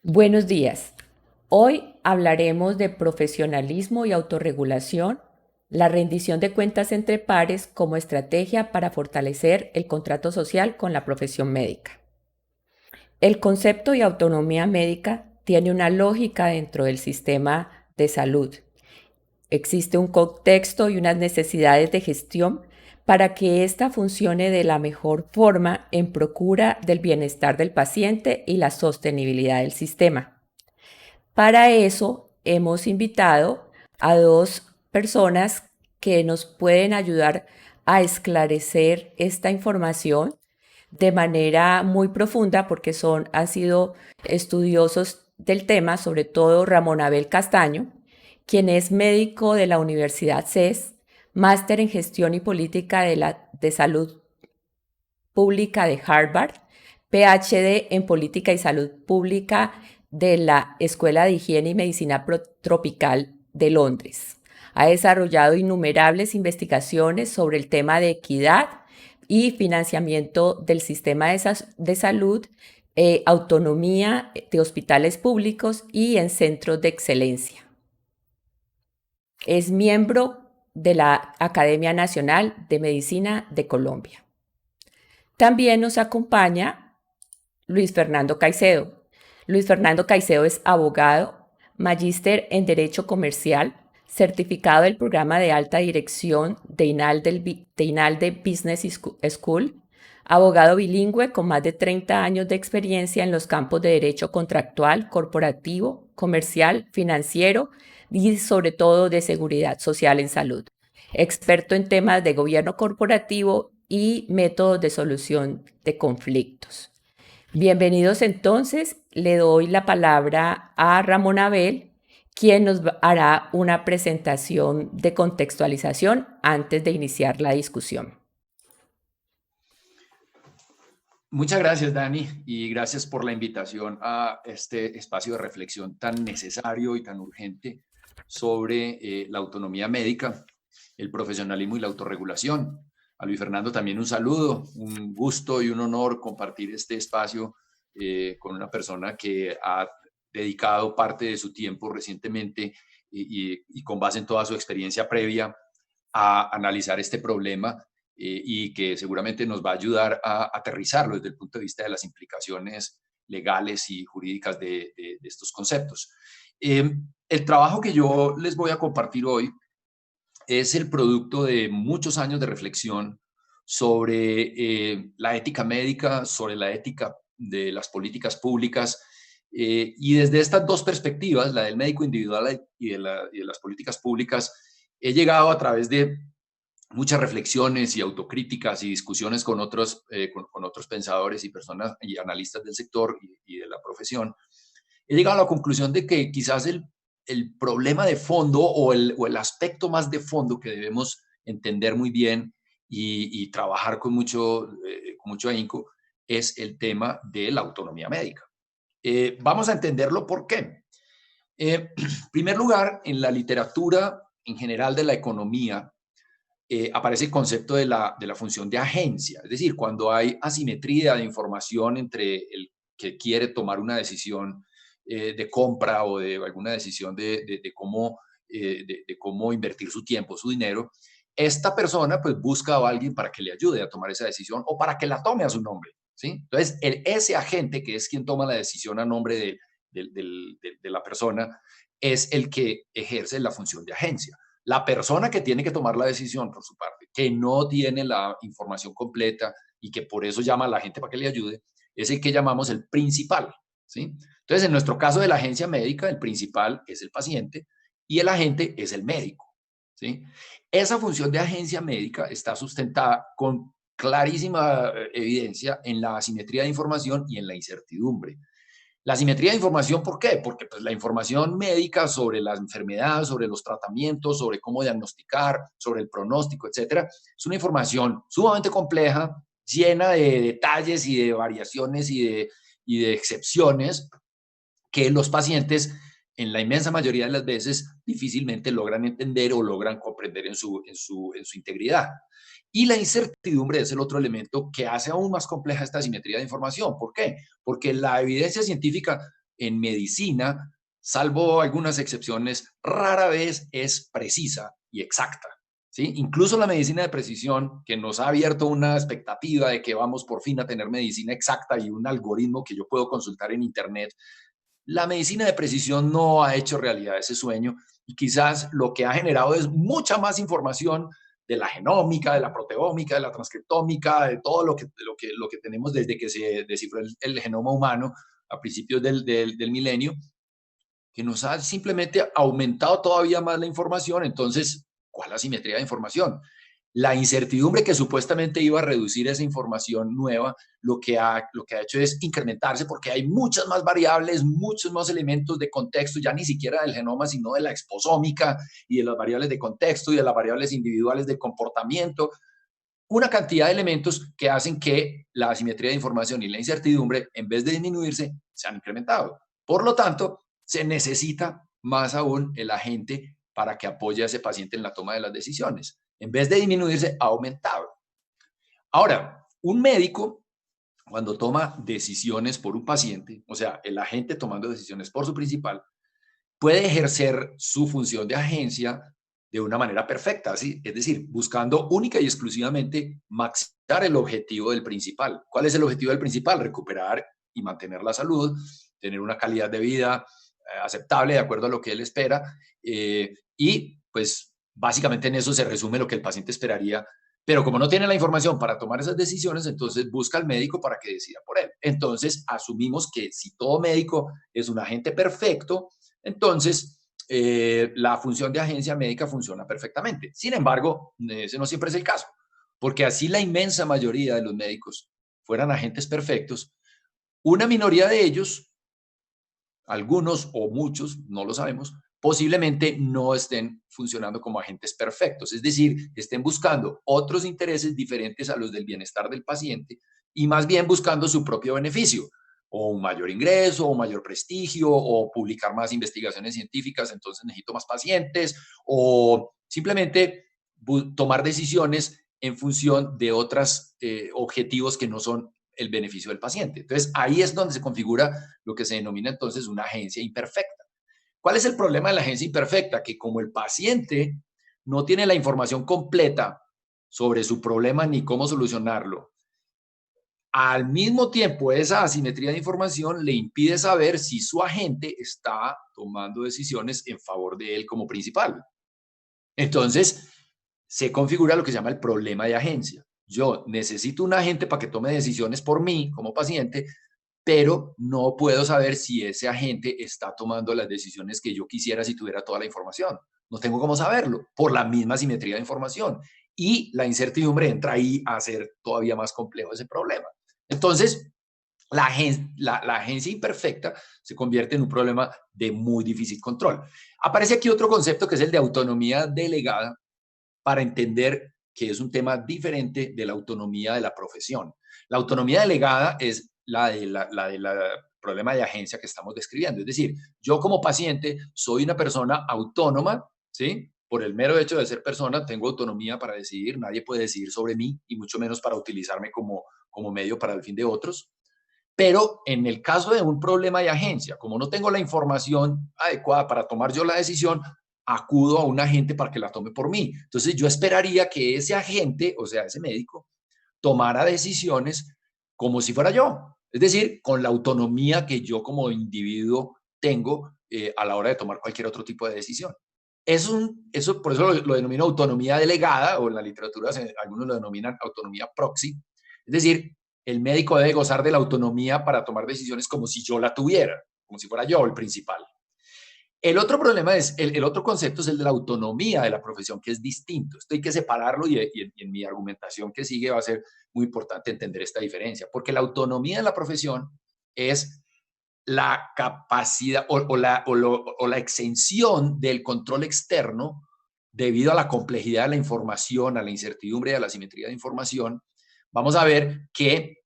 Buenos días. Hoy hablaremos de profesionalismo y autorregulación, la rendición de cuentas entre pares como estrategia para fortalecer el contrato social con la profesión médica. El concepto de autonomía médica tiene una lógica dentro del sistema de salud. Existe un contexto y unas necesidades de gestión para que ésta funcione de la mejor forma en procura del bienestar del paciente y la sostenibilidad del sistema. Para eso hemos invitado a dos personas que nos pueden ayudar a esclarecer esta información de manera muy profunda porque han sido estudiosos del tema, sobre todo Ramón Abel Castaño, quien es médico de la Universidad CES, máster en gestión y política de salud pública de Harvard, PhD en política y salud pública de la Escuela de Higiene y Medicina Tropical de Londres. Ha desarrollado innumerables investigaciones sobre el tema de equidad y financiamiento del sistema de salud, autonomía de hospitales públicos y en centros de excelencia. Es miembro de la Academia Nacional de Medicina de Colombia. También nos acompaña Luis Fernando Caicedo. Luis Fernando Caicedo es abogado, magíster en Derecho Comercial, certificado del programa de alta dirección de INALDE Business School, abogado bilingüe con más de 30 años de experiencia en los campos de derecho contractual, corporativo, comercial, financiero y sobre todo de seguridad social en salud. Experto en temas de gobierno corporativo y métodos de solución de conflictos. Bienvenidos entonces, le doy la palabra a Ramón Abel, quien nos hará una presentación de contextualización antes de iniciar la discusión. Muchas gracias, Dani, y gracias por la invitación a este espacio de reflexión tan necesario y tan urgente sobre la autonomía médica, el profesionalismo y la autorregulación. A Luis Fernando también un saludo, un gusto y un honor compartir este espacio con una persona que ha dedicado parte de su tiempo recientemente y con base en toda su experiencia previa a analizar este problema y que seguramente nos va a ayudar a aterrizarlo desde el punto de vista de las implicaciones legales y jurídicas de estos conceptos. El trabajo que yo les voy a compartir hoy es el producto de muchos años de reflexión sobre la ética médica, sobre la ética de las políticas públicas, y desde estas dos perspectivas, la del médico individual y de las políticas públicas, he llegado a través de muchas reflexiones y autocríticas y discusiones con otros pensadores y personas y analistas del sector y de la profesión, he llegado a la conclusión de que quizás el problema de fondo o el aspecto más de fondo que debemos entender muy bien y trabajar con mucho ahínco es el tema de la autonomía médica. Vamos a entenderlo por qué. En primer lugar, en la literatura en general de la economía, aparece el concepto de la función de agencia, es decir, cuando hay asimetría de información entre el que quiere tomar una decisión de compra o de alguna decisión de cómo invertir su tiempo, su dinero, esta persona pues busca a alguien para que le ayude a tomar esa decisión o para que la tome a su nombre, ¿sí? Entonces, ese agente que es quien toma la decisión a nombre de la persona es el que ejerce la función de agencia. La persona que tiene que tomar la decisión, por su parte, que no tiene la información completa y que por eso llama a la gente para que le ayude, es el que llamamos el principal, ¿sí? Entonces, en nuestro caso de la agencia médica, el principal es el paciente y el agente es el médico, ¿sí? Esa función de agencia médica está sustentada con clarísima evidencia en la asimetría de información y en la incertidumbre. La simetría de información, ¿por qué? Porque pues, la información médica sobre la enfermedad, sobre los tratamientos, sobre cómo diagnosticar, sobre el pronóstico, etcétera, es una información sumamente compleja, llena de detalles y de variaciones y de excepciones que los pacientes, en la inmensa mayoría de las veces, difícilmente logran entender o logran comprender en su integridad. Y la incertidumbre es el otro elemento que hace aún más compleja esta asimetría de información. ¿Por qué? Porque la evidencia científica en medicina, salvo algunas excepciones, rara vez es precisa y exacta. ¿Sí? Incluso la medicina de precisión, que nos ha abierto una expectativa de que vamos por fin a tener medicina exacta y un algoritmo que yo puedo consultar en Internet, la medicina de precisión no ha hecho realidad ese sueño y quizás lo que ha generado es mucha más información de la genómica, de la proteómica, de la transcriptómica, de todo lo que tenemos desde que se descifró el genoma humano a principios del milenio, que nos ha simplemente aumentado todavía más la información. Entonces, ¿cuál asimetría de información? La incertidumbre que supuestamente iba a reducir esa información nueva, lo que ha hecho es incrementarse porque hay muchas más variables, muchos más elementos de contexto, ya ni siquiera del genoma, sino de la exposómica y de las variables de contexto y de las variables individuales de comportamiento. Una cantidad de elementos que hacen que la asimetría de información y la incertidumbre, en vez de disminuirse, se han incrementado. Por lo tanto, se necesita más aún el agente para que apoye a ese paciente en la toma de las decisiones. En vez de disminuirse, ha aumentado. Ahora, un médico, cuando toma decisiones por un paciente, o sea, el agente tomando decisiones por su principal, puede ejercer su función de agencia de una manera perfecta, ¿sí? Es decir, buscando única y exclusivamente maximizar el objetivo del principal. ¿Cuál es el objetivo del principal? Recuperar y mantener la salud, tener una calidad de vida aceptable de acuerdo a lo que él espera, y pues básicamente en eso se resume lo que el paciente esperaría, pero como no tiene la información para tomar esas decisiones, entonces busca al médico para que decida por él. Entonces asumimos que si todo médico es un agente perfecto, entonces la función de agencia médica funciona perfectamente. Sin embargo, ese no siempre es el caso, porque así la inmensa mayoría de los médicos fueran agentes perfectos, una minoría de ellos, algunos o muchos, no lo sabemos, posiblemente no estén funcionando como agentes perfectos, es decir, estén buscando otros intereses diferentes a los del bienestar del paciente y más bien buscando su propio beneficio, o un mayor ingreso, o mayor prestigio, o publicar más investigaciones científicas, entonces necesito más pacientes, o simplemente tomar decisiones en función de otros objetivos que no son el beneficio del paciente. Entonces, ahí es donde se configura lo que se denomina entonces una agencia imperfecta. ¿Cuál es el problema de la agencia imperfecta? Que como el paciente no tiene la información completa sobre su problema ni cómo solucionarlo, al mismo tiempo esa asimetría de información le impide saber si su agente está tomando decisiones en favor de él como principal. Entonces, se configura lo que se llama el problema de agencia. Yo necesito un agente para que tome decisiones por mí como paciente, pero no puedo saber si ese agente está tomando las decisiones que yo quisiera si tuviera toda la información. No tengo cómo saberlo por la misma simetría de información. Y la incertidumbre entra ahí a hacer todavía más complejo ese problema. Entonces, la agencia imperfecta se convierte en un problema de muy difícil control. Aparece aquí otro concepto que es el de autonomía delegada, para entender que es un tema diferente de la autonomía de la profesión. La autonomía delegada es la problema de agencia que estamos describiendo. Es decir, yo como paciente soy una persona autónoma, ¿sí? Por el mero hecho de ser persona, tengo autonomía para decidir, nadie puede decidir sobre mí y mucho menos para utilizarme como medio para el fin de otros. Pero en el caso de un problema de agencia, como no tengo la información adecuada para tomar yo la decisión, acudo a un agente para que la tome por mí. Entonces yo esperaría que ese agente, o sea, ese médico, tomara decisiones como si fuera yo. Es decir, con la autonomía que yo como individuo tengo a la hora de tomar cualquier otro tipo de decisión. Eso por eso lo denomino autonomía delegada, o en la literatura algunos lo denominan autonomía proxy. Es decir, el médico debe gozar de la autonomía para tomar decisiones como si yo la tuviera, como si fuera yo el principal. El otro problema es, el otro concepto es el de la autonomía de la profesión, que es distinto. Esto hay que separarlo y en mi argumentación que sigue va a ser muy importante entender esta diferencia, porque la autonomía de la profesión es la capacidad o la exención del control externo debido a la complejidad de la información, a la incertidumbre y a la asimetría de información. Vamos a ver que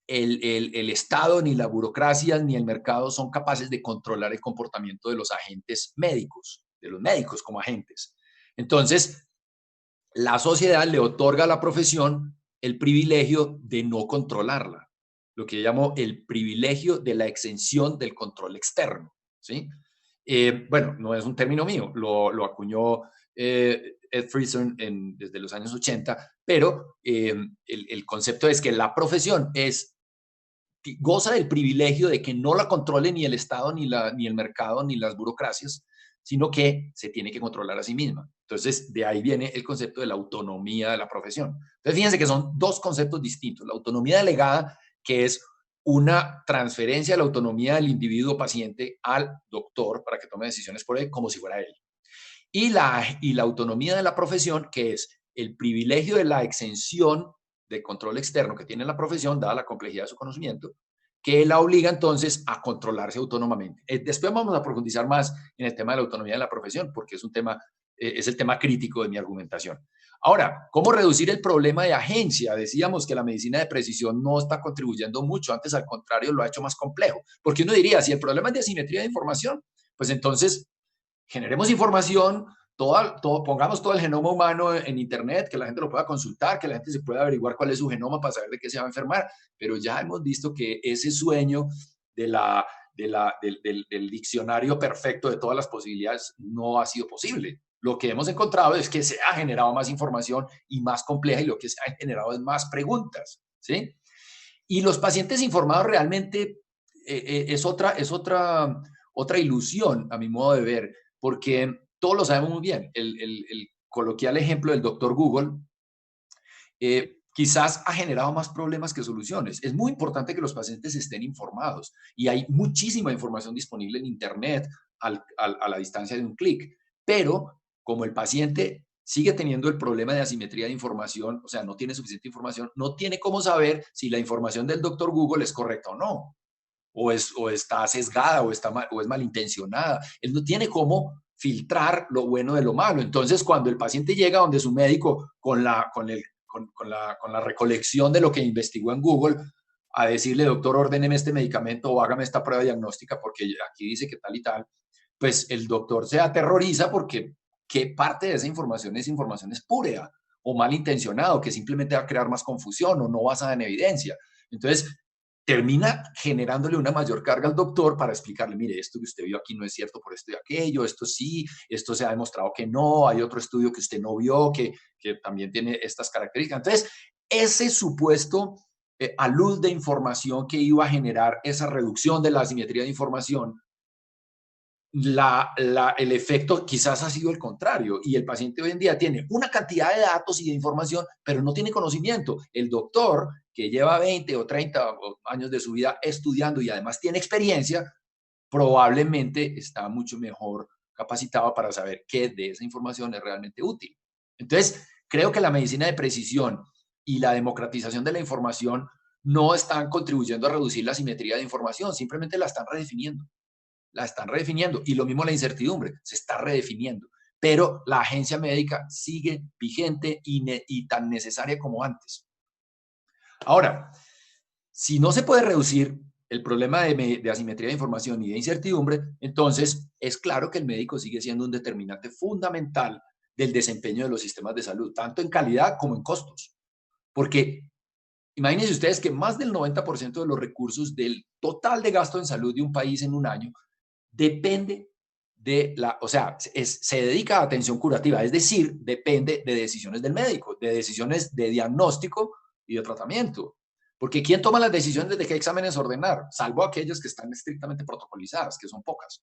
el Estado, ni la burocracia, ni el mercado son capaces de controlar el comportamiento de los agentes médicos, de los médicos como agentes. Entonces, la sociedad le otorga a la profesión el privilegio de no controlarla. lo que llamo el privilegio de la exención del control externo, ¿sí? Bueno, no es un término mío, lo acuñó Ed Friesen desde los años 80, pero el concepto es que la profesión goza del privilegio de que no la controle ni el Estado, ni el mercado, ni las burocracias, sino que se tiene que controlar a sí misma. Entonces, de ahí viene el concepto de la autonomía de la profesión. Entonces, fíjense que son dos conceptos distintos. La autonomía delegada, que es una transferencia de la autonomía del individuo paciente al doctor para que tome decisiones por él como si fuera él. Y la autonomía de la profesión, que es el privilegio de la exención del control externo que tiene la profesión, dada la complejidad de su conocimiento, que la obliga entonces a controlarse autónomamente. Después vamos a profundizar más en el tema de la autonomía de la profesión, porque es el tema crítico de mi argumentación. Ahora, ¿cómo reducir el problema de agencia? Decíamos que la medicina de precisión no está contribuyendo mucho, antes al contrario lo ha hecho más complejo, porque uno diría, si el problema es de asimetría de información, pues entonces generemos información, pongamos todo el genoma humano en Internet, que la gente lo pueda consultar, que la gente se pueda averiguar cuál es su genoma para saber de qué se va a enfermar, pero ya hemos visto que ese sueño de del diccionario perfecto de todas las posibilidades no ha sido posible. Lo que hemos encontrado es que se ha generado más información y más compleja, y lo que se ha generado es más preguntas, ¿sí? Y los pacientes informados realmente otra ilusión, a mi modo de ver, porque todos lo sabemos muy bien. El coloquial ejemplo del doctor Google quizás ha generado más problemas que soluciones. Es muy importante que los pacientes estén informados y hay muchísima información disponible en Internet a la distancia de un clic, pero como el paciente sigue teniendo el problema de asimetría de información, o sea, no tiene suficiente información, no tiene cómo saber si la información del doctor Google es correcta o no, o está sesgada, o es malintencionada. Él no tiene cómo filtrar lo bueno de lo malo. Entonces, cuando el paciente llega donde su médico con la recolección de lo que investigó en Google, a decirle, doctor, ordéneme este medicamento o hágame esta prueba diagnóstica porque aquí dice que tal y tal, pues el doctor se aterroriza porque qué parte de esa información es espúrea o malintencionado, que simplemente va a crear más confusión o no basada en evidencia. Entonces, termina generándole una mayor carga al doctor para explicarle, mire, esto que usted vio aquí no es cierto por esto y aquello, esto sí, esto se ha demostrado que no, hay otro estudio que usted no vio que también tiene estas características. Entonces, ese supuesto a luz de información que iba a generar esa reducción de la asimetría de información, el efecto quizás ha sido el contrario y el paciente hoy en día tiene una cantidad de datos y de información, pero no tiene conocimiento. El doctor que lleva 20 o 30 años de su vida estudiando y además tiene experiencia, probablemente está mucho mejor capacitado para saber qué de esa información es realmente útil. Entonces, creo que la medicina de precisión y la democratización de la información no están contribuyendo a reducir la asimetría de información, simplemente la están redefiniendo. Y lo mismo la incertidumbre, se está redefiniendo. Pero la agencia médica sigue vigente y tan necesaria como antes. Ahora, si no se puede reducir el problema de asimetría de información y de incertidumbre, entonces es claro que el médico sigue siendo un determinante fundamental del desempeño de los sistemas de salud, tanto en calidad como en costos. Porque imagínense ustedes que más del 90% de los recursos del total de gasto en salud de un país en un año depende o sea, se dedica a atención curativa, es decir, depende de decisiones del médico, de decisiones de diagnóstico y de tratamiento. Porque ¿quién toma las decisiones de qué exámenes ordenar? Salvo aquellas que están estrictamente protocolizadas, que son pocas.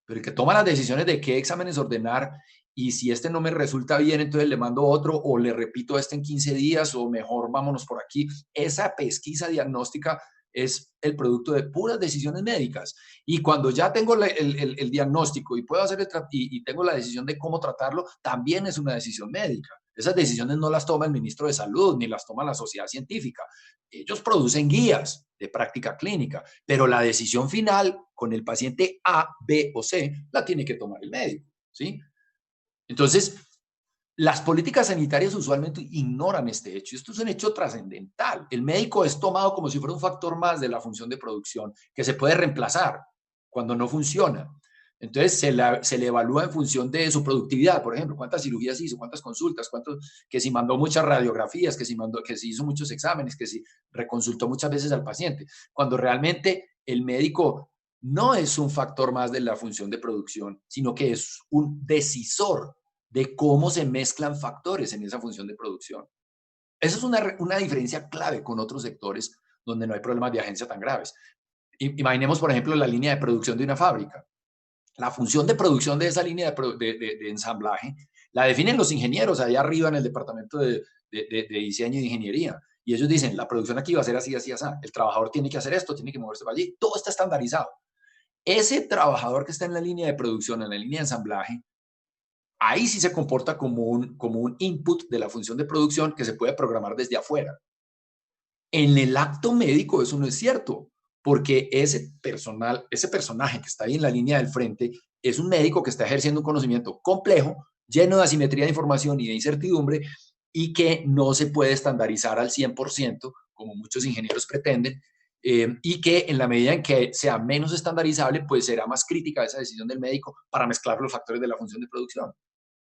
Pero el que toma las decisiones de qué exámenes ordenar y si este no me resulta bien, entonces le mando otro o le repito este en 15 días o mejor vámonos por aquí. Esa pesquisa diagnóstica es el producto de puras decisiones médicas. Y cuando ya tengo el diagnóstico y puedo hacer y tengo la decisión de cómo tratarlo, también es una decisión médica. Esas decisiones no las toma el ministro de Salud ni las toma la sociedad científica. Ellos producen guías de práctica clínica, pero la decisión final con el paciente A, B o C la tiene que tomar el médico, ¿sí? Entonces, las políticas sanitarias usualmente ignoran este hecho. Esto es un hecho trascendental. El médico es tomado como si fuera un factor más de la función de producción que se puede reemplazar cuando no funciona. Entonces se le evalúa en función de su productividad, por ejemplo, cuántas cirugías hizo, cuántas consultas, que si mandó muchas radiografías, que si hizo muchos exámenes, que si reconsultó muchas veces al paciente, cuando realmente el médico no es un factor más de la función de producción, sino que es un decisor de cómo se mezclan factores en esa función de producción. Esa es una diferencia clave con otros sectores donde no hay problemas de agencia tan graves. Imaginemos, por ejemplo, la línea de producción de una fábrica. La función de producción de esa línea de ensamblaje la definen los ingenieros allá arriba en el departamento de diseño y de ingeniería. Y ellos dicen, la producción aquí va a ser así, así, así. El trabajador tiene que hacer esto, tiene que moverse para allí. Todo está estandarizado. Ese trabajador que está en la línea de producción, en la línea de ensamblaje, ahí sí se comporta como un input de la función de producción que se puede programar desde afuera. En el acto médico eso no es cierto, porque ese personaje que está ahí en la línea del frente es un médico que está ejerciendo un conocimiento complejo, lleno de asimetría de información y de incertidumbre, y que no se puede estandarizar al 100%, como muchos ingenieros pretenden, y que en la medida en que sea menos estandarizable, pues será más crítica esa decisión del médico para mezclar los factores de la función de producción.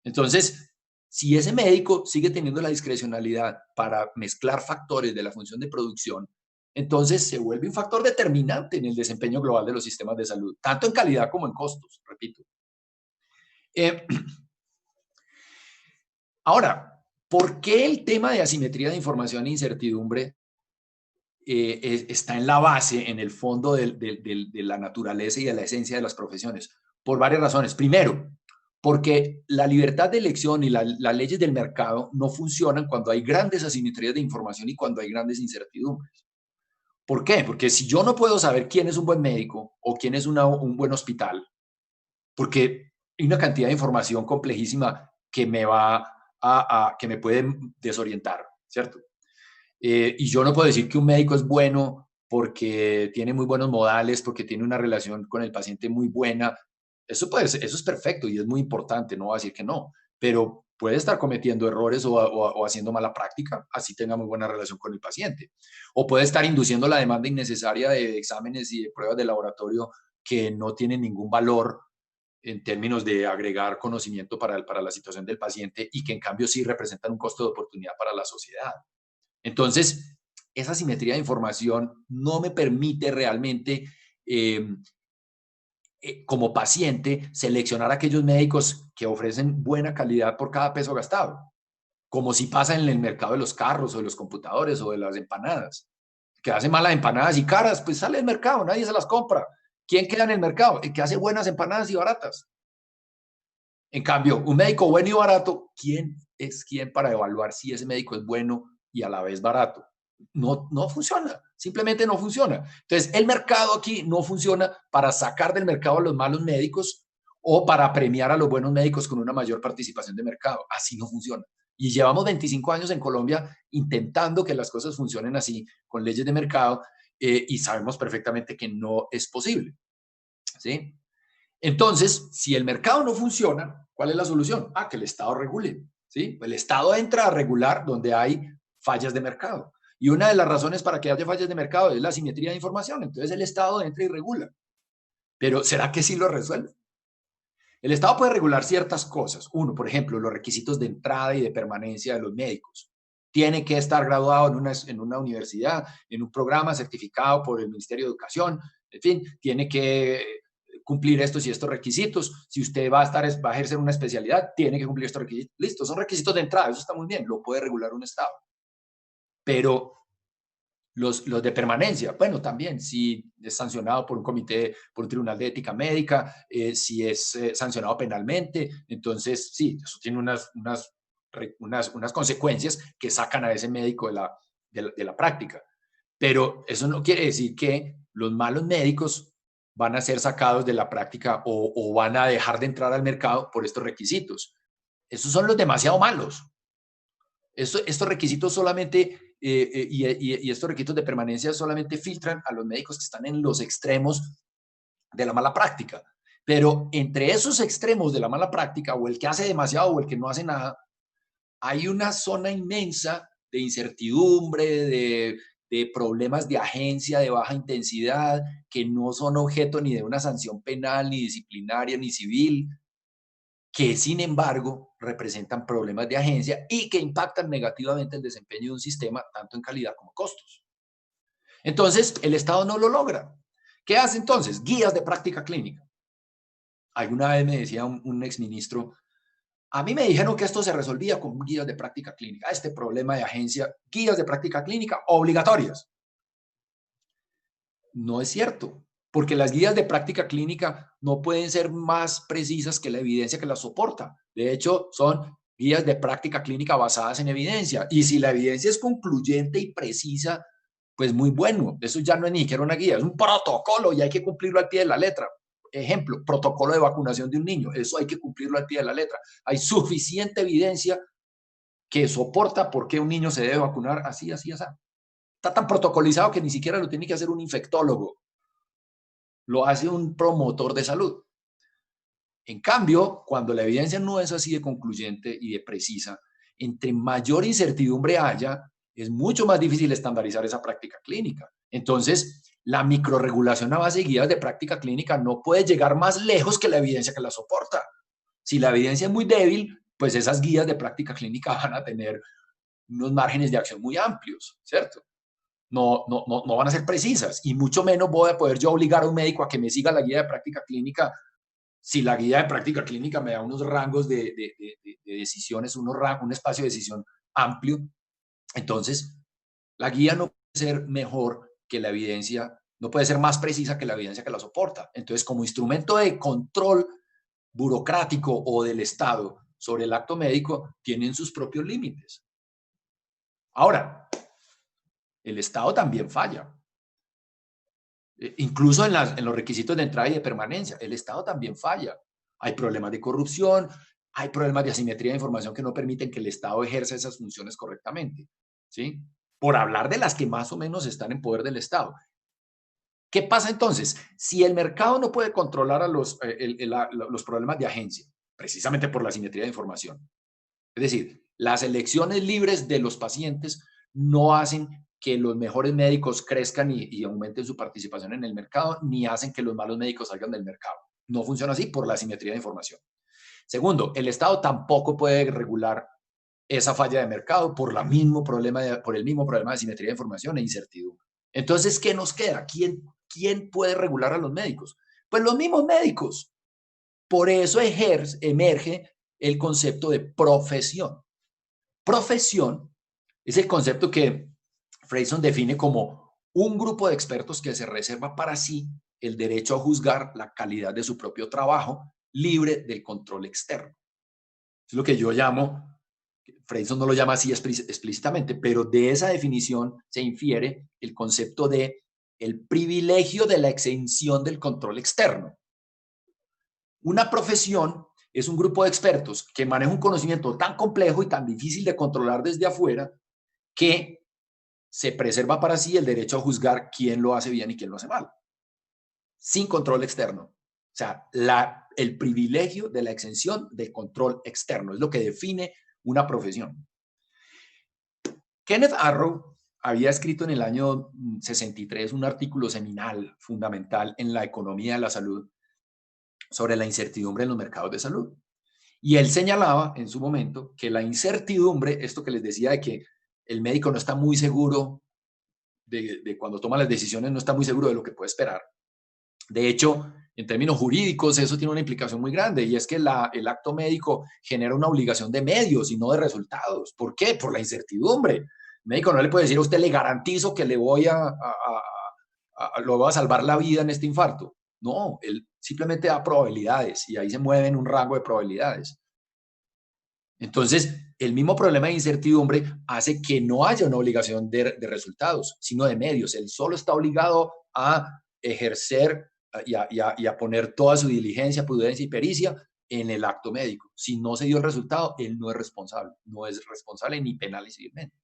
Entonces, si ese médico sigue teniendo la discrecionalidad para mezclar factores de la función de producción, entonces se vuelve un factor determinante en el desempeño global de los sistemas de salud, tanto en calidad como en costos, repito. Eh, Ahora, ¿por qué el tema de asimetría de información e incertidumbre está en la base, en el fondo de la naturaleza y de la esencia de las profesiones? Por varias razones. Primero, porque la libertad de elección y las leyes del mercado no funcionan cuando hay grandes asimetrías de información y cuando hay grandes incertidumbres. ¿Por qué? Porque si yo no puedo saber quién es un buen médico o quién es un buen hospital, porque hay una cantidad de información complejísima que me que me puede desorientar, ¿cierto? Y yo no puedo decir que un médico es bueno porque tiene muy buenos modales, porque tiene una relación con el paciente muy buena. Eso es perfecto y es muy importante, no voy a decir que no, pero puede estar cometiendo errores o haciendo mala práctica, así tenga muy buena relación con el paciente. O puede estar induciendo la demanda innecesaria de exámenes y de pruebas de laboratorio que no tienen ningún valor en términos de agregar conocimiento para la situación del paciente y que en cambio sí representan un costo de oportunidad para la sociedad. Entonces, esa simetría de información no me permite realmente, eh, como paciente, seleccionar aquellos médicos que ofrecen buena calidad por cada peso gastado, como si pasa en el mercado de los carros o de los computadores o de las empanadas. Que hace malas empanadas y caras, pues sale del mercado, nadie se las compra. ¿Quién queda en el mercado? El que hace buenas empanadas y baratas. En cambio, un médico bueno y barato, ¿quién es quién para evaluar si ese médico es bueno y a la vez barato? No funciona, simplemente no funciona. Entonces, el mercado aquí no funciona para sacar del mercado a los malos médicos o para premiar a los buenos médicos con una mayor participación de mercado. Así no funciona. Y llevamos 25 años en Colombia intentando que las cosas funcionen así, con leyes de mercado, y sabemos perfectamente que no es posible. ¿Sí? Entonces, si el mercado no funciona, ¿cuál es la solución? Que el Estado regule. ¿Sí? El Estado entra a regular donde hay fallas de mercado. Y una de las razones para que haya fallas de mercado es la asimetría de información. Entonces el Estado entra y regula. Pero ¿será que sí lo resuelve? El Estado puede regular ciertas cosas. Uno, por ejemplo, los requisitos de entrada y de permanencia de los médicos. Tiene que estar graduado en una universidad, en un programa certificado por el Ministerio de Educación. En fin, tiene que cumplir estos y estos requisitos. Si usted va a ejercer una especialidad, tiene que cumplir estos requisitos. Listo, son requisitos de entrada, eso está muy bien, lo puede regular un Estado. Pero los de permanencia, bueno, también, si es sancionado por un comité, por un tribunal de ética médica, si es sancionado penalmente, entonces sí, eso tiene unas consecuencias que sacan a ese médico de la práctica. Pero eso no quiere decir que los malos médicos van a ser sacados de la práctica o van a dejar de entrar al mercado por estos requisitos. Esos son los demasiado malos. Estos requisitos solamente y estos requisitos de permanencia solamente filtran a los médicos que están en los extremos de la mala práctica. Pero entre esos extremos de la mala práctica, o el que hace demasiado o el que no hace nada, hay una zona inmensa de incertidumbre, de problemas de agencia de baja intensidad que no son objeto ni de una sanción penal, ni disciplinaria, ni civil, que sin embargo representan problemas de agencia y que impactan negativamente el desempeño de un sistema, tanto en calidad como costos. Entonces, el Estado no lo logra. ¿Qué hace entonces? Guías de práctica clínica. Alguna vez me decía un exministro, a mí me dijeron que esto se resolvía con guías de práctica clínica, este problema de agencia, guías de práctica clínica obligatorias. No es cierto, porque las guías de práctica clínica no pueden ser más precisas que la evidencia que las soporta. De hecho, son guías de práctica clínica basadas en evidencia. Y si la evidencia es concluyente y precisa, pues muy bueno. Eso ya no es ni siquiera una guía, es un protocolo y hay que cumplirlo al pie de la letra. Ejemplo, protocolo de vacunación de un niño. Eso hay que cumplirlo al pie de la letra. Hay suficiente evidencia que soporta por qué un niño se debe vacunar así, así, así. Está tan protocolizado que ni siquiera lo tiene que hacer un infectólogo, lo hace un promotor de salud. En cambio, cuando la evidencia no es así de concluyente y de precisa, entre mayor incertidumbre haya, es mucho más difícil estandarizar esa práctica clínica. Entonces, la microrregulación a base de guías de práctica clínica no puede llegar más lejos que la evidencia que la soporta. Si la evidencia es muy débil, pues esas guías de práctica clínica van a tener unos márgenes de acción muy amplios, ¿cierto? No van a ser precisas y mucho menos voy a poder yo obligar a un médico a que me siga la guía de práctica clínica si la guía de práctica clínica me da unos rangos de decisiones, un espacio de decisión amplio. Entonces, la guía no puede ser mejor que la evidencia, no puede ser más precisa que la evidencia que la soporta. Entonces, como instrumento de control burocrático o del Estado sobre el acto médico, tienen sus propios límites. Ahora, el Estado también falla. Incluso en los requisitos de entrada y de permanencia, el Estado también falla. Hay problemas de corrupción, hay problemas de asimetría de información que no permiten que el Estado ejerza esas funciones correctamente, ¿sí? Por hablar de las que más o menos están en poder del Estado. ¿Qué pasa entonces? Si el mercado no puede controlar a los problemas de agencia, precisamente por la asimetría de información, es decir, las elecciones libres de los pacientes no hacen que los mejores médicos crezcan y aumenten su participación en el mercado, ni hacen que los malos médicos salgan del mercado. No funciona así por la asimetría de información. Segundo, el Estado tampoco puede regular esa falla de mercado por el mismo problema de asimetría de información e incertidumbre. Entonces, ¿qué nos queda? ¿Quién puede regular a los médicos? Pues los mismos médicos. Por eso emerge el concepto de profesión. Profesión es el concepto que Freyson define como un grupo de expertos que se reserva para sí el derecho a juzgar la calidad de su propio trabajo libre del control externo. Es lo que yo llamo, Freyson no lo llama así explícitamente, pero de esa definición se infiere el concepto de el privilegio de la exención del control externo. Una profesión es un grupo de expertos que maneja un conocimiento tan complejo y tan difícil de controlar desde afuera que se preserva para sí el derecho a juzgar quién lo hace bien y quién lo hace mal, sin control externo. O sea, el privilegio de la exención del control externo es lo que define una profesión. Kenneth Arrow había escrito en el año 63 un artículo seminal fundamental en la economía de la salud sobre la incertidumbre en los mercados de salud. Y él señalaba en su momento que la incertidumbre, esto que les decía de que el médico no está muy seguro de cuando toma las decisiones, no está muy seguro de lo que puede esperar. De hecho, en términos jurídicos, eso tiene una implicación muy grande y es que el acto médico genera una obligación de medios y no de resultados. ¿Por qué? Por la incertidumbre. El médico no le puede decir a usted, le garantizo que le voy lo voy a salvar la vida en este infarto. No, él simplemente da probabilidades y ahí se mueve en un rango de probabilidades. Entonces, el mismo problema de incertidumbre hace que no haya una obligación de resultados, sino de medios. Él solo está obligado a ejercer y a poner toda su diligencia, prudencia y pericia en el acto médico. Si no se dio el resultado, él no es responsable ni penal ni civilmente.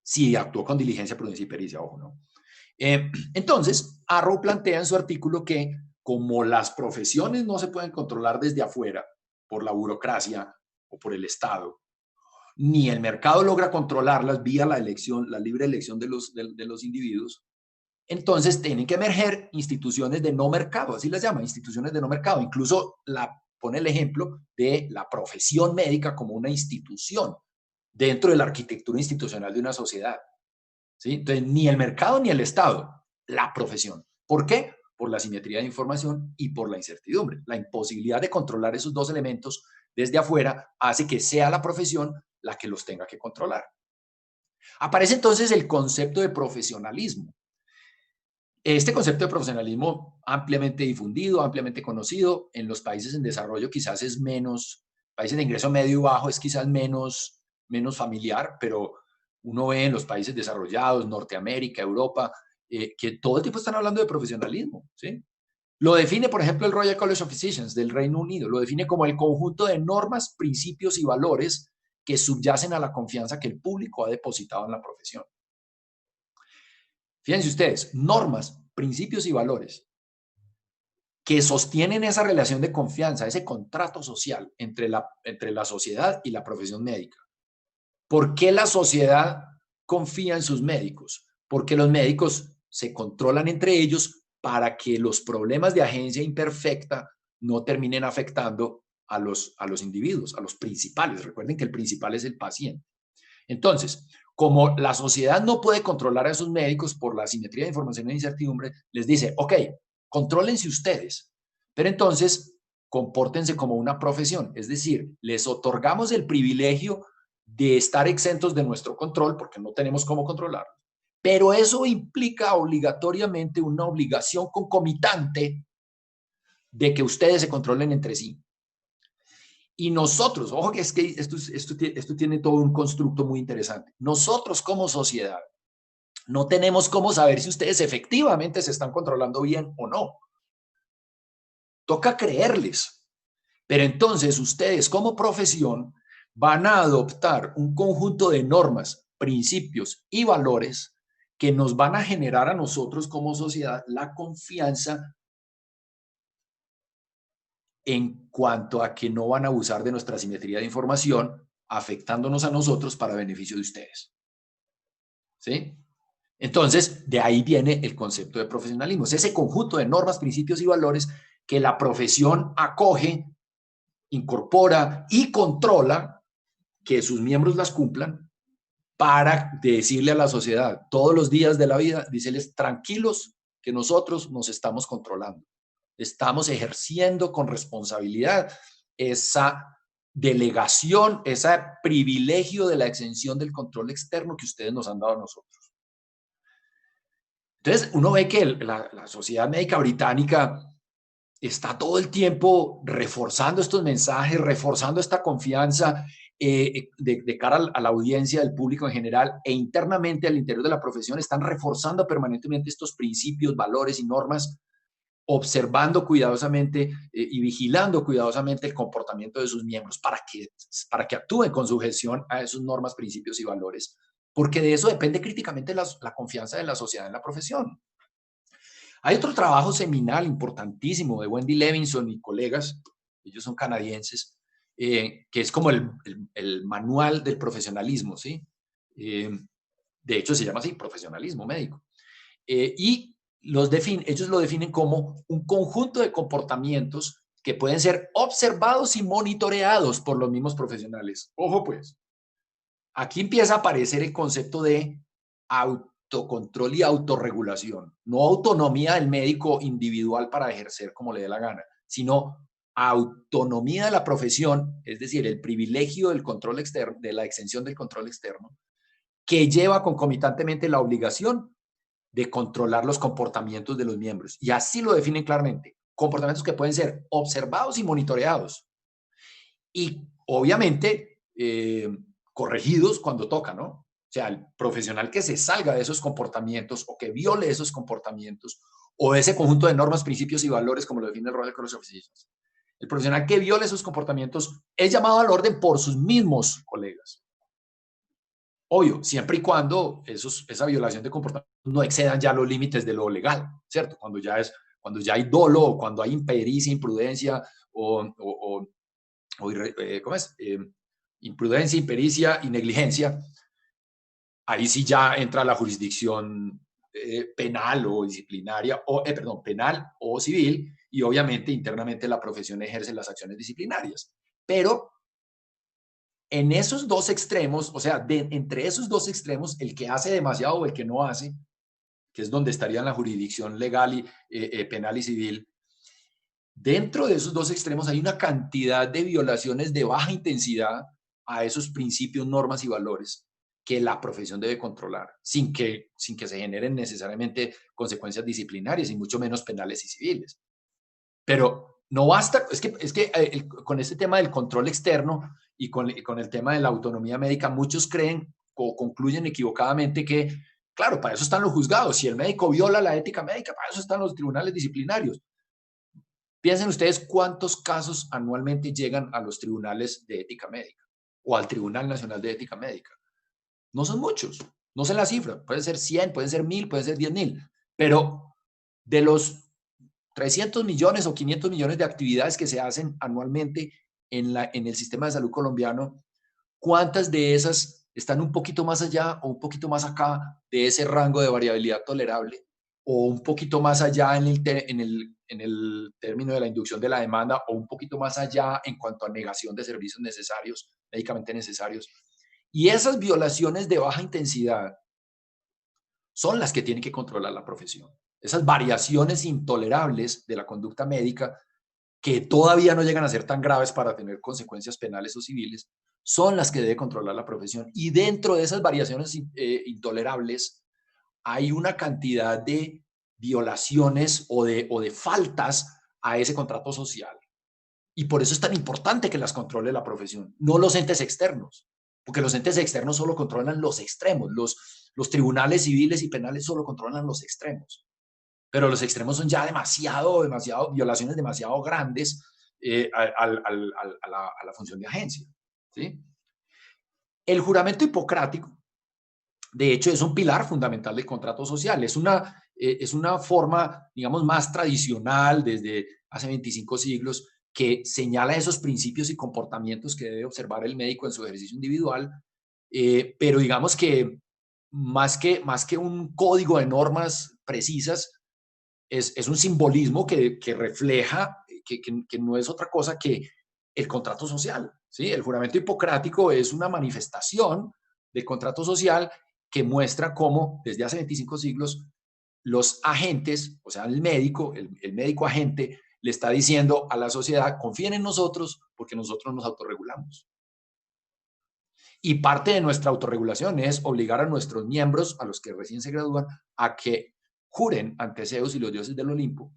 Si actuó con diligencia, prudencia y pericia, ojo, ¿no? Entonces, Arrow plantea en su artículo que como las profesiones no se pueden controlar desde afuera por la burocracia o por el Estado, ni el mercado logra controlarlas vía la elección, la libre elección de los individuos, entonces tienen que emerger instituciones de no mercado, así las llama, instituciones de no mercado. Incluso pone el ejemplo de la profesión médica como una institución dentro de la arquitectura institucional de una sociedad. ¿Sí? Entonces, ni el mercado ni el Estado, la profesión. ¿Por qué? Por la simetría de información y por la incertidumbre. La imposibilidad de controlar esos dos elementos desde afuera hace que sea la profesión la que los tenga que controlar. Aparece entonces el concepto de profesionalismo. Este concepto de profesionalismo ampliamente difundido, ampliamente conocido, en los países en desarrollo quizás es menos, países de ingreso medio y bajo es quizás menos familiar, pero uno ve en los países desarrollados, Norteamérica, Europa, que todo el tiempo están hablando de profesionalismo, ¿sí? Lo define, por ejemplo, el Royal College of Physicians del Reino Unido, lo define como el conjunto de normas, principios y valores que subyacen a la confianza que el público ha depositado en la profesión. Fíjense ustedes, normas, principios y valores que sostienen esa relación de confianza, ese contrato social entre la sociedad y la profesión médica. ¿Por qué la sociedad confía en sus médicos? Porque los médicos se controlan entre ellos para que los problemas de agencia imperfecta no terminen afectando a los individuos, a los principales. Recuerden que el principal es el paciente. Entonces, como la sociedad no puede controlar a esos médicos por la asimetría de información e incertidumbre, les dice, ok, contrólense ustedes, pero entonces compórtense como una profesión, es decir, les otorgamos el privilegio de estar exentos de nuestro control porque no tenemos cómo controlarlo, pero eso implica obligatoriamente una obligación concomitante de que ustedes se controlen entre sí. Y nosotros, ojo que es que esto tiene todo un constructo muy interesante. Nosotros como sociedad no tenemos cómo saber si ustedes efectivamente se están controlando bien o no. Toca creerles. Pero entonces ustedes como profesión van a adoptar un conjunto de normas, principios y valores que nos van a generar a nosotros como sociedad la confianza en cuanto a que no van a abusar de nuestra simetría de información, afectándonos a nosotros para beneficio de ustedes. ¿Sí? Entonces, de ahí viene el concepto de profesionalismo. Es ese conjunto de normas, principios y valores que la profesión acoge, incorpora y controla que sus miembros las cumplan para decirle a la sociedad todos los días de la vida, decirles tranquilos que nosotros nos estamos controlando. Estamos ejerciendo con responsabilidad esa delegación, ese privilegio de la exención del control externo que ustedes nos han dado a nosotros. Entonces, uno ve que la Sociedad Médica Británica está todo el tiempo reforzando estos mensajes, reforzando esta confianza de cara a la audiencia, del público en general, e internamente al interior de la profesión están reforzando permanentemente estos principios, valores y normas, observando cuidadosamente y vigilando cuidadosamente el comportamiento de sus miembros para que actúen con sujeción a esas normas, principios y valores, porque de eso depende críticamente la confianza de la sociedad en la profesión. Hay otro trabajo seminal importantísimo de Wendy Levinson y colegas, ellos son canadienses, que es como el manual del profesionalismo, ¿sí? De hecho, se llama así, profesionalismo médico. Y ellos lo definen como un conjunto de comportamientos que pueden ser observados y monitoreados por los mismos profesionales. Ojo pues, aquí empieza a aparecer el concepto de autocontrol y autorregulación, no autonomía del médico individual para ejercer como le dé la gana, sino autonomía de la profesión, es decir, el privilegio del control externo, de la exención del control externo, que lleva concomitantemente la obligación de controlar los comportamientos de los miembros. Y así lo definen claramente. Comportamientos que pueden ser observados y monitoreados. Y obviamente corregidos cuando toca, ¿no? O sea, el profesional que se salga de esos comportamientos o que viole esos comportamientos o ese conjunto de normas, principios y valores, como lo define el Royal College of Physicians. El profesional que viole esos comportamientos es llamado al orden por sus mismos colegas. Obvio, siempre y cuando esa violación de comportamiento no excedan ya los límites de lo legal, ¿cierto? Cuando ya hay dolo, o cuando hay impericia, imprudencia ¿cómo es? imprudencia, impericia y negligencia, ahí sí ya entra la jurisdicción penal o disciplinaria, o, perdón, penal o civil, y obviamente internamente la profesión ejerce las acciones disciplinarias. Pero en esos dos extremos, o sea, entre esos dos extremos, el que hace demasiado o el que no hace, que es donde estaría la jurisdicción legal y penal y civil, dentro de esos dos extremos hay una cantidad de violaciones de baja intensidad a esos principios, normas y valores que la profesión debe controlar, sin que se generen necesariamente consecuencias disciplinarias y mucho menos penales y civiles. Pero no basta, con este tema del control externo y con el tema de la autonomía médica, muchos creen o concluyen equivocadamente que, claro, para eso están los juzgados. Si el médico viola la ética médica, para eso están los tribunales disciplinarios. Piensen ustedes cuántos casos anualmente llegan a los tribunales de ética médica o al Tribunal Nacional de Ética Médica. No son muchos, no sé la cifra, pueden ser 100, pueden ser 1000, pueden ser 10.000, pero de los 300 millones o 500 millones de actividades que se hacen anualmente en el sistema de salud colombiano, ¿cuántas de esas están un poquito más allá o un poquito más acá de ese rango de variabilidad tolerable? O un poquito más allá en el término de la inducción de la demanda, o un poquito más allá en cuanto a negación de servicios necesarios, médicamente necesarios. Y esas violaciones de baja intensidad son las que tiene que controlar la profesión. Esas variaciones intolerables de la conducta médica, que todavía no llegan a ser tan graves para tener consecuencias penales o civiles, son las que debe controlar la profesión. Y dentro de esas variaciones intolerables hay una cantidad de violaciones o de faltas a ese contrato social. Y por eso es tan importante que las controle la profesión, no los entes externos, porque los entes externos solo controlan los extremos, los tribunales civiles y penales solo controlan los extremos, pero los extremos son ya demasiado, violaciones demasiado grandes a la función de agencia. ¿Sí? El juramento hipocrático, de hecho, es un pilar fundamental del contrato social, es una forma, digamos, más tradicional desde hace 25 siglos que señala esos principios y comportamientos que debe observar el médico en su ejercicio individual, pero digamos que más que un código de normas precisas, es un simbolismo que refleja, que no es otra cosa que el contrato social. ¿Sí? El juramento hipocrático es una manifestación del contrato social que muestra cómo desde hace 25 siglos los agentes, o sea, el médico agente, le está diciendo a la sociedad, confíen en nosotros porque nosotros nos autorregulamos. Y parte de nuestra autorregulación es obligar a nuestros miembros, a los que recién se gradúan, a que juren ante Zeus y los dioses del Olimpo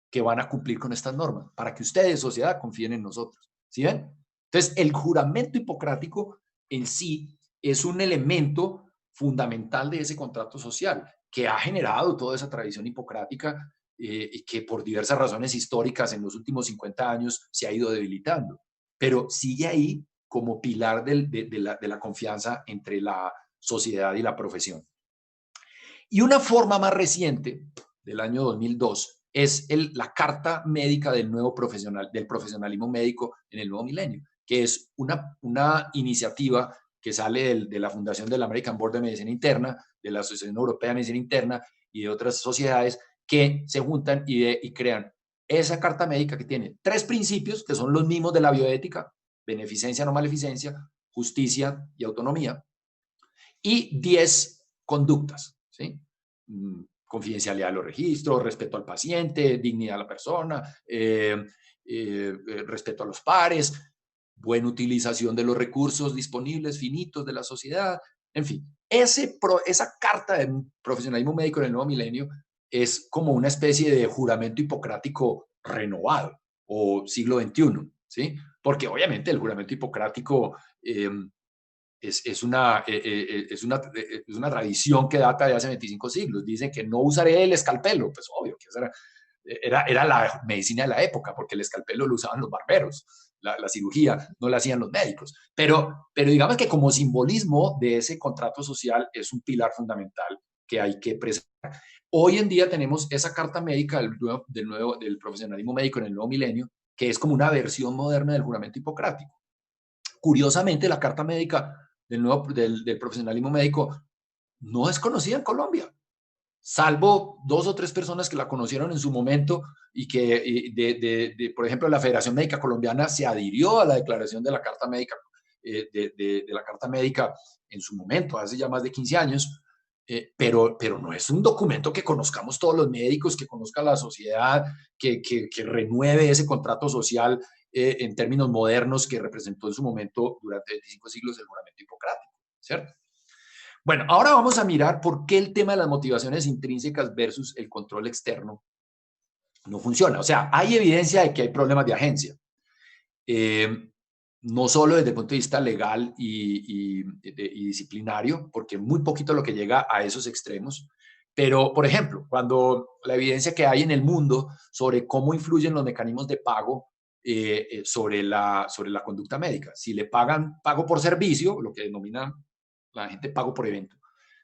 que van a cumplir con estas normas, para que ustedes, sociedad, confíen en nosotros. ¿Sí ven? Entonces, el juramento hipocrático en sí es un elemento fundamental de ese contrato social que ha generado toda esa tradición hipocrática y que por diversas razones históricas en los últimos 50 años se ha ido debilitando, pero sigue ahí como pilar de la confianza entre la sociedad y la profesión. Y una forma más reciente, del año 2002, es la Carta Médica del profesionalismo médico en el nuevo milenio, que es una iniciativa que sale de la fundación del American Board de Medicina Interna, de la Asociación Europea de Medicina Interna y de otras sociedades que se juntan y crean esa carta médica que tiene 3 principios que son los mismos de la bioética: beneficencia, no maleficencia, justicia y autonomía, y 10 conductas, ¿sí? Confidencialidad de los registros, respeto al paciente, dignidad de la persona, respeto a los pares, buena utilización de los recursos disponibles, finitos de la sociedad, en fin. Esa carta de profesionalismo médico en el nuevo milenio es como una especie de juramento hipocrático renovado o siglo XXI, ¿sí? Porque obviamente el juramento hipocrático es una tradición que data de hace 25 siglos. Dicen que no usaré el escalpelo, pues obvio que era la medicina de la época, porque el escalpelo lo usaban los barberos, la cirugía no la hacían los médicos. Pero digamos que como simbolismo de ese contrato social es un pilar fundamental que hay que preservar. Hoy en día tenemos esa carta médica del profesionalismo médico en el nuevo milenio, que es como una versión moderna del juramento hipocrático. Curiosamente, la carta médica del profesionalismo médico no es conocida en Colombia, salvo 2 o 3 personas que la conocieron en su momento y que, por ejemplo, la Federación Médica Colombiana se adhirió a la declaración de la Carta Médica, de la Carta Médica en su momento, hace ya más de 15 años, pero no es un documento que conozcamos todos los médicos, que conozca la sociedad, que renueve ese contrato social en términos modernos que representó en su momento durante 25 siglos el juramento hipocrático, ¿cierto? Bueno, ahora vamos a mirar por qué el tema de las motivaciones intrínsecas versus el control externo no funciona. O sea, hay evidencia de que hay problemas de agencia. No solo desde el punto de vista legal y disciplinario, porque muy poquito lo que llega a esos extremos, pero, por ejemplo, cuando la evidencia que hay en el mundo sobre cómo influyen los mecanismos de pago sobre la conducta médica. Si le pagan pago por servicio, lo que denomina la gente pago por evento.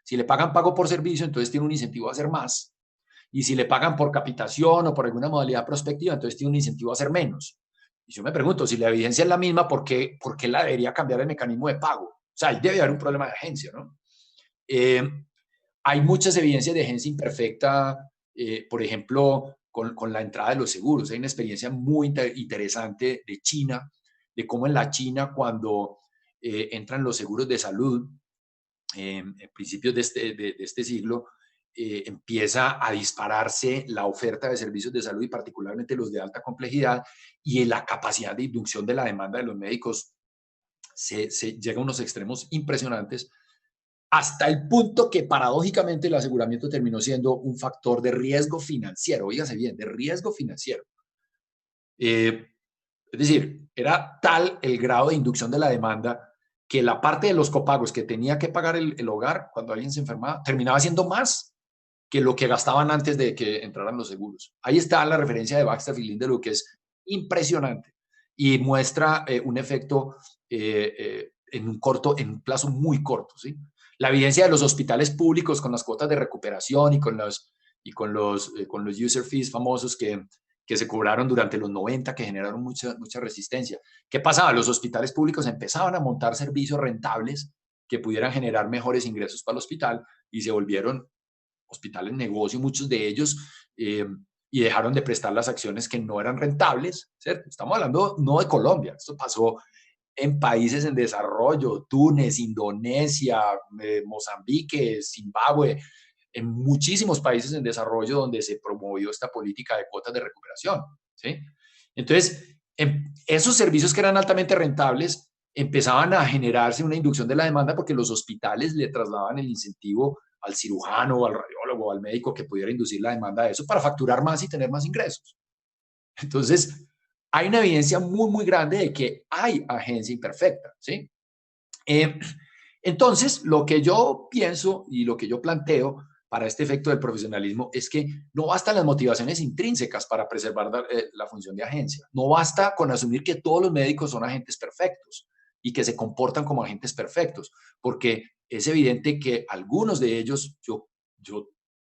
Si le pagan pago por servicio, entonces tiene un incentivo a hacer más. Y si le pagan por capitación o por alguna modalidad prospectiva, entonces tiene un incentivo a hacer menos. Y yo me pregunto, si la evidencia es la misma, ¿por qué la debería cambiar el mecanismo de pago? O sea, ahí debe haber un problema de agencia, ¿no? Hay muchas evidencias de agencia imperfecta, por ejemplo, con la entrada de los seguros. Hay una experiencia muy interesante de China, de cómo en la China, cuando entran los seguros de salud, en principios de este siglo, empieza a dispararse la oferta de servicios de salud y particularmente los de alta complejidad y la capacidad de inducción de la demanda de los médicos se llega a unos extremos impresionantes hasta el punto que paradójicamente el aseguramiento terminó siendo un factor de riesgo financiero, oígase bien, de riesgo financiero. Es decir, era tal el grado de inducción de la demanda que la parte de los copagos que tenía que pagar el hogar cuando alguien se enfermaba terminaba siendo más que lo que gastaban antes de que entraran los seguros. Ahí está la referencia de Baxter y Lindelof, que es impresionante y muestra un efecto en un plazo muy corto. ¿Sí? La evidencia de los hospitales públicos con las cuotas de recuperación y con los user fees famosos que se cobraron durante los 90, que generaron mucha resistencia. ¿Qué pasaba? Los hospitales públicos empezaban a montar servicios rentables que pudieran generar mejores ingresos para el hospital y se volvieron hospitales negocio, muchos de ellos, y dejaron de prestar las acciones que no eran rentables, ¿cierto? Estamos hablando no de Colombia, esto pasó en países en desarrollo, Túnez, Indonesia, Mozambique, Zimbabue, en muchísimos países en desarrollo donde se promovió esta política de cuotas de recuperación, ¿sí? Entonces, esos servicios que eran altamente rentables empezaban a generarse una inducción de la demanda porque los hospitales le trasladaban el incentivo al cirujano, al radiólogo, al médico que pudiera inducir la demanda de eso para facturar más y tener más ingresos. Entonces, hay una evidencia muy, muy grande de que hay agencia imperfecta, ¿sí? Entonces, lo que yo pienso y lo que yo planteo para este efecto del profesionalismo es que no bastan las motivaciones intrínsecas para preservar la función de agencia. No basta con asumir que todos los médicos son agentes perfectos y que se comportan como agentes perfectos, porque es evidente que algunos de ellos, yo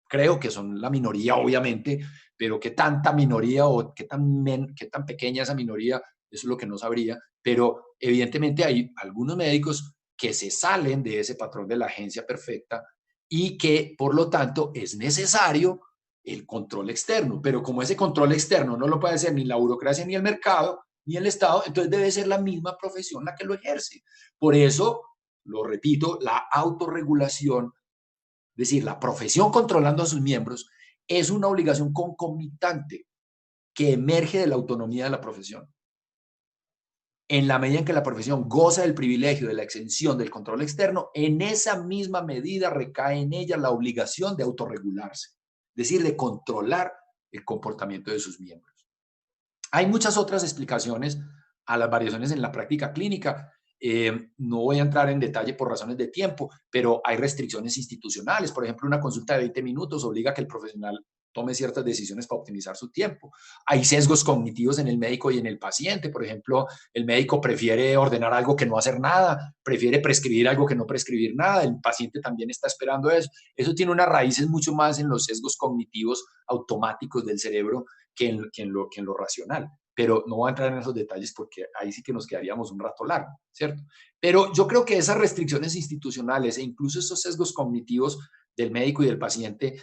creo que son la minoría, obviamente, pero qué tanta minoría o qué tan pequeña esa minoría, eso es lo que no sabría, pero evidentemente hay algunos médicos que se salen de ese patrón de la agencia perfecta y que, por lo tanto, es necesario el control externo. Pero como ese control externo no lo puede hacer ni la burocracia, ni el mercado, ni el Estado, entonces debe ser la misma profesión la que lo ejerce. Por eso, lo repito, la autorregulación, es decir, la profesión controlando a sus miembros, es una obligación concomitante que emerge de la autonomía de la profesión. En la medida en que la profesión goza del privilegio de la exención del control externo, en esa misma medida recae en ella la obligación de autorregularse, es decir, de controlar el comportamiento de sus miembros. Hay muchas otras explicaciones a las variaciones en la práctica clínica. No voy a entrar en detalle por razones de tiempo, pero hay restricciones institucionales. Por ejemplo, una consulta de 20 minutos obliga a que el profesional tome ciertas decisiones para optimizar su tiempo. Hay sesgos cognitivos en el médico y en el paciente. Por ejemplo, el médico prefiere ordenar algo que no hacer nada, prefiere prescribir algo que no prescribir nada. El paciente también está esperando eso. Eso tiene unas raíces mucho más en los sesgos cognitivos automáticos del cerebro que en lo racional. pero no voy a entrar en esos detalles porque ahí sí que nos quedaríamos un rato largo, ¿cierto? Pero yo creo que esas restricciones institucionales e incluso esos sesgos cognitivos del médico y del paciente,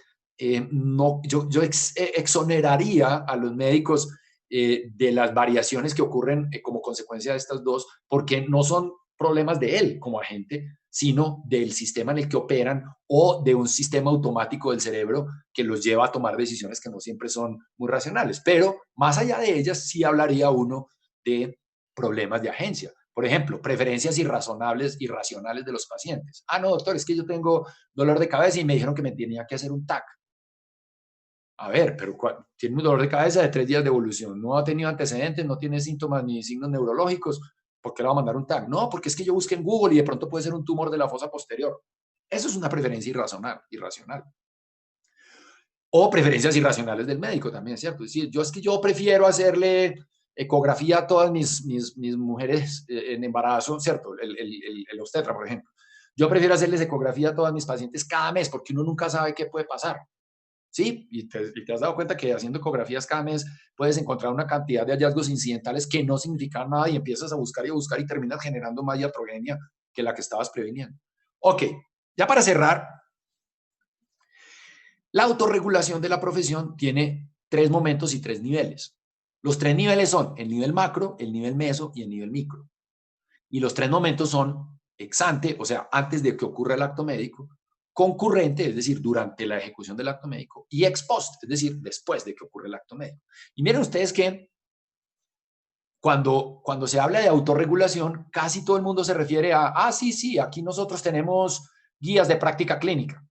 no, yo exoneraría a los médicos de las variaciones que ocurren como consecuencia de estas dos, porque no son problemas de él como agente, sino del sistema en el que operan o de un sistema automático del cerebro que los lleva a tomar decisiones que no siempre son muy racionales. Pero más allá de ellas, sí hablaría uno de problemas de agencia. Por ejemplo, preferencias irracionales de los pacientes. Ah, no, doctor, es que yo tengo dolor de cabeza y me dijeron que me tenía que hacer un TAC. A ver, pero tiene un dolor de cabeza de 3 días de evolución, no ha tenido antecedentes, no tiene síntomas ni signos neurológicos, ¿por qué le va a mandar un TAC? No, porque es que yo busqué en Google y de pronto puede ser un tumor de la fosa posterior. Eso es una preferencia irracional. O preferencias irracionales del médico también, ¿cierto? Es decir, es que yo prefiero hacerle ecografía a todas mis mujeres en embarazo, ¿cierto? El obstetra, por ejemplo. Yo prefiero hacerles ecografía a todas mis pacientes cada mes porque uno nunca sabe qué puede pasar. Sí, y te has dado cuenta que haciendo ecografías cada mes puedes encontrar una cantidad de hallazgos incidentales que no significan nada y empiezas a buscar y a buscar y terminas generando más iatrogenia que la que estabas previniendo. Ok, ya para cerrar, la autorregulación de la profesión tiene 3 momentos y 3 niveles. Los 3 niveles son el nivel macro, el nivel meso y el nivel micro. Y los 3 momentos son ex ante, o sea, antes de que ocurra el acto médico, concurrente, es decir, durante la ejecución del acto médico, y ex post, es decir, después de que ocurre el acto médico. Y miren ustedes que cuando se habla de autorregulación, casi todo el mundo se refiere a, sí, aquí nosotros tenemos guías de práctica clínica.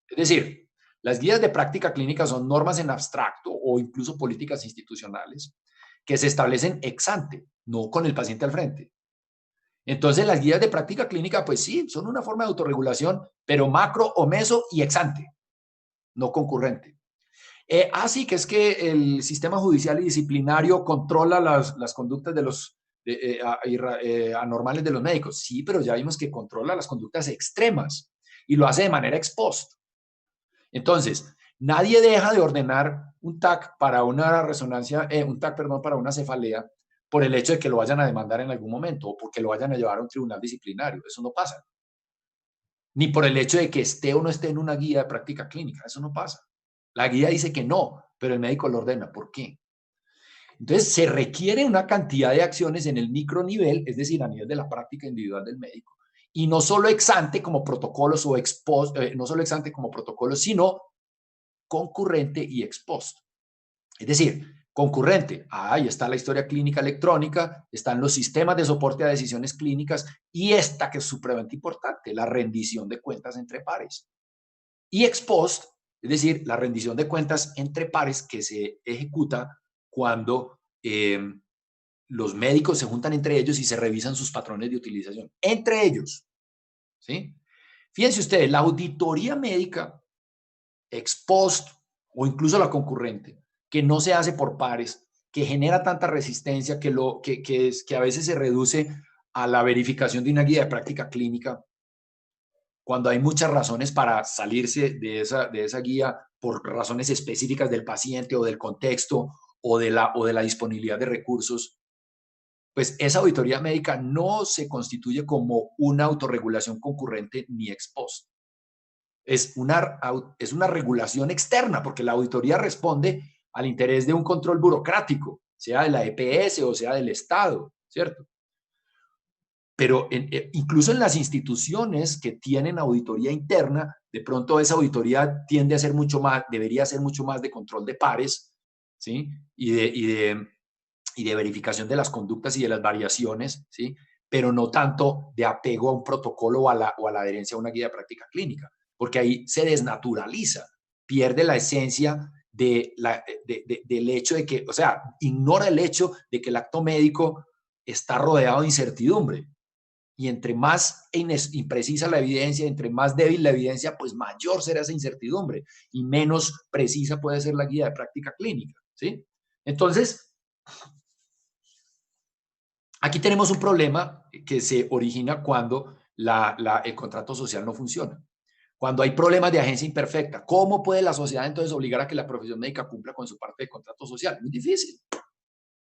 Es decir, las guías de práctica clínica son normas en abstracto o incluso políticas institucionales que se establecen ex ante, no con el paciente al frente. Entonces, las guías de práctica clínica, pues sí, son una forma de autorregulación, pero macro o meso y ex ante, no concurrente. Sí, que es que el sistema judicial y disciplinario controla las conductas de los anormales de los médicos. Sí, pero ya vimos que controla las conductas extremas y lo hace de manera ex post. Entonces, nadie deja de ordenar un TAC para una resonancia, un TAC, perdón, para una cefalea por el hecho de que lo vayan a demandar en algún momento o porque lo vayan a llevar a un tribunal disciplinario. Eso no pasa. Ni por el hecho de que esté o no esté en una guía de práctica clínica. Eso no pasa. La guía dice que no, pero el médico lo ordena. ¿Por qué? Entonces, se requiere una cantidad de acciones en el micronivel, es decir, a nivel de la práctica individual del médico. Y no solo ex ante como protocolos o ex post, no solo ex ante como protocolos, sino concurrente y ex post. Es decir, concurrente, ahí está la historia clínica electrónica, están los sistemas de soporte a decisiones clínicas y esta que es supremamente importante, la rendición de cuentas entre pares. Y ex post, es decir, la rendición de cuentas entre pares que se ejecuta cuando los médicos se juntan entre ellos y se revisan sus patrones de utilización. Entre ellos, ¿sí? Fíjense ustedes, la auditoría médica ex post o incluso la concurrente, que no se hace por pares, que genera tanta resistencia que a veces se reduce a la verificación de una guía de práctica clínica, cuando hay muchas razones para salirse de esa guía por razones específicas del paciente o del contexto o de la disponibilidad de recursos, pues esa auditoría médica no se constituye como una autorregulación concurrente ni ex post. Es una regulación externa, porque la auditoría responde al interés de un control burocrático, sea de la EPS o sea del Estado, ¿cierto? Pero incluso en las instituciones que tienen auditoría interna, de pronto esa auditoría tiende a ser mucho más, debería ser mucho más de control de pares, ¿sí? Y de verificación de las conductas y de las variaciones, ¿sí? Pero no tanto de apego a un protocolo o a la adherencia a una guía de práctica clínica, porque ahí se desnaturaliza, pierde la esencia del hecho de que, o sea, ignora el hecho de que el acto médico está rodeado de incertidumbre. Y entre más imprecisa la evidencia, entre más débil la evidencia, pues mayor será esa incertidumbre y menos precisa puede ser la guía de práctica clínica, ¿sí? Entonces, aquí tenemos un problema que se origina cuando el contrato social no funciona. Cuando hay problemas de agencia imperfecta, ¿cómo puede la sociedad entonces obligar a que la profesión médica cumpla con su parte de contrato social? Muy difícil.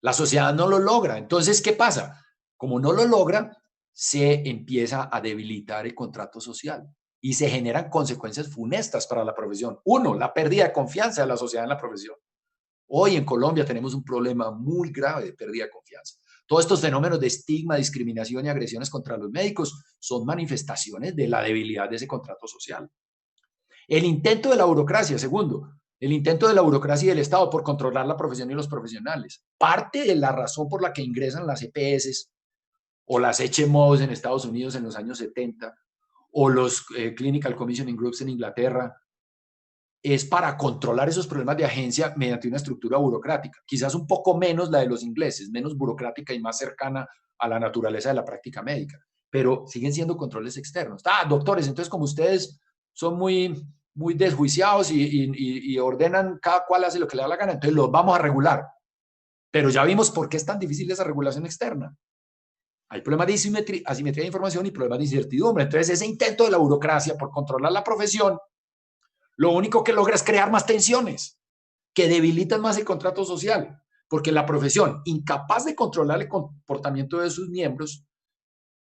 La sociedad no lo logra. Entonces, ¿qué pasa? Como no lo logra, se empieza a debilitar el contrato social y se generan consecuencias funestas para la profesión. Uno, la pérdida de confianza de la sociedad en la profesión. Hoy en Colombia tenemos un problema muy grave de pérdida de confianza. Todos estos fenómenos de estigma, discriminación y agresiones contra los médicos son manifestaciones de la debilidad de ese contrato social. El intento de la burocracia, segundo, el intento de la burocracia y del Estado por controlar la profesión y los profesionales. Parte de la razón por la que ingresan las EPS o las HMOs en Estados Unidos en los años 70 o los Clinical Commissioning Groups en Inglaterra es para controlar esos problemas de agencia mediante una estructura burocrática, quizás un poco menos la de los ingleses, menos burocrática y más cercana a la naturaleza de la práctica médica, pero siguen siendo controles externos. Doctores, entonces como ustedes son muy desjuiciados y ordenan, cada cual hace lo que le da la gana, entonces los vamos a regular. Pero ya vimos por qué es tan difícil esa regulación externa. Hay problemas de asimetría de información y problemas de incertidumbre. Entonces ese intento de la burocracia por controlar la profesión lo único que logra es crear más tensiones que debilitan más el contrato social, porque la profesión, incapaz de controlar el comportamiento de sus miembros,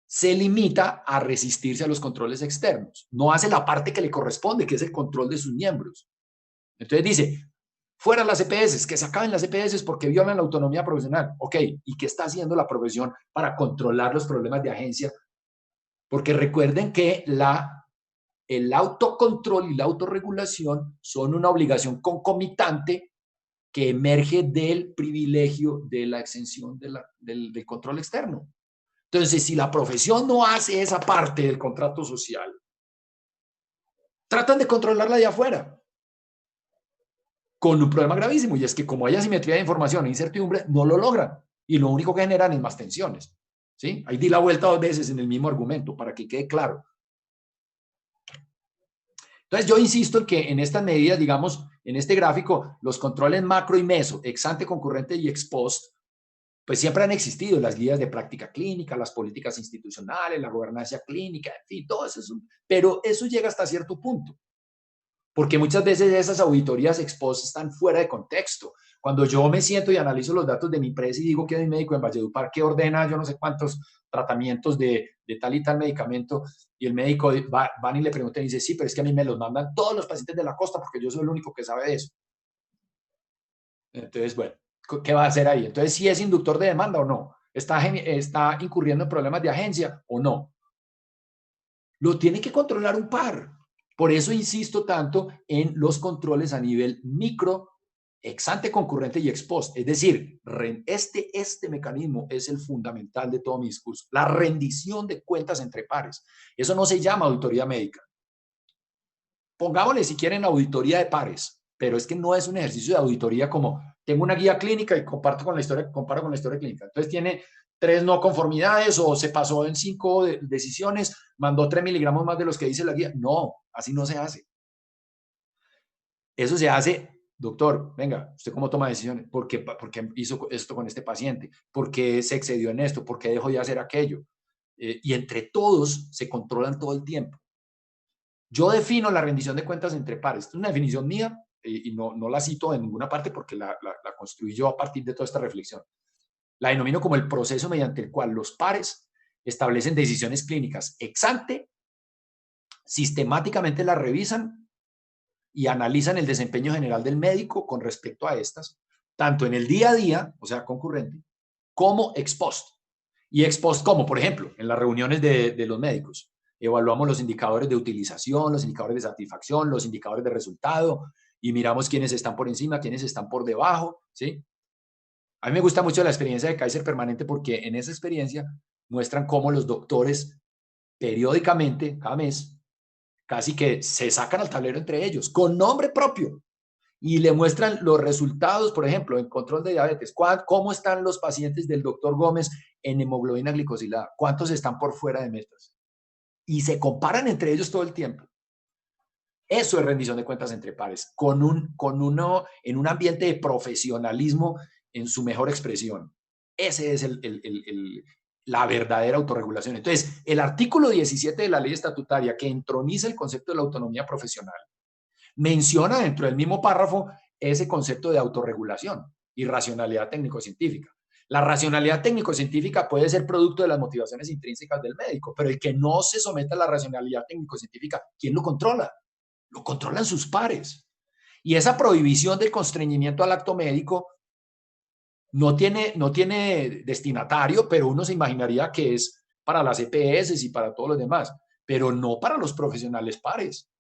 se limita a resistirse a los controles externos. No hace la parte que le corresponde, que es el control de sus miembros. Entonces dice, fuera las EPS, que se acaben las EPS porque violan la autonomía profesional. Ok, ¿y qué está haciendo la profesión para controlar los problemas de agencia? Porque recuerden que el autocontrol y la autorregulación son una obligación concomitante que emerge del privilegio de la exención del control externo. Entonces, si la profesión no hace esa parte del contrato social, tratan de controlarla de afuera, con un problema gravísimo, y es que como hay asimetría de información e incertidumbre, no lo logran, y lo único que generan es más tensiones. ¿Sí? Ahí di la vuelta 2 veces en el mismo argumento, para que quede claro. Entonces, yo insisto en que en estas medidas, digamos, en este gráfico, los controles macro y meso, ex ante, concurrente y ex post, pues siempre han existido las guías de práctica clínica, las políticas institucionales, la gobernanza clínica, en fin, todo eso. Pero eso llega hasta cierto punto, porque muchas veces esas auditorías ex post están fuera de contexto. Cuando yo me siento y analizo los datos de mi empresa y digo que hay un médico en Valledupar que ordena yo no sé cuántos tratamientos de tal y tal medicamento, y el médico van y le preguntan y dice, sí, pero es que a mí me los mandan todos los pacientes de la costa porque yo soy el único que sabe de eso. Entonces, bueno, ¿qué va a hacer ahí? Entonces, ¿sí es inductor de demanda o no? ¿Está incurriendo en problemas de agencia o no? Lo tiene que controlar un par. Por eso insisto tanto en los controles a nivel micro, ex ante, concurrente y ex post. Es decir, este mecanismo es el fundamental de todo mi discurso. La rendición de cuentas entre pares. Eso no se llama auditoría médica. Pongámosle si quieren auditoría de pares, pero es que no es un ejercicio de auditoría como tengo una guía clínica y comparo con la historia clínica. Entonces tiene 3 no conformidades o se pasó en 5 decisiones, mandó 3 miligramos más de los que dice la guía. No, así no se hace. Eso se hace, doctor, venga, ¿usted cómo toma decisiones? ¿Por qué hizo esto con este paciente? ¿Por qué se excedió en esto? ¿Por qué dejó de hacer aquello? Y entre todos se controlan todo el tiempo. Yo defino la rendición de cuentas entre pares. Esta es una definición mía y no la cito en ninguna parte porque la construí yo a partir de toda esta reflexión. La denomino como el proceso mediante el cual los pares establecen decisiones clínicas ex ante, sistemáticamente las revisan y analizan el desempeño general del médico con respecto a estas, tanto en el día a día, o sea, concurrente, como ex post. Y ex post, como por ejemplo, en las reuniones de los médicos. Evaluamos los indicadores de utilización, los indicadores de satisfacción, los indicadores de resultado y miramos quiénes están por encima, quiénes están por debajo, ¿sí? A mí me gusta mucho la experiencia de Kaiser Permanente porque en esa experiencia muestran cómo los doctores periódicamente, cada mes, casi que se sacan al tablero entre ellos, con nombre propio, y le muestran los resultados, por ejemplo, en control de diabetes, cómo están los pacientes del doctor Gómez en hemoglobina glicosilada, cuántos están por fuera de metas. Y se comparan entre ellos todo el tiempo. Eso es rendición de cuentas entre pares, en un ambiente de profesionalismo en su mejor expresión. Ese es la verdadera autorregulación. Entonces, el artículo 17 de la ley estatutaria que entroniza el concepto de la autonomía profesional menciona dentro del mismo párrafo ese concepto de autorregulación y racionalidad técnico-científica. La racionalidad técnico-científica puede ser producto de las motivaciones intrínsecas del médico, pero el que no se somete a la racionalidad técnico-científica, ¿quién lo controla? Lo controlan sus pares. Y esa prohibición del constreñimiento al acto médico no tiene destinatario, pero uno se imaginaría que es para las EPS y para todos los demás, pero no para los profesionales pares.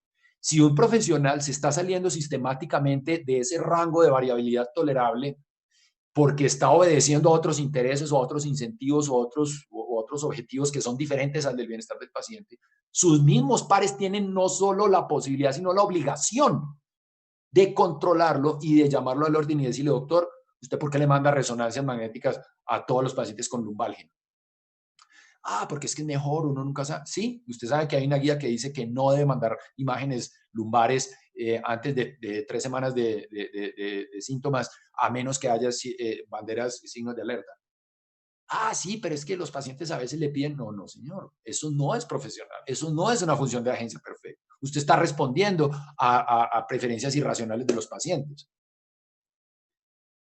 Si un profesional se está saliendo sistemáticamente de ese rango de variabilidad tolerable porque está obedeciendo a otros intereses o a otros incentivos o otros objetivos que son diferentes al del bienestar del paciente, sus mismos pares tienen no solo la posibilidad, sino la obligación de controlarlo y de llamarlo al orden y decirle, doctor, ¿usted por qué le manda resonancias magnéticas a todos los pacientes con lumbalgia? Ah, porque es que es mejor, uno nunca sabe. Sí, usted sabe que hay una guía que dice que no debe mandar imágenes lumbares antes de 3 semanas de síntomas, a menos que haya banderas, signos de alerta. Ah, sí, pero es que los pacientes a veces le piden, no, no, señor, eso no es profesional, eso no es una función de agencia perfecta. Usted está respondiendo a preferencias irracionales de los pacientes.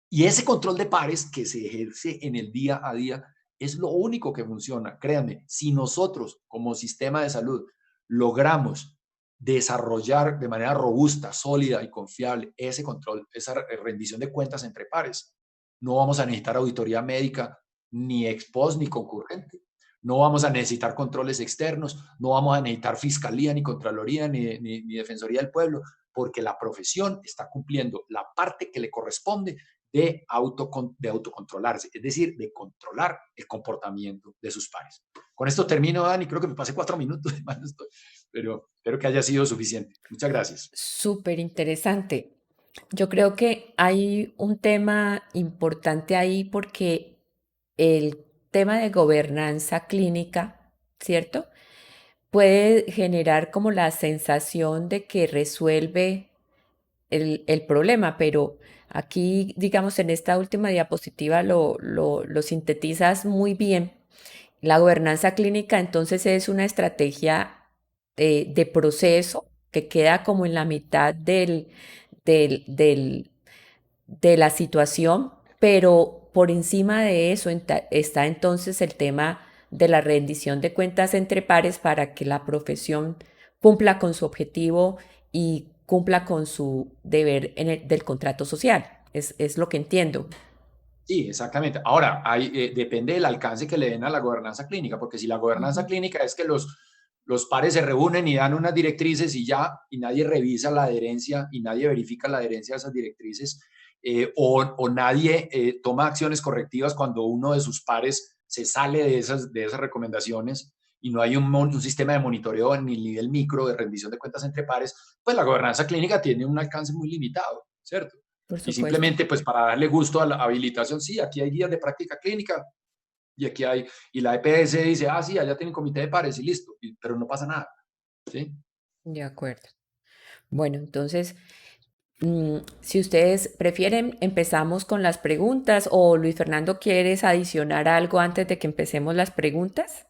Y ese control de pares que se ejerce en el día a día es lo único que funciona. Créanme, si nosotros como sistema de salud logramos desarrollar de manera robusta, sólida y confiable ese control, esa rendición de cuentas entre pares, no vamos a necesitar auditoría médica ni ex post ni concurrente. No vamos a necesitar controles externos, no vamos a necesitar fiscalía, ni contraloría, ni defensoría del pueblo, porque la profesión está cumpliendo la parte que le corresponde de autocontrolarse, es decir, de controlar el comportamiento de sus pares. Con esto termino, Dani, creo que me pasé 4 minutos, pero espero que haya sido suficiente. Muchas gracias. Súper interesante. Yo creo que hay un tema importante ahí porque el tema de gobernanza clínica, ¿cierto? Puede generar como la sensación de que resuelve el problema, pero aquí, digamos, en esta última diapositiva lo sintetizas muy bien. La gobernanza clínica entonces es una estrategia de proceso que queda como en la mitad del, del- de la situación, pero por encima de eso está entonces el tema de la rendición de cuentas entre pares para que la profesión cumpla con su objetivo y cumpla con su deber del contrato social. Es lo que entiendo. Sí, exactamente. Ahora, depende del alcance que le den a la gobernanza clínica, porque si la gobernanza Ujú. clínica es que los pares se reúnen y dan unas directrices y ya, y nadie revisa la adherencia y nadie verifica la adherencia a esas directrices, o nadie toma acciones correctivas cuando uno de sus pares se sale de esas recomendaciones y no hay un sistema de monitoreo ni nivel micro de rendición de cuentas entre pares, pues la gobernanza clínica tiene un alcance muy limitado, ¿cierto? Por Y supuesto. simplemente, pues para darle gusto a la habilitación, sí, aquí hay guías de práctica clínica y aquí hay, y la EPS dice, ah, sí, allá tienen comité de pares y listo, pero no pasa nada, ¿sí? De acuerdo. Bueno, entonces, si ustedes prefieren, empezamos con las preguntas o Luis Fernando, ¿quieres adicionar algo antes de que empecemos las preguntas?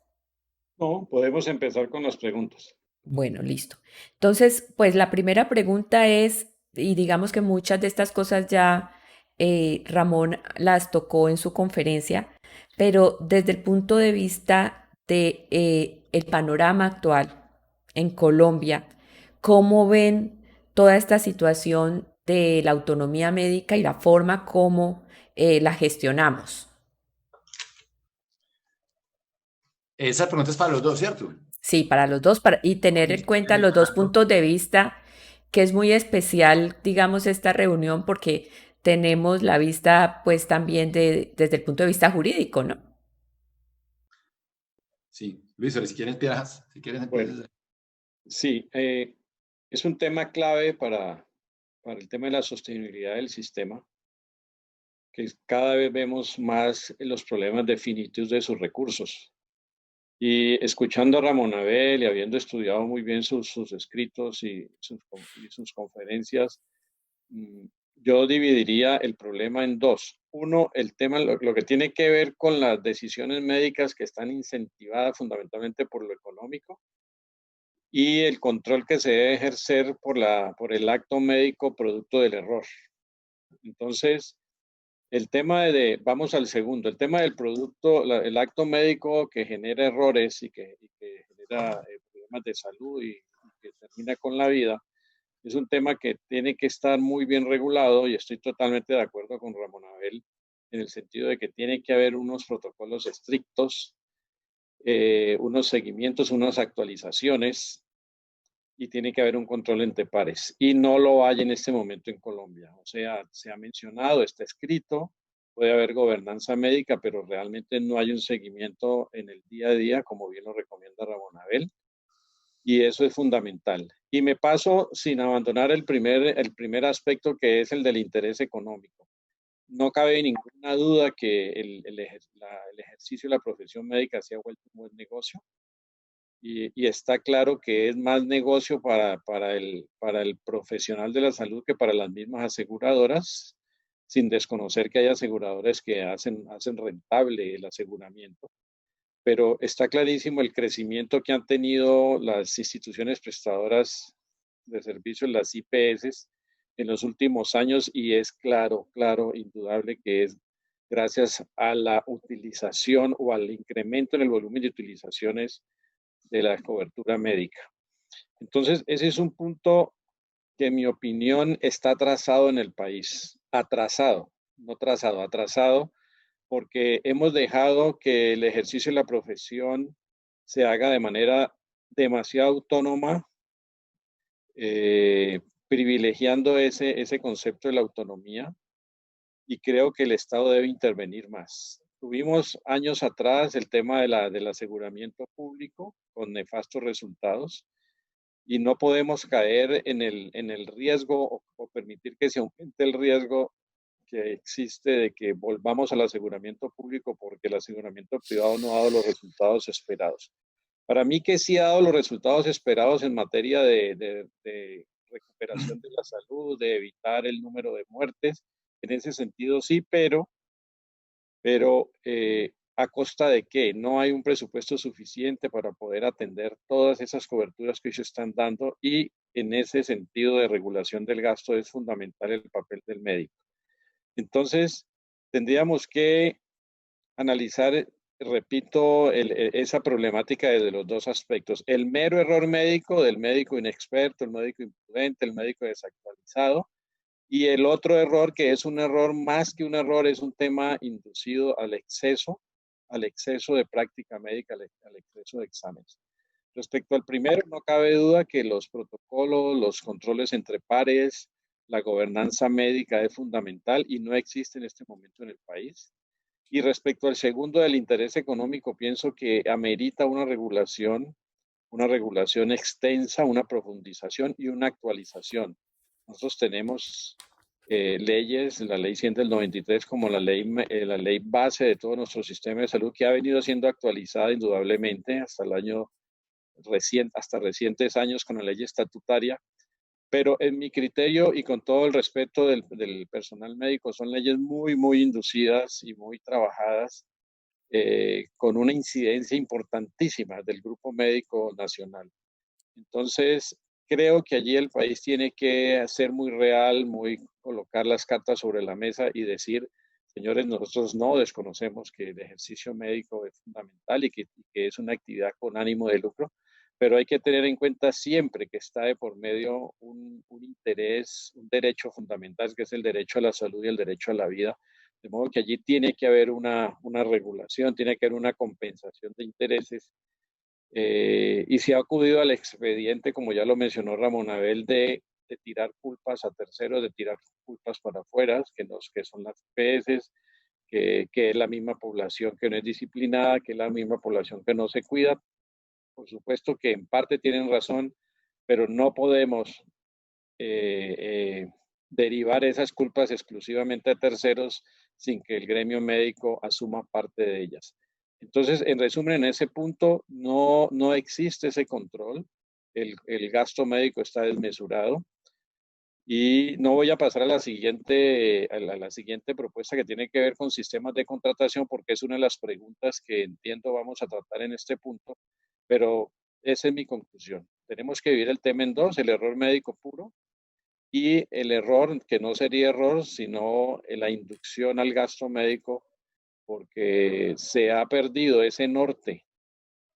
No, podemos empezar con las preguntas. Bueno, listo. Entonces, pues la primera pregunta es, y digamos que muchas de estas cosas ya Ramón las tocó en su conferencia, pero desde el punto de vista de el panorama actual en Colombia, ¿cómo ven toda esta situación de la autonomía médica y la forma como la gestionamos? Esa pregunta es para los dos, ¿cierto? Sí, para los dos, y Ah, tener en listo. cuenta los dos puntos de vista, que es muy especial, digamos, esta reunión, porque tenemos la vista, pues, también desde el punto de vista jurídico, ¿no? Sí, Luis, pero si quieres empiezas, si quieres Bueno, empiezas. sí, es un tema clave para el tema de la sostenibilidad del sistema, que cada vez vemos más los problemas de finitud de sus recursos. Y escuchando a Ramón Abel y habiendo estudiado muy bien sus escritos y sus conferencias, mm, yo dividiría el problema en dos. Uno, el tema, lo que tiene que ver con las decisiones médicas que están incentivadas fundamentalmente por lo económico y el control que se debe ejercer por el acto médico producto del error. Entonces, El tema vamos al segundo, el tema del producto, el acto médico que genera errores y que genera problemas de salud y que termina con la vida, es un tema que tiene que estar muy bien regulado y estoy totalmente de acuerdo con Ramón Abel en el sentido de que tiene que haber unos protocolos estrictos, unos seguimientos, unas actualizaciones y tiene que haber un control entre pares. Y no lo hay en este momento en Colombia. O sea, se ha mencionado, está escrito, puede haber gobernanza médica, pero realmente no hay un seguimiento en el día a día, como bien lo recomienda Ramón Abel, y eso es fundamental. Y me paso sin abandonar el primer aspecto, que es el del interés económico. No cabe ninguna duda que el ejercicio de la profesión médica se ha vuelto un buen negocio y está claro que es más negocio para el profesional de la salud que para las mismas aseguradoras, sin desconocer que hay aseguradores que hacen rentable el aseguramiento. Pero está clarísimo el crecimiento que han tenido las instituciones prestadoras de servicios, las IPS, en los últimos años y es claro, indudable que es gracias a la utilización o al incremento en el volumen de utilizaciones de la cobertura médica. Entonces, ese es un punto que en mi opinión está atrasado en el país. Atrasado, no trazado, atrasado, porque hemos dejado que el ejercicio de la profesión se haga de manera demasiado autónoma, privilegiando ese concepto de la autonomía y creo que el Estado debe intervenir más. Tuvimos años atrás el tema del aseguramiento público con nefastos resultados y no podemos caer en el riesgo o permitir que se aumente el riesgo que existe de que volvamos al aseguramiento público porque el aseguramiento privado no ha dado los resultados esperados. Para mí que sí ha dado los resultados esperados en materia de recuperación de la salud, de evitar el número de muertes, en ese sentido sí, pero ¿a costa de qué? No hay un presupuesto suficiente para poder atender todas esas coberturas que hoy se están dando y en ese sentido de regulación del gasto es fundamental el papel del médico. Entonces, tendríamos que analizar, repito, esa problemática desde los dos aspectos. El mero error médico del médico inexperto, el médico imprudente, el médico desactualizado, y el otro error, que es un error más que un error, es un tema inducido al exceso de práctica médica, al exceso de exámenes. Respecto al primero, no cabe duda que los protocolos, los controles entre pares, la gobernanza médica es fundamental y no existe en este momento en el país. Y respecto al segundo del interés económico, pienso que amerita una regulación extensa, una profundización y una actualización. Nosotros tenemos leyes, la ley 100 del 93 como la ley base de todo nuestro sistema de salud que ha venido siendo actualizada indudablemente hasta el año hasta recientes años con la ley estatutaria, pero en mi criterio y con todo el respeto del personal médico, son leyes muy inducidas y muy trabajadas con una incidencia importantísima del grupo médico nacional. Entonces, creo que allí el país tiene que ser muy real, muy colocar las cartas sobre la mesa y decir, señores, nosotros no desconocemos que el ejercicio médico es fundamental y que es una actividad con ánimo de lucro, pero hay que tener en cuenta siempre que está de por medio un interés, un derecho fundamental, que es el derecho a la salud y el derecho a la vida. De modo que allí tiene que haber una regulación, tiene que haber una compensación de intereses y se ha acudido al expediente, como ya lo mencionó Ramón Abel, de tirar culpas a terceros, de tirar culpas para afuera, que son las EPS, que es la misma población que no es disciplinada, que es la misma población que no se cuida. Por supuesto que en parte tienen razón, pero no podemos eh, eh, derivar esas culpas exclusivamente a terceros sin que el gremio médico asuma parte de ellas. Entonces, en resumen, en ese punto no existe ese control, el gasto médico está desmesurado y no voy a pasar a la siguiente propuesta que tiene que ver con sistemas de contratación porque es una de las preguntas que entiendo vamos a tratar en este punto, pero esa es mi conclusión. Tenemos que dividir el tema en dos, el error médico puro Y el error, que no sería error, sino la inducción al gasto médico, porque se ha perdido ese norte,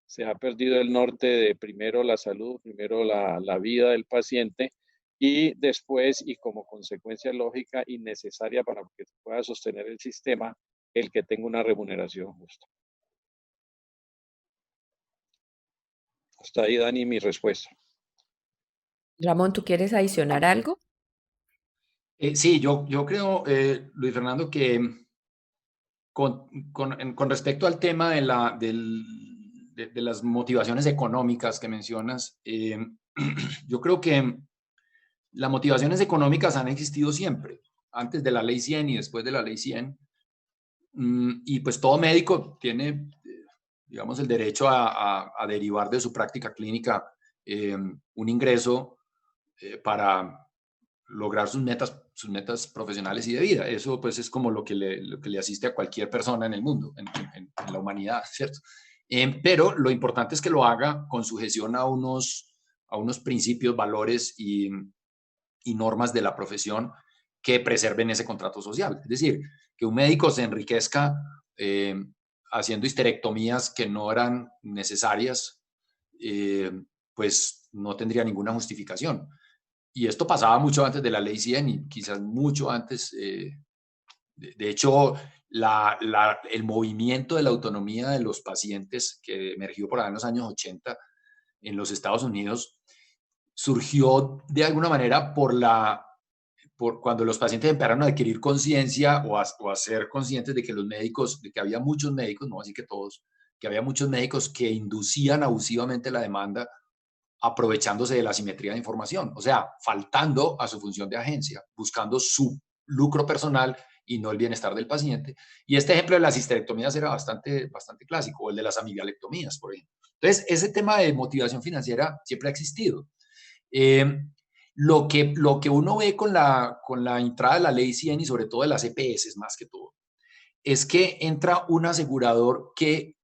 se ha perdido el norte de primero la salud, primero la vida del paciente y después, y como consecuencia lógica y necesaria para que pueda sostener el sistema, el que tenga una remuneración justa. Hasta ahí, Dani, mi respuesta. Ramón, ¿tú quieres adicionar algo? Sí, yo creo, Luis Fernando, que con respecto al tema de las motivaciones económicas que mencionas, yo creo que las motivaciones económicas han existido siempre, antes de la ley 100 y después de la ley 100. Y pues todo médico tiene, digamos, el derecho a derivar de su práctica clínica un ingreso para lograr sus metas profesionales y de vida. Eso pues es como lo que le asiste a cualquier persona en el mundo, en la humanidad, ¿cierto? Pero lo importante es que lo haga con sujeción a unos principios, valores y normas de la profesión que preserven ese contrato social. Es decir, que un médico se enriquezca haciendo histerectomías que no eran necesarias, pues no tendría ninguna justificación. Y esto pasaba mucho antes de la ley 100 y quizás mucho antes. De hecho, el movimiento de la autonomía de los pacientes que emergió por ahí en los años 80 en los Estados Unidos surgió de alguna manera por cuando los pacientes empezaron a adquirir conciencia o a ser conscientes de que los médicos, de que había muchos médicos, no así que todos, que había muchos médicos que inducían abusivamente la demanda aprovechándose de la asimetría de información, o sea, faltando a su función de agencia, buscando su lucro personal y no el bienestar del paciente. Y este ejemplo de las histerectomías era bastante clásico, o el de las amigalectomías, por ejemplo. Entonces, ese tema de motivación financiera siempre ha existido. Lo que uno ve con la entrada de la ley 100 y sobre todo de las EPS más que todo, es que entra un asegurador que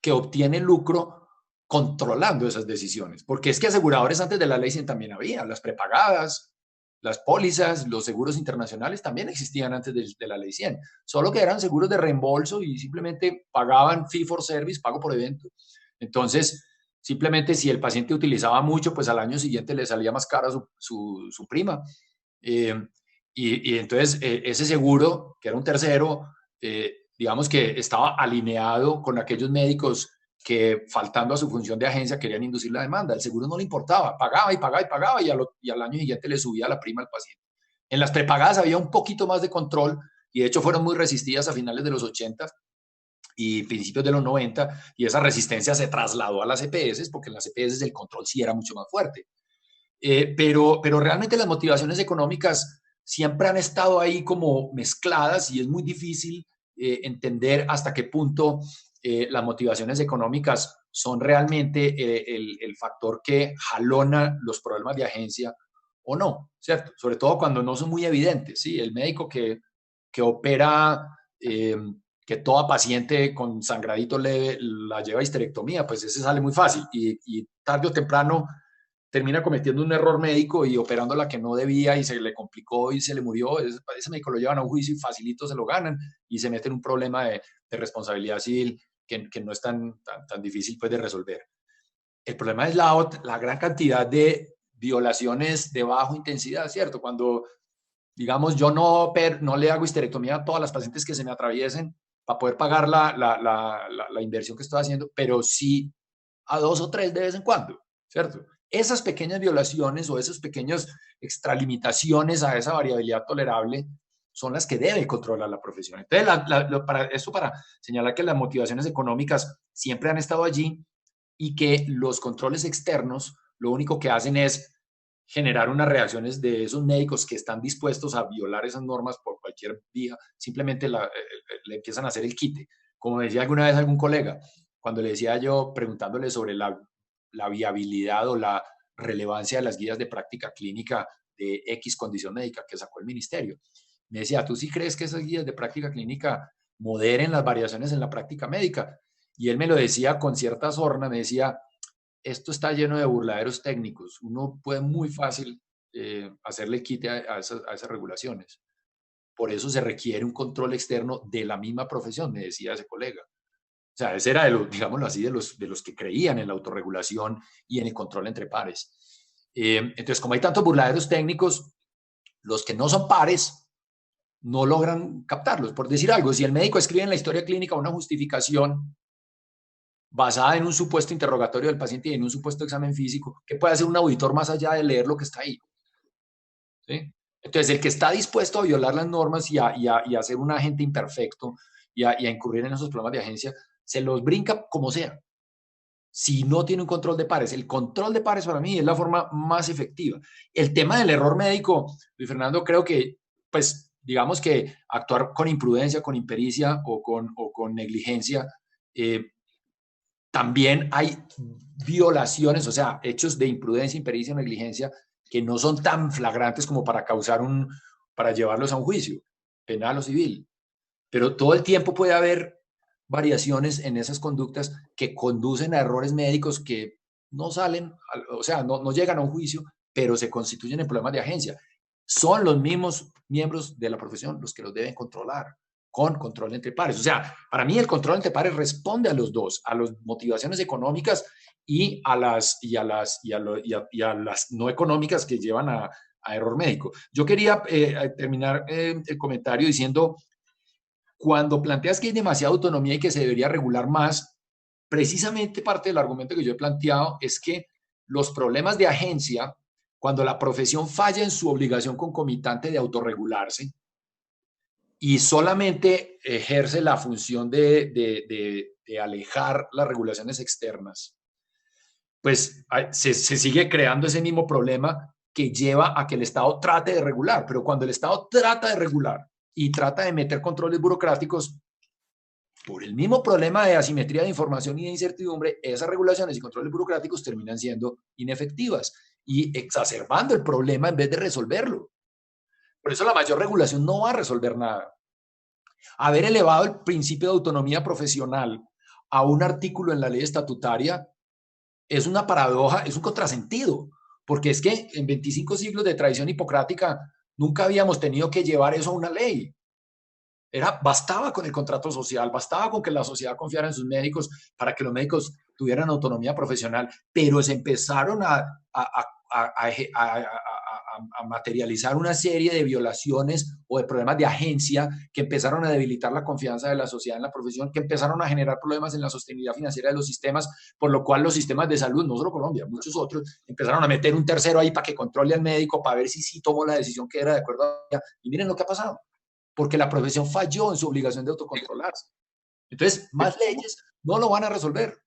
obtiene lucro controlando esas decisiones. Porque es que aseguradores antes de la ley 100 también había, las prepagadas, las pólizas, los seguros internacionales también existían antes de la ley 100, solo que eran seguros de reembolso y simplemente pagaban fee for service, pago por evento. Entonces, simplemente si el paciente utilizaba mucho, pues al año siguiente le salía más cara su prima. Y entonces ese seguro, que era un tercero, digamos que estaba alineado con aquellos médicos que faltando a su función de agencia querían inducir la demanda. El seguro no le importaba, pagaba y pagaba y pagaba y al año siguiente le subía la prima al paciente. En las prepagadas había un poquito más de control y de hecho fueron muy resistidas a finales de los 80 y principios de los 90 y esa resistencia se trasladó a las EPS porque en las EPS el control sí era mucho más fuerte. Pero realmente las motivaciones económicas siempre han estado ahí como mezcladas y es muy difícil entender hasta qué punto las motivaciones económicas son realmente el factor que jalona los problemas de agencia o no, ¿cierto? Sobre todo cuando no son muy evidentes, ¿sí? El médico que opera, que toda paciente con sangradito leve la lleva a histerectomía, pues ese sale muy fácil y tarde o temprano termina cometiendo un error médico y operando la que no debía y se le complicó y se le murió, ese médico lo llevan a un juicio y facilito se lo ganan y se mete en un problema de responsabilidad civil que no es tan difícil pues de resolver. El problema es la gran cantidad de violaciones de baja intensidad, ¿cierto? Cuando, digamos, yo no le hago histerectomía a todas las pacientes que se me atraviesen para poder pagar la inversión que estoy haciendo, pero sí a 2 o 3 de vez en cuando, ¿cierto? Esas pequeñas violaciones o esas pequeñas extralimitaciones a esa variabilidad tolerable son las que debe controlar la profesión. Entonces, para señalar que las motivaciones económicas siempre han estado allí y que los controles externos lo único que hacen es generar unas reacciones de esos médicos que están dispuestos a violar esas normas por cualquier vía, simplemente le empiezan a hacer el quite. Como decía alguna vez algún colega, cuando le decía yo, preguntándole sobre la viabilidad o la relevancia de las guías de práctica clínica de X condición médica que sacó el ministerio, me decía, ¿tú sí crees que esas guías de práctica clínica moderen las variaciones en la práctica médica? Y él me lo decía con cierta sorna, me decía, esto está lleno de burladeros técnicos. Uno puede muy fácil hacerle quite a esas regulaciones. Por eso se requiere un control externo de la misma profesión, me decía ese colega. O sea, ese era, digámoslo así, de los que creían en la autorregulación y en el control entre pares. Entonces, como hay tantos burladeros técnicos, los que no son pares no logran captarlos. Por decir algo, si el médico escribe en la historia clínica una justificación basada en un supuesto interrogatorio del paciente y en un supuesto examen físico, ¿qué puede hacer un auditor más allá de leer lo que está ahí? ¿Sí? Entonces, el que está dispuesto a violar las normas y a ser un agente imperfecto y a incurrir en esos problemas de agencia, se los brinca como sea. Si no tiene un control de pares, el control de pares para mí es la forma más efectiva. El tema del error médico, Luis Fernando, creo que, pues, digamos que actuar con imprudencia, con impericia o con negligencia, también hay violaciones, o sea, hechos de imprudencia, impericia o negligencia que no son tan flagrantes como para para llevarlos a un juicio penal o civil. Pero todo el tiempo puede haber variaciones en esas conductas que conducen a errores médicos que no salen, o sea, no llegan a un juicio, pero se constituyen en problemas de agencia. Son los mismos miembros de la profesión los que los deben controlar, con control entre pares. O sea, para mí el control entre pares responde a los dos, a las motivaciones económicas y a las no económicas que llevan a error médico. Yo quería terminar el comentario diciendo, cuando planteas que hay demasiada autonomía y que se debería regular más, precisamente parte del argumento que yo he planteado es que los problemas de agencia, cuando la profesión falla en su obligación concomitante de autorregularse y solamente ejerce la función de alejar las regulaciones externas, pues se sigue creando ese mismo problema que lleva a que el Estado trate de regular. Pero cuando el Estado trata de regular y trata de meter controles burocráticos, por el mismo problema de asimetría de información y de incertidumbre, esas regulaciones y controles burocráticos terminan siendo inefectivas y exacerbando el problema en vez de resolverlo. Por eso la mayor regulación no va a resolver nada. Haber elevado el principio de autonomía profesional a un artículo en la ley estatutaria es una paradoja, es un contrasentido, porque es que en 25 siglos de tradición hipocrática nunca habíamos tenido que llevar eso a una ley. Bastaba con el contrato social, bastaba con que la sociedad confiara en sus médicos para que los médicos tuvieran autonomía profesional, pero se empezaron a materializar una serie de violaciones o de problemas de agencia que empezaron a debilitar la confianza de la sociedad en la profesión, que empezaron a generar problemas en la sostenibilidad financiera de los sistemas, por lo cual los sistemas de salud, no solo Colombia, muchos otros, empezaron a meter un tercero ahí para que controle al médico, para ver si sí tomó la decisión que era de acuerdo a ella. Y miren lo que ha pasado, porque la profesión falló en su obligación de autocontrolarse. Entonces, más leyes no lo van a resolver.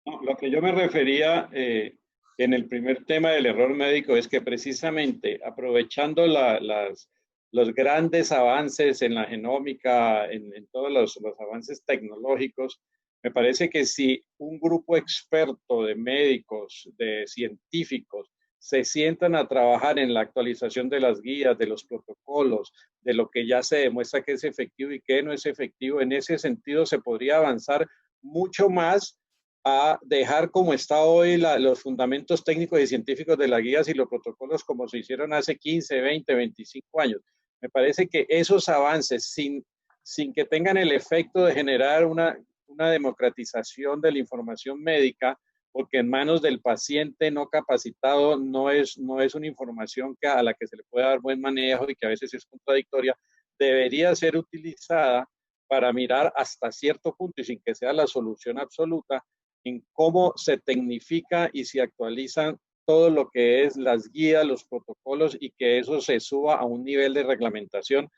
No, lo que yo me refería en el primer tema del error médico es que precisamente aprovechando los grandes avances en la genómica, en todos los avances tecnológicos, me parece que si un grupo experto de médicos, de científicos, se sientan a trabajar en la actualización de las guías, de los protocolos, de lo que ya se demuestra que es efectivo y que no es efectivo, en ese sentido se podría avanzar mucho más a dejar como está hoy los fundamentos técnicos y científicos de las guías y los protocolos como se hicieron hace 15, 20, 25 años. Me parece que esos avances, sin que tengan el efecto de generar una democratización de la información médica, porque en manos del paciente no capacitado no es una información a la que se le puede dar buen manejo y que a veces es contradictoria, debería ser utilizada para mirar hasta cierto punto y sin que sea la solución absoluta en cómo se tecnifica y se actualizan todo lo que es las guías, los protocolos y que eso se suba a un nivel de reglamentación,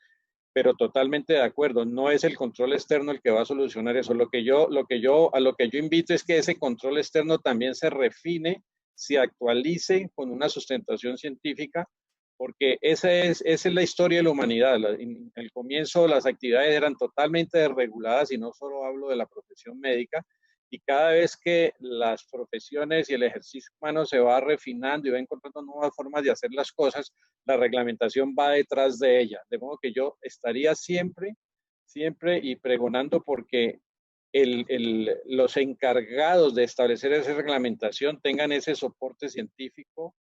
pero totalmente de acuerdo, no es el control externo el que va a solucionar eso. A lo que yo invito es que ese control externo también se refine, se actualice con una sustentación científica, porque esa es la historia de la humanidad. En el comienzo las actividades eran totalmente desreguladas y no solo hablo de la profesión médica, y cada vez que las profesiones y el ejercicio humano se va refinando y va encontrando nuevas formas de hacer las cosas, la reglamentación va detrás de ella. De modo que yo estaría siempre y pregonando porque los encargados de establecer esa reglamentación tengan ese soporte científico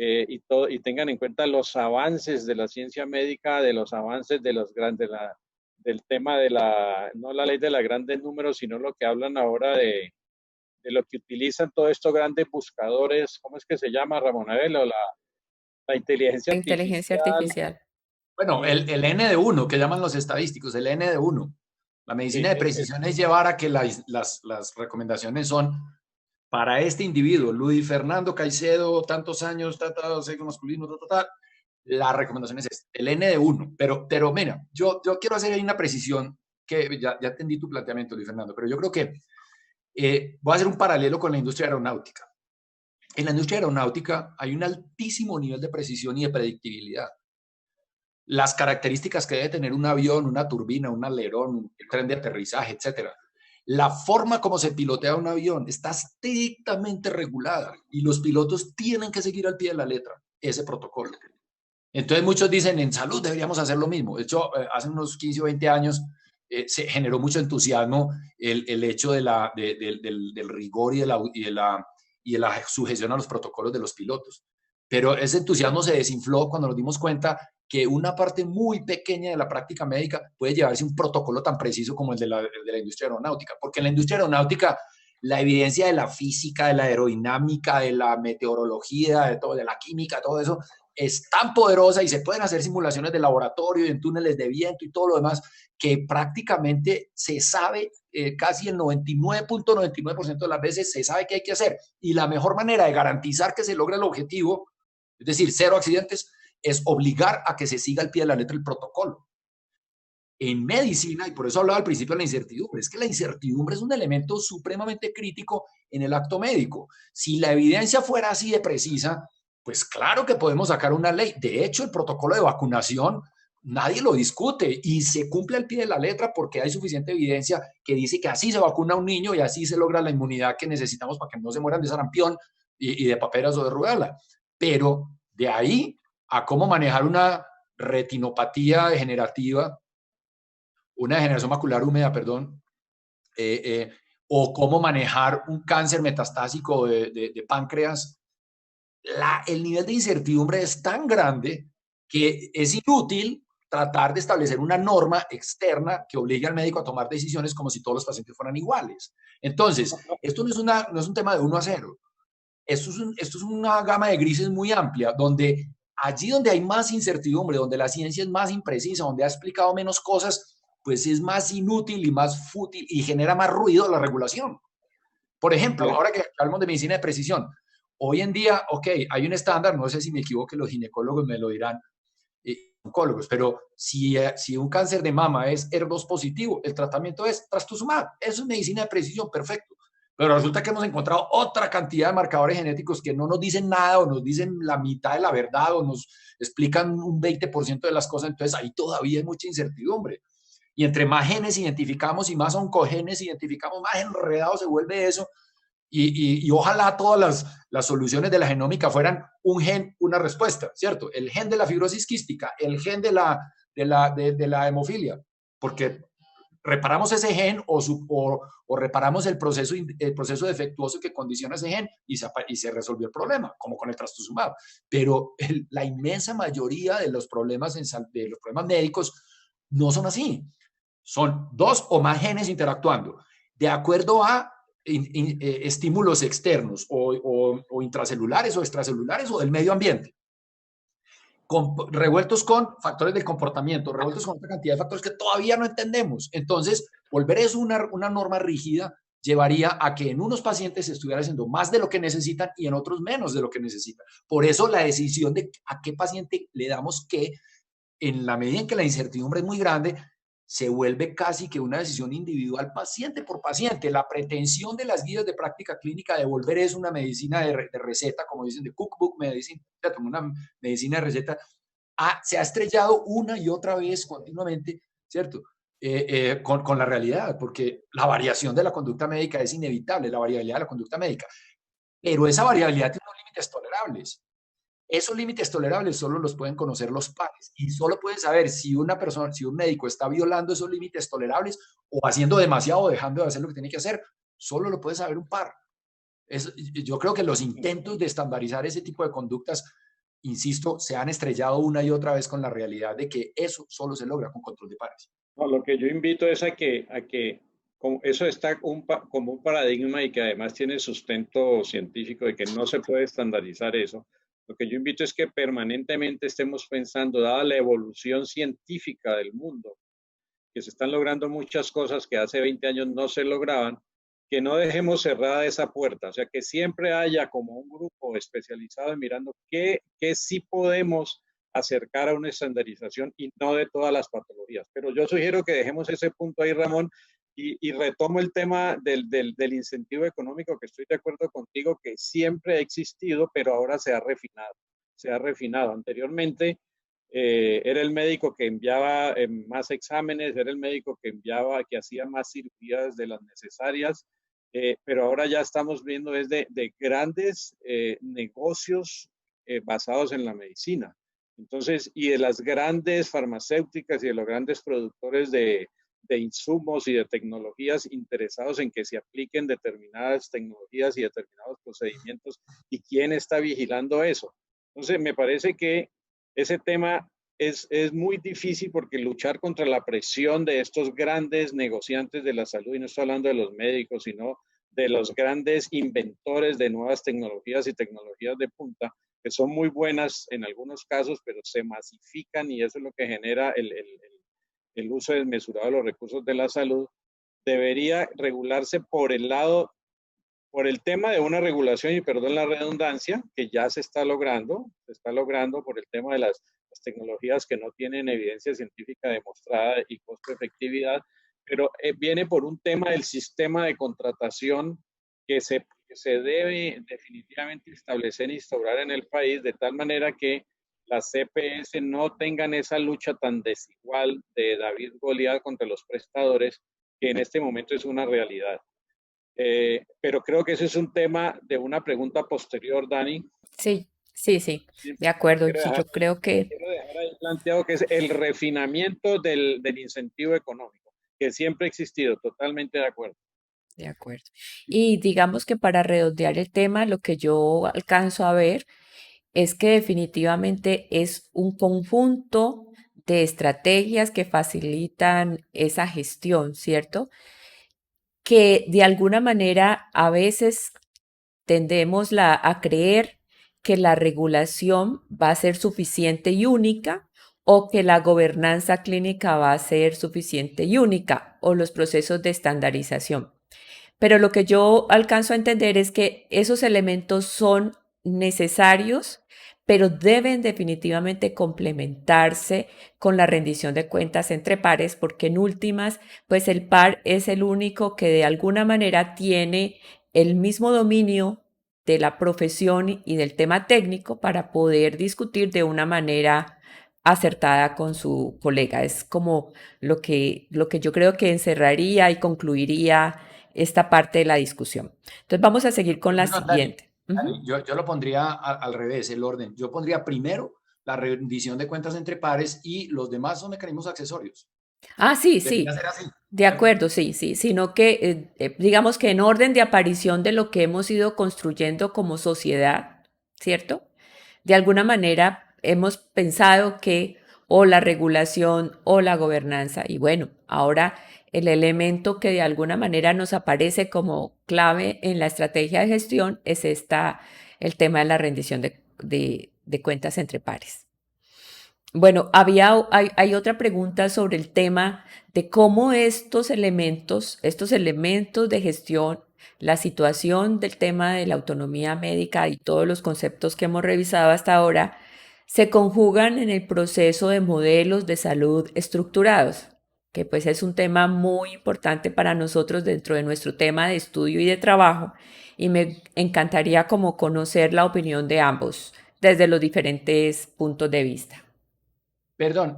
y tengan en cuenta los avances de la ciencia médica, de los avances de los grandes, del tema de no la ley de los grandes números, sino lo que hablan ahora de lo que utilizan todos estos grandes buscadores, ¿cómo es que se llama, Ramón Abel? O la inteligencia La inteligencia artificial. artificial. Bueno, el N de 1, que llaman los estadísticos, el N de 1. La medicina de precisión es llevar a que las recomendaciones son para este individuo, Luis Fernando Caicedo, tantos años, sexo masculino, la recomendación es el N de 1. Pero mira, yo quiero hacer ahí una precisión, que ya entendí tu planteamiento, Luis Fernando, pero yo creo que voy a hacer un paralelo con la industria aeronáutica. En la industria aeronáutica hay un altísimo nivel de precisión y de predictibilidad. Las características que debe tener un avión, una turbina, un alerón, un tren de aterrizaje, etcétera. La forma como se pilotea un avión está estrictamente regulada y los pilotos tienen que seguir al pie de la letra ese protocolo. Entonces muchos dicen, en salud deberíamos hacer lo mismo. De hecho, hace unos 15 o 20 años se generó mucho entusiasmo el hecho del rigor y de la sujeción a los protocolos de los pilotos. Pero ese entusiasmo se desinfló cuando nos dimos cuenta que una parte muy pequeña de la práctica médica puede llevarse un protocolo tan preciso como el de la industria aeronáutica. Porque en la industria aeronáutica la evidencia de la física, de la aerodinámica, de la meteorología, de la química, todo eso, es tan poderosa y se pueden hacer simulaciones de laboratorio y en túneles de viento y todo lo demás, que prácticamente se sabe, casi el 99.99% de las veces se sabe qué hay que hacer. Y la mejor manera de garantizar que se logre el objetivo, es decir, 0 accidentes, es obligar a que se siga al pie de la letra el protocolo. En medicina, y por eso hablaba al principio de la incertidumbre, es que la incertidumbre es un elemento supremamente crítico en el acto médico. Si la evidencia fuera así de precisa, pues claro que podemos sacar una ley. De hecho, el protocolo de vacunación nadie lo discute y se cumple al pie de la letra porque hay suficiente evidencia que dice que así se vacuna un niño y así se logra la inmunidad que necesitamos para que no se mueran de sarampión y de paperas o de rubéola. Pero de ahí a cómo manejar una retinopatía degenerativa, una degeneración macular húmeda, perdón, o cómo manejar un cáncer metastásico de páncreas, el nivel de incertidumbre es tan grande que es inútil tratar de establecer una norma externa que obligue al médico a tomar decisiones como si todos los pacientes fueran iguales. Entonces, esto no es un tema de 1 a 0. Esto es una gama de grises muy amplia, donde allí donde hay más incertidumbre, donde la ciencia es más imprecisa, donde ha explicado menos cosas, pues es más inútil y más fútil y genera más ruido la regulación. Por ejemplo, ahora que hablamos de medicina de precisión, hoy en día, ok, hay un estándar, no sé si me equivoco, los ginecólogos me lo dirán, oncólogos, pero si un cáncer de mama es HER2 positivo, el tratamiento es trastuzumab. Eso es medicina de precisión, perfecto. Pero resulta que hemos encontrado otra cantidad de marcadores genéticos que no nos dicen nada o nos dicen la mitad de la verdad o nos explican un 20% de las cosas. Entonces ahí todavía hay mucha incertidumbre. Y entre más genes identificamos y más oncogenes identificamos, más enredado se vuelve eso. Y ojalá todas las soluciones de la genómica fueran un gen, una respuesta, ¿cierto? El gen de la fibrosis quística, el gen de la hemofilia, porque reparamos ese gen o reparamos el proceso defectuoso que condiciona ese gen y se resolvió el problema, como con el trastuzumab. Pero la inmensa mayoría de los problemas médicos no son así. Son 2 o más genes interactuando de acuerdo a estímulos externos o intracelulares o extracelulares o del medio ambiente, revueltos con factores del comportamiento, revueltos con otra cantidad de factores que todavía no entendemos. Entonces, volver eso una norma rígida llevaría a que en unos pacientes se estuviera haciendo más de lo que necesitan y en otros menos de lo que necesitan. Por eso la decisión de a qué paciente le damos qué, en la medida en que la incertidumbre es muy grande, se vuelve casi que una decisión individual paciente por paciente. La pretensión de las guías de práctica clínica de volver es una medicina de receta, como dicen, de cookbook medicine, una medicina de receta, se ha estrellado una y otra vez continuamente, ¿cierto? Con la realidad, porque la variación de la conducta médica es inevitable, la variabilidad de la conducta médica, pero esa variabilidad tiene unos límites tolerables. Esos límites tolerables solo los pueden conocer los pares y solo pueden saber si una persona, si un médico está violando esos límites tolerables o haciendo demasiado o dejando de hacer lo que tiene que hacer. Solo lo puede saber un par. Yo creo que los intentos de estandarizar ese tipo de conductas insisto, se han estrellado una y otra vez con la realidad de que eso solo se logra con control de pares. No, lo que yo invito es a que como eso está como un paradigma y que además tiene sustento científico de que no se puede estandarizar eso. Lo que yo invito es que permanentemente estemos pensando, dada la evolución científica del mundo, que se están logrando muchas cosas que hace 20 años no se lograban, que no dejemos cerrada esa puerta, o sea, que siempre haya como un grupo especializado en mirando qué sí podemos acercar a una estandarización y no de todas las patologías. Pero yo sugiero que dejemos ese punto ahí, Ramón, y retomo el tema del incentivo económico, que estoy de acuerdo contigo, que siempre ha existido, pero ahora se ha refinado. Se ha refinado. Anteriormente era el médico que enviaba más exámenes, era el médico que enviaba, que hacía más cirugías de las necesarias, pero ahora ya estamos viendo es de grandes negocios basados en la medicina. Entonces, y de las grandes farmacéuticas y de los grandes productores de insumos y de tecnologías interesados en que se apliquen determinadas tecnologías y determinados procedimientos, y quién está vigilando eso. Entonces, me parece que ese tema es muy difícil porque luchar contra la presión de estos grandes negociantes de la salud, y no estoy hablando de los médicos, sino de los grandes inventores de nuevas tecnologías y tecnologías de punta, que son muy buenas en algunos casos, pero se masifican y eso es lo que genera el uso desmesurado de los recursos de la salud, debería regularse por el lado, por el tema de una regulación, y perdón la redundancia, que ya se está logrando por el tema de las tecnologías que no tienen evidencia científica demostrada y costo-efectividad, pero viene por un tema del sistema de contratación que se debe definitivamente establecer e instaurar en el país de tal manera que las CPS no tengan esa lucha tan desigual de David Goliat contra los prestadores, que en este momento es una realidad. Pero creo que ese es un tema de una pregunta posterior, Dani. Sí, sí, sí, Sí, de acuerdo. quiero Sí, dejar, yo creo que quiero dejar ahí planteado que es el refinamiento del incentivo económico, que siempre ha existido, totalmente de acuerdo. de acuerdo. Y digamos que para redondear el tema, lo que yo alcanzo a ver es que definitivamente es un conjunto de estrategias que facilitan esa gestión, ¿cierto? Que de alguna manera a veces tendemos a creer que la regulación va a ser suficiente y única o que la gobernanza clínica va a ser suficiente y única o los procesos de estandarización. Pero lo que yo alcanzo a entender es que esos elementos son necesarios, pero deben definitivamente complementarse con la rendición de cuentas entre pares, porque en últimas, pues el par es el único que de alguna manera tiene el mismo dominio de la profesión y del tema técnico para poder discutir de una manera acertada con su colega. Es como lo que yo creo que encerraría y concluiría esta parte de la discusión. Entonces vamos a seguir con la No, Dani, siguiente. Uh-huh. yo lo pondría al revés, el orden. Yo pondría primero la rendición de cuentas entre pares y los demás son mecanismos accesorios. Ah, sí, Debería sí, ser así, de ¿cierto? acuerdo, sí, sí, sino que digamos que en orden de aparición de lo que hemos ido construyendo como sociedad, ¿cierto? De alguna manera hemos pensado que o la regulación o la gobernanza, y bueno, ahora el elemento que de alguna manera nos aparece como clave en la estrategia de gestión es el tema de la rendición de cuentas entre pares. Bueno, hay otra pregunta sobre el tema de cómo estos elementos de gestión, la situación del tema de la autonomía médica y todos los conceptos que hemos revisado hasta ahora, se conjugan en el proceso de modelos de salud estructurados, que pues es un tema muy importante para nosotros dentro de nuestro tema de estudio y de trabajo, y me encantaría como conocer la opinión de ambos desde los diferentes puntos de vista. Perdón,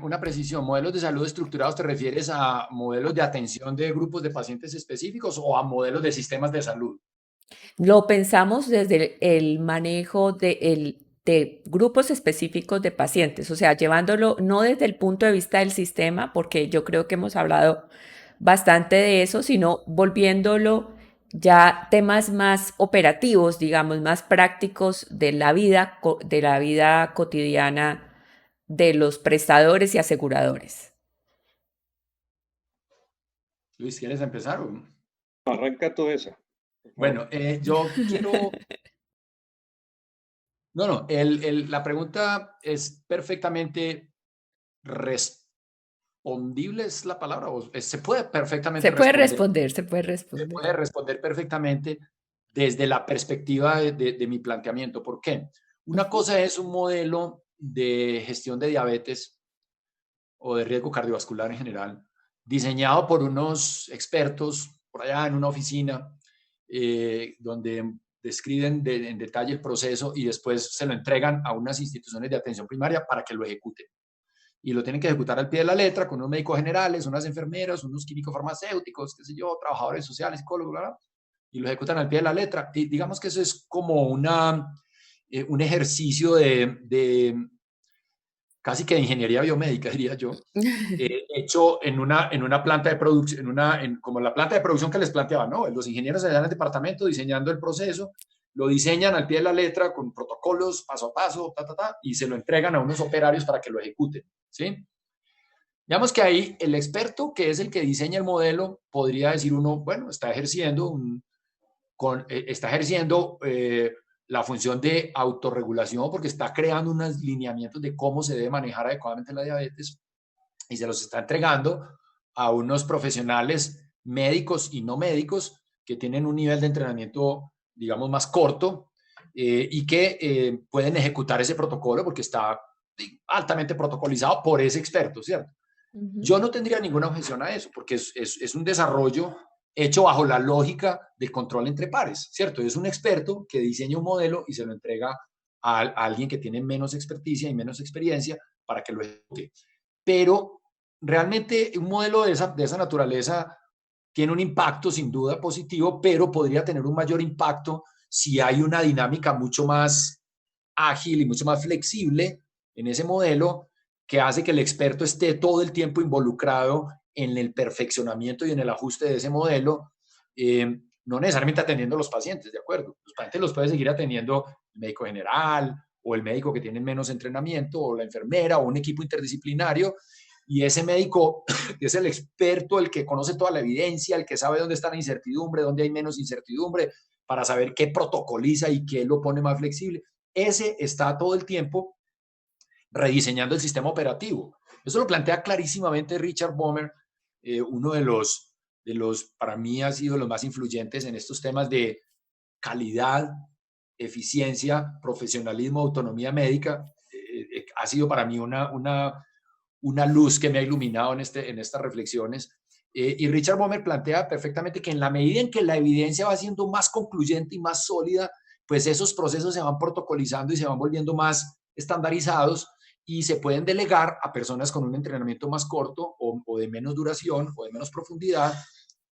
una precisión. ¿Modelos de salud estructurados te refieres a modelos de atención de grupos de pacientes específicos o a modelos de sistemas de salud? Lo pensamos desde el manejo de grupos específicos de pacientes, o sea, llevándolo no desde el punto de vista del sistema, porque yo creo que hemos hablado bastante de eso, sino volviéndolo ya temas más operativos, digamos, más prácticos de la vida cotidiana de los prestadores y aseguradores. Luis, ¿quieres empezar? Arranca tú esa, por favor. Bueno, yo quiero... No, la pregunta es perfectamente respondible, es la palabra, se puede perfectamente responder. Se puede Se responder. puede responder perfectamente desde la perspectiva de mi planteamiento. ¿Por qué? Una Ujú. cosa es un modelo de gestión de diabetes o de riesgo cardiovascular en general, diseñado por unos expertos por allá en una oficina, donde describen en detalle el proceso y después se lo entregan a unas instituciones de atención primaria para que lo ejecuten. Y lo tienen que ejecutar al pie de la letra con unos médicos generales, unas enfermeras, unos químicos farmacéuticos, qué sé yo, trabajadores sociales, psicólogos, bla, bla, y lo ejecutan al pie de la letra. Y digamos que eso es como un ejercicio casi que de ingeniería biomédica, diría yo, hecho en una planta de producción, como la planta de producción que les planteaba, ¿no? Los ingenieros allá en el departamento diseñando el proceso, lo diseñan al pie de la letra con protocolos, paso a paso, y se lo entregan a unos operarios para que lo ejecuten, ¿sí? Digamos que ahí el experto, que es el que diseña el modelo, podría decir uno, bueno, está ejerciendo la función de autorregulación porque está creando unos lineamientos de cómo se debe manejar adecuadamente la diabetes y se los está entregando a unos profesionales médicos y no médicos que tienen un nivel de entrenamiento, digamos, más corto y que pueden ejecutar ese protocolo porque está altamente protocolizado por ese experto, ¿cierto? Ujú. Yo no tendría ninguna objeción a eso, porque es un desarrollo hecho bajo la lógica del control entre pares, ¿cierto? Es un experto que diseña un modelo y se lo entrega a alguien que tiene menos experticia y menos experiencia para que lo ejecute. Pero realmente un modelo de esa naturaleza tiene un impacto sin duda positivo, pero podría tener un mayor impacto si hay una dinámica mucho más ágil y mucho más flexible en ese modelo que hace que el experto esté todo el tiempo involucrado en el perfeccionamiento y en el ajuste de ese modelo, no necesariamente atendiendo a los pacientes, ¿de acuerdo? Los pacientes los puede seguir atendiendo el médico general o el médico que tiene menos entrenamiento o la enfermera o un equipo interdisciplinario, y ese médico que es el experto, el que conoce toda la evidencia, el que sabe dónde está la incertidumbre, dónde hay menos incertidumbre, para saber qué protocoliza y qué lo pone más flexible. Ese está todo el tiempo rediseñando el sistema operativo. Eso lo plantea clarísimamente Richard Bomer, uno para mí ha sido los más influyentes en estos temas de calidad, eficiencia, profesionalismo, autonomía médica. Ha sido para mí una luz que me ha iluminado en estas reflexiones. Y Richard Bomer plantea perfectamente que en la medida en que la evidencia va siendo más concluyente y más sólida, pues esos procesos se van protocolizando y se van volviendo más estandarizados y se pueden delegar a personas con un entrenamiento más corto o de menos duración o de menos profundidad,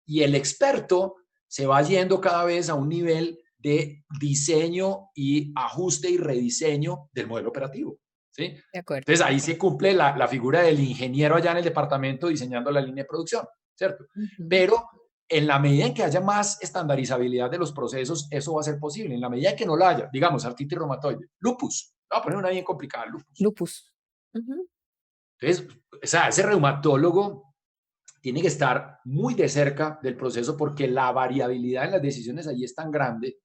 y el experto se va yendo cada vez a un nivel de diseño y ajuste y rediseño del modelo operativo, ¿sí? De acuerdo. Entonces ahí se cumple la figura del ingeniero allá en el departamento diseñando la línea de producción, ¿cierto? Ujú. Pero en la medida en que haya más estandarizabilidad de los procesos, eso va a ser posible. En la medida en que no la haya, digamos, artritis reumatoide, lupus, voy a poner una bien complicada, lupus. Lupus. Ujú. Entonces, o sea, ese reumatólogo tiene que estar muy de cerca del proceso porque la variabilidad en las decisiones allí es tan grande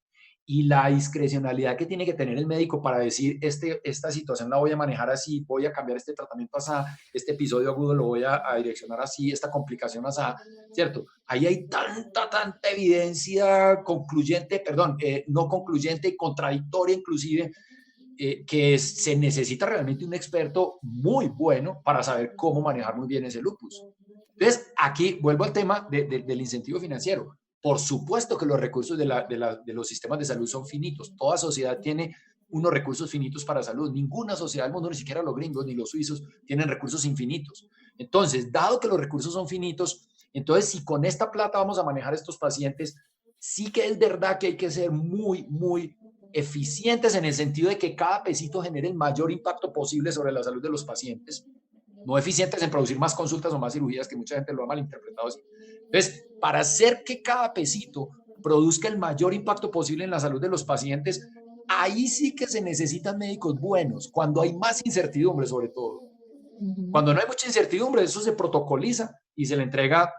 y la discrecionalidad que tiene que tener el médico para decir, esta situación la voy a manejar así, voy a cambiar este tratamiento así, este episodio agudo lo voy a direccionar así, esta complicación así, ¿cierto? Ahí hay tanta evidencia concluyente, perdón, no concluyente y contradictoria inclusive, que se necesita realmente un experto muy bueno para saber cómo manejar muy bien ese lupus. Entonces, aquí vuelvo al tema del incentivo financiero. Por supuesto que los recursos de los sistemas de salud son finitos. Toda sociedad tiene unos recursos finitos para salud. Ninguna sociedad del mundo, ni siquiera los gringos ni los suizos, tienen recursos infinitos. Entonces, dado que los recursos son finitos, entonces si con esta plata vamos a manejar a estos pacientes, sí que es verdad que hay que ser muy eficientes en el sentido de que cada pesito genere el mayor impacto posible sobre la salud de los pacientes, no eficientes en producir más consultas o más cirugías, que mucha gente lo ha malinterpretado así. Entonces, para hacer que cada pesito produzca el mayor impacto posible en la salud de los pacientes, ahí sí que se necesitan médicos buenos, cuando hay más incertidumbre sobre todo. Ujú. Cuando no hay mucha incertidumbre, eso se protocoliza y se le entrega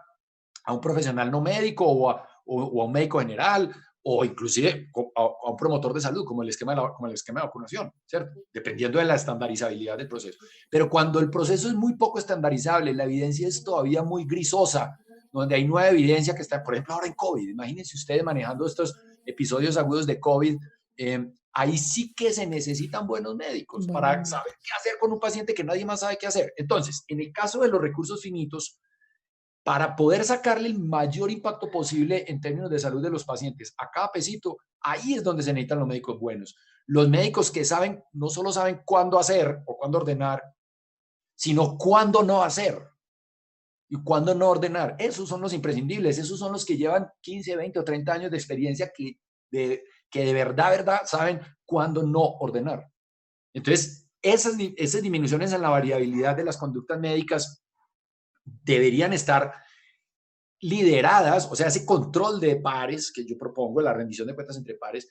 a un profesional no médico o a un médico general o inclusive a un promotor de salud, como el esquema de vacunación, ¿cierto? Dependiendo de la estandarizabilidad del proceso. Pero cuando el proceso es muy poco estandarizable, la evidencia es todavía muy grisosa, donde hay nueva evidencia que está, por ejemplo, ahora en COVID. Imagínense ustedes manejando estos episodios agudos de COVID. Ahí sí que se necesitan buenos médicos para Bueno, saber qué hacer con un paciente que nadie más sabe qué hacer. Entonces, en el caso de los recursos finitos, para poder sacarle el mayor impacto posible en términos de salud de los pacientes a cada pesito, ahí es donde se necesitan los médicos buenos. Los médicos que saben, no solo saben cuándo hacer o cuándo ordenar, sino cuándo no hacer y cuándo no ordenar. Esos son los imprescindibles, esos son los que llevan 15, 20 o 30 años de experiencia que de verdad saben cuándo no ordenar. Entonces, esas disminuciones en la variabilidad de las conductas médicas deberían estar lideradas, o sea, ese control de pares que yo propongo, la rendición de cuentas entre pares,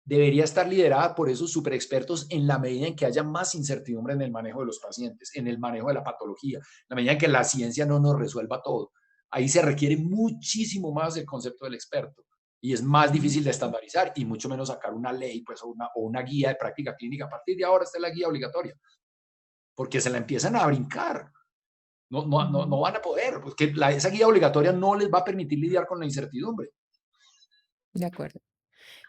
debería estar liderada por esos super expertos en la medida en que haya más incertidumbre en el manejo de los pacientes, en el manejo de la patología, en la medida en que la ciencia no nos resuelva todo. Ahí se requiere muchísimo más el concepto del experto y es más difícil de estandarizar y mucho menos sacar una ley pues, o una guía de práctica clínica. A partir de ahora está la guía obligatoria, porque se la empiezan a brincar. No ujú, van a poder, porque esa guía obligatoria no les va a permitir lidiar con la incertidumbre. de acuerdo.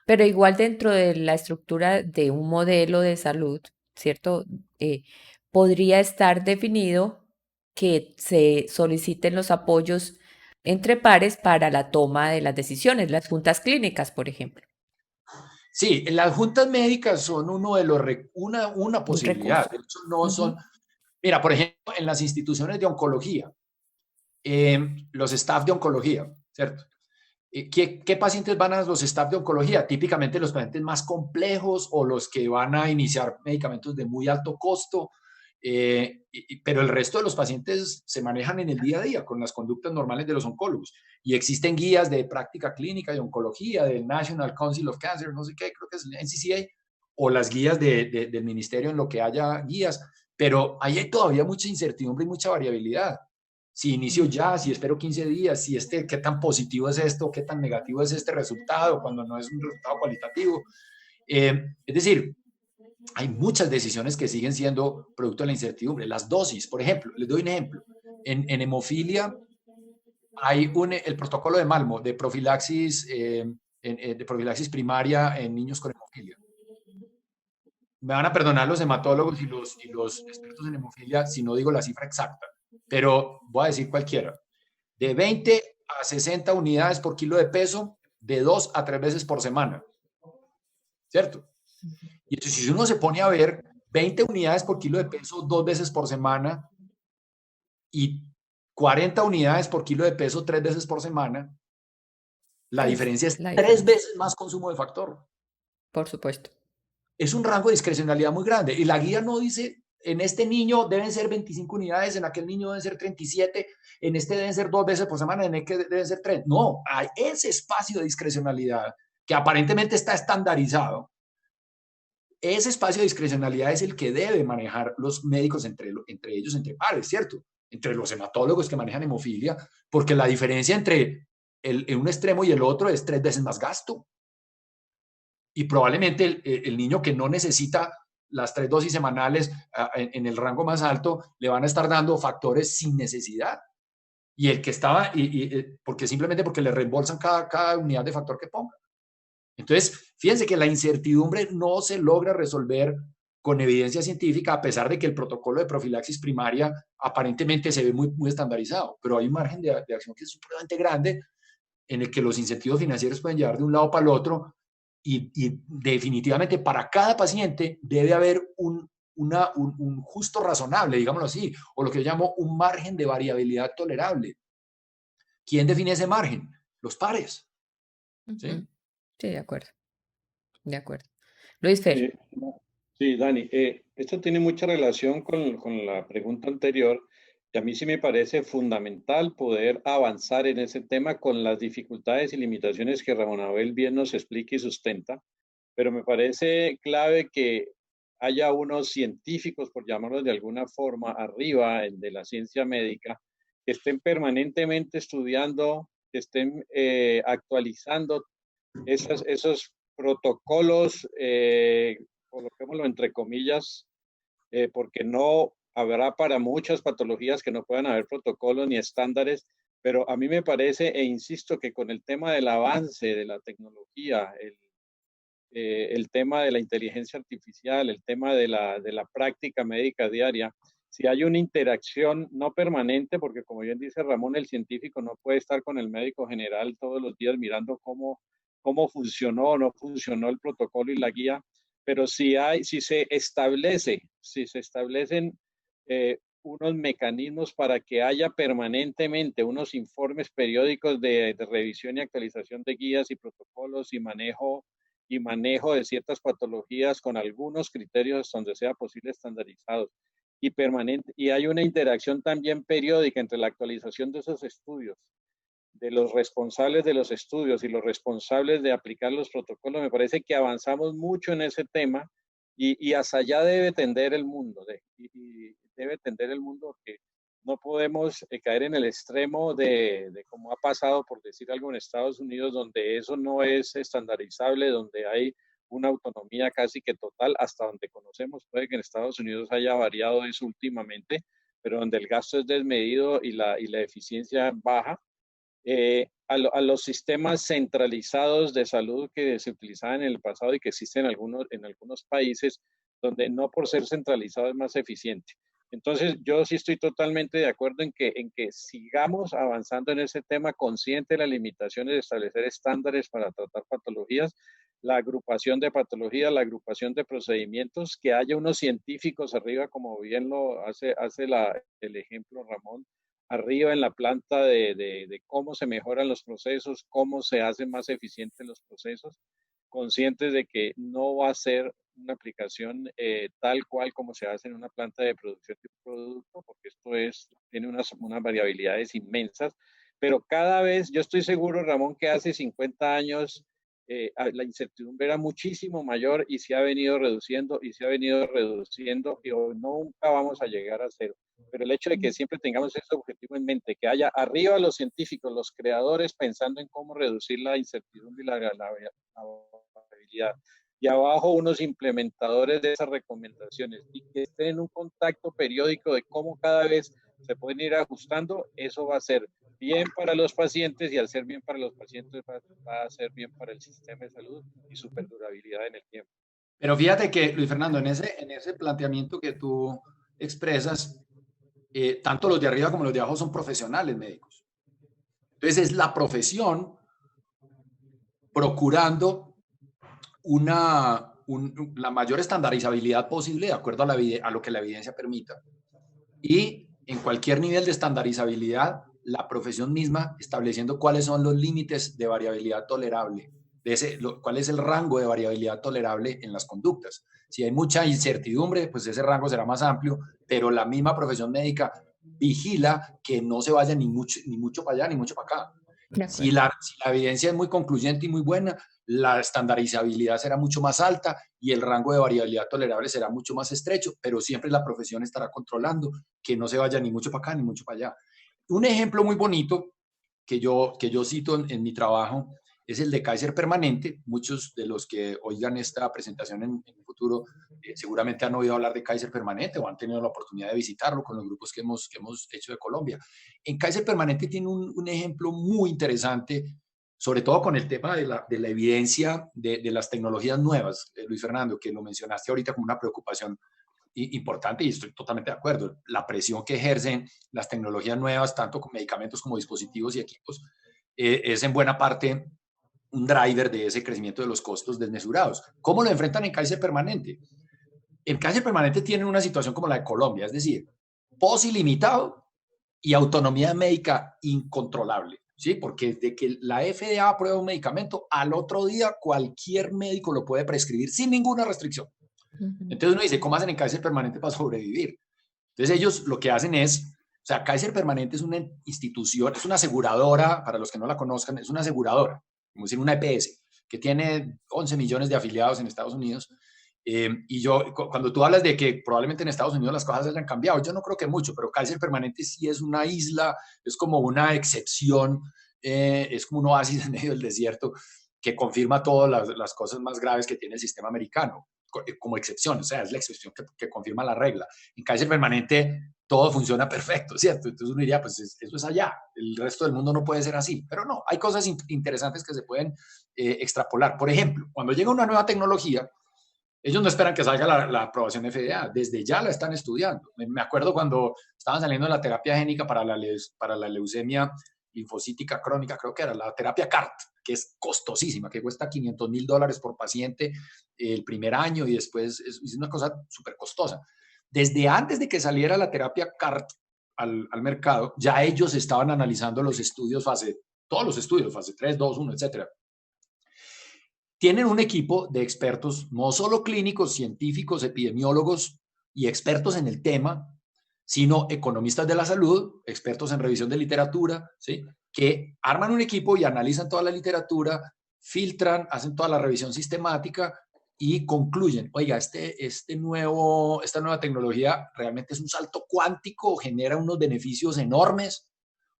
Pero igual dentro de la estructura de un modelo de salud, ¿cierto? Eh, Podría estar definido que se soliciten los apoyos entre pares para la toma de las decisiones, las juntas clínicas, por ejemplo, Sí, las juntas médicas son uno de los, una un posibilidad. recurso. De hecho, no son, Ujú, mira, por ejemplo, en las instituciones de oncología, los staff de oncología, ¿cierto? ¿Qué pacientes van a los staff de oncología? Típicamente los pacientes más complejos o los que van a iniciar medicamentos de muy alto costo, pero el resto de los pacientes se manejan en el día a día con las conductas normales de los oncólogos. Y existen guías de práctica clínica de oncología, del National Council of Cancer, no sé qué, creo que es el NCCA, o las guías del ministerio en lo que haya guías, pero ahí hay todavía mucha incertidumbre y mucha variabilidad. Si inicio ujú, ya, si espero 15 días, si qué tan positivo es esto, qué tan negativo es este resultado cuando no es un resultado cualitativo. Es decir, hay muchas decisiones que siguen siendo producto de la incertidumbre. Las dosis, por ejemplo, les doy un ejemplo. En hemofilia hay el protocolo de Malmo de profilaxis primaria en niños con hemofilia. Me van a perdonar los hematólogos y los expertos en hemofilia si no digo la cifra exacta, pero voy a decir cualquiera. De 20 a 60 unidades por kilo de peso, de 2 a 3 veces por semana, ¿cierto? Y entonces, si uno se pone a ver 20 unidades por kilo de peso 2 veces por semana y 40 unidades por kilo de peso 3 veces por semana, la es diferencia es la 3 diferencia, veces más consumo de factor. por supuesto. Es un rango de discrecionalidad muy grande. Y la guía no dice, en este niño deben ser 25 unidades, en aquel niño deben ser 37, en este deben ser 2 veces por semana, en este deben ser 3. No, hay ese espacio de discrecionalidad que aparentemente está estandarizado. Ese espacio de discrecionalidad es el que debe manejar los médicos entre ellos, entre pares, ¿cierto? Entre los hematólogos que manejan hemofilia, porque la diferencia entre un extremo y el otro es 3 veces más gasto. Y probablemente el niño que no necesita las 3 dosis semanales en el rango más alto, le van a estar dando factores sin necesidad. Y el que estaba, porque simplemente porque le reembolsan cada unidad de factor que ponga. Entonces, fíjense que la incertidumbre no se logra resolver con evidencia científica, a pesar de que el protocolo de profilaxis primaria aparentemente se ve muy estandarizado, pero hay un margen de acción que es supremamente grande en el que los incentivos financieros pueden llevar de un lado para el otro y definitivamente para cada paciente debe haber un justo razonable, digámoslo así, o lo que yo llamo un margen de variabilidad tolerable. ¿Quién define ese margen? Los pares. ¿Sí? Ujú, sí, de acuerdo, de acuerdo. Luis Fer. Eh, sí, Dani, esto tiene mucha relación con la pregunta anterior Y a mí sí me parece fundamental poder avanzar en ese tema con las dificultades y limitaciones que Ramón Abel bien nos explica y sustenta, pero me parece clave que haya unos científicos, por llamarlos de alguna forma, arriba de la ciencia médica, que estén permanentemente estudiando, que estén actualizando esos protocolos, coloquémoslo entre comillas, porque no habrá para muchas patologías que no puedan haber protocolos ni estándares, pero a mí me parece, e insisto, que con el tema del avance de la tecnología, el tema de la inteligencia artificial, el tema de la práctica médica diaria, si hay una interacción no permanente, porque como bien dice Ramón, el científico no puede estar con el médico general todos los días mirando cómo funcionó o no funcionó el protocolo y la guía, pero si se establecen unos mecanismos para que haya permanentemente unos informes periódicos de revisión y actualización de guías y protocolos y manejo de ciertas patologías con algunos criterios donde sea posible estandarizados y permanente, y hay una interacción también periódica entre la actualización de esos estudios, de los responsables de los estudios y los responsables de aplicar los protocolos. Me parece que avanzamos mucho en ese tema y hacia allá debe tender el mundo, y debe tender el mundo, que no podemos caer en el extremo de como ha pasado, por decir algo, en Estados Unidos, donde eso no es estandarizable, donde hay una autonomía casi que total, hasta donde conocemos. Puede que en Estados Unidos haya variado eso últimamente, pero donde el gasto es desmedido y la eficiencia baja. A los sistemas centralizados de salud que se utilizaban en el pasado y que existen en algunos países, donde no por ser centralizado es más eficiente. Entonces, yo sí estoy totalmente de acuerdo en que sigamos avanzando en ese tema, consciente de las limitaciones de establecer estándares para tratar patologías, la agrupación de patologías, la agrupación de procedimientos, que haya unos científicos arriba, como bien lo hace el ejemplo Ramón, arriba en la planta de cómo se mejoran los procesos, cómo se hacen más eficientes los procesos, conscientes de que no va a ser una aplicación tal cual como se hace en una planta de producción de un producto, porque tiene unas variabilidades inmensas, pero cada vez, yo estoy seguro, Ramón, que hace 50 años la incertidumbre era muchísimo mayor y se ha venido reduciendo y se ha venido reduciendo y hoy nunca vamos a llegar a cero. Pero el hecho de que siempre tengamos ese objetivo en mente, que haya arriba los científicos, los creadores, pensando en cómo reducir la incertidumbre y la variabilidad, y abajo unos implementadores de esas recomendaciones y que estén en un contacto periódico de cómo cada vez se pueden ir ajustando, eso va a ser bien para los pacientes y al ser bien para los pacientes va a ser bien para el sistema de salud y su perdurabilidad en el tiempo. Pero fíjate que, Luis Fernando, en ese planteamiento que tú expresas, tanto los de arriba como los de abajo son profesionales médicos. Entonces es la profesión procurando la mayor estandarizabilidad posible de acuerdo a lo que la evidencia permita. Y en cualquier nivel de estandarizabilidad, la profesión misma estableciendo cuáles son los límites de variabilidad tolerable, cuál es el rango de variabilidad tolerable en las conductas. Si hay mucha incertidumbre, pues ese rango será más amplio, pero la misma profesión médica vigila que no se vaya ni mucho para allá ni mucho para acá. Si la evidencia es muy concluyente y muy buena, la estandarizabilidad será mucho más alta y el rango de variabilidad tolerable será mucho más estrecho, pero siempre la profesión estará controlando que no se vaya ni mucho para acá ni mucho para allá. Un ejemplo muy bonito que yo cito en mi trabajo es el de Kaiser Permanente. Muchos de los que oigan esta presentación en el futuro seguramente han oído hablar de Kaiser Permanente o han tenido la oportunidad de visitarlo con los grupos que hemos hecho de Colombia. En Kaiser Permanente tiene un ejemplo muy interesante, sobre todo con el tema de la evidencia de las tecnologías nuevas, Luis Fernando, que lo mencionaste ahorita como una preocupación importante y estoy totalmente de acuerdo. La presión que ejercen las tecnologías nuevas, tanto con medicamentos como dispositivos y equipos, es en buena parte un driver de ese crecimiento de los costos desmesurados. ¿Cómo lo enfrentan en Kaiser Permanente? En Kaiser Permanente tienen una situación como la de Colombia, es decir, POS ilimitado y autonomía médica incontrolable. ¿Sí? Porque desde que la FDA aprueba un medicamento, al otro día cualquier médico lo puede prescribir sin ninguna restricción. Entonces uno dice, ¿cómo hacen en Kaiser Permanente para sobrevivir? Entonces ellos lo que hacen es O sea, Kaiser Permanente es una institución, es una aseguradora, para los que no la conozcan, es una aseguradora, como decir una EPS, que tiene 11 millones de afiliados en Estados Unidos. Y yo, cuando tú hablas de que probablemente en Estados Unidos las cosas hayan cambiado, yo no creo que mucho, pero Kaiser Permanente sí es una isla, es como una excepción, es como un oasis en medio del desierto que confirma todas las cosas más graves que tiene el sistema americano, como excepción, o sea, es la excepción que confirma la regla. En Kaiser Permanente todo funciona perfecto, ¿cierto? Entonces uno diría, pues eso es allá, el resto del mundo no puede ser así, pero no, hay cosas interesantes que se pueden extrapolar. Por ejemplo, cuando llega una nueva tecnología, ellos no esperan que salga la aprobación FDA, desde ya la están estudiando. Me acuerdo cuando estaban saliendo la terapia génica para la leucemia linfocítica crónica, creo que era la terapia CART, que es costosísima, que cuesta $500,000 por paciente el primer año y después es una cosa súper costosa. Desde antes de que saliera la terapia CART al mercado, ya ellos estaban analizando los estudios todos los estudios, fase 3, 2, 1, etcétera. Tienen un equipo de expertos, no solo clínicos, científicos, epidemiólogos y expertos en el tema, sino economistas de la salud, expertos en revisión de literatura, ¿sí? Que arman un equipo y analizan toda la literatura, filtran, hacen toda la revisión sistemática y concluyen, oiga, esta nueva tecnología realmente es un salto cuántico, genera unos beneficios enormes,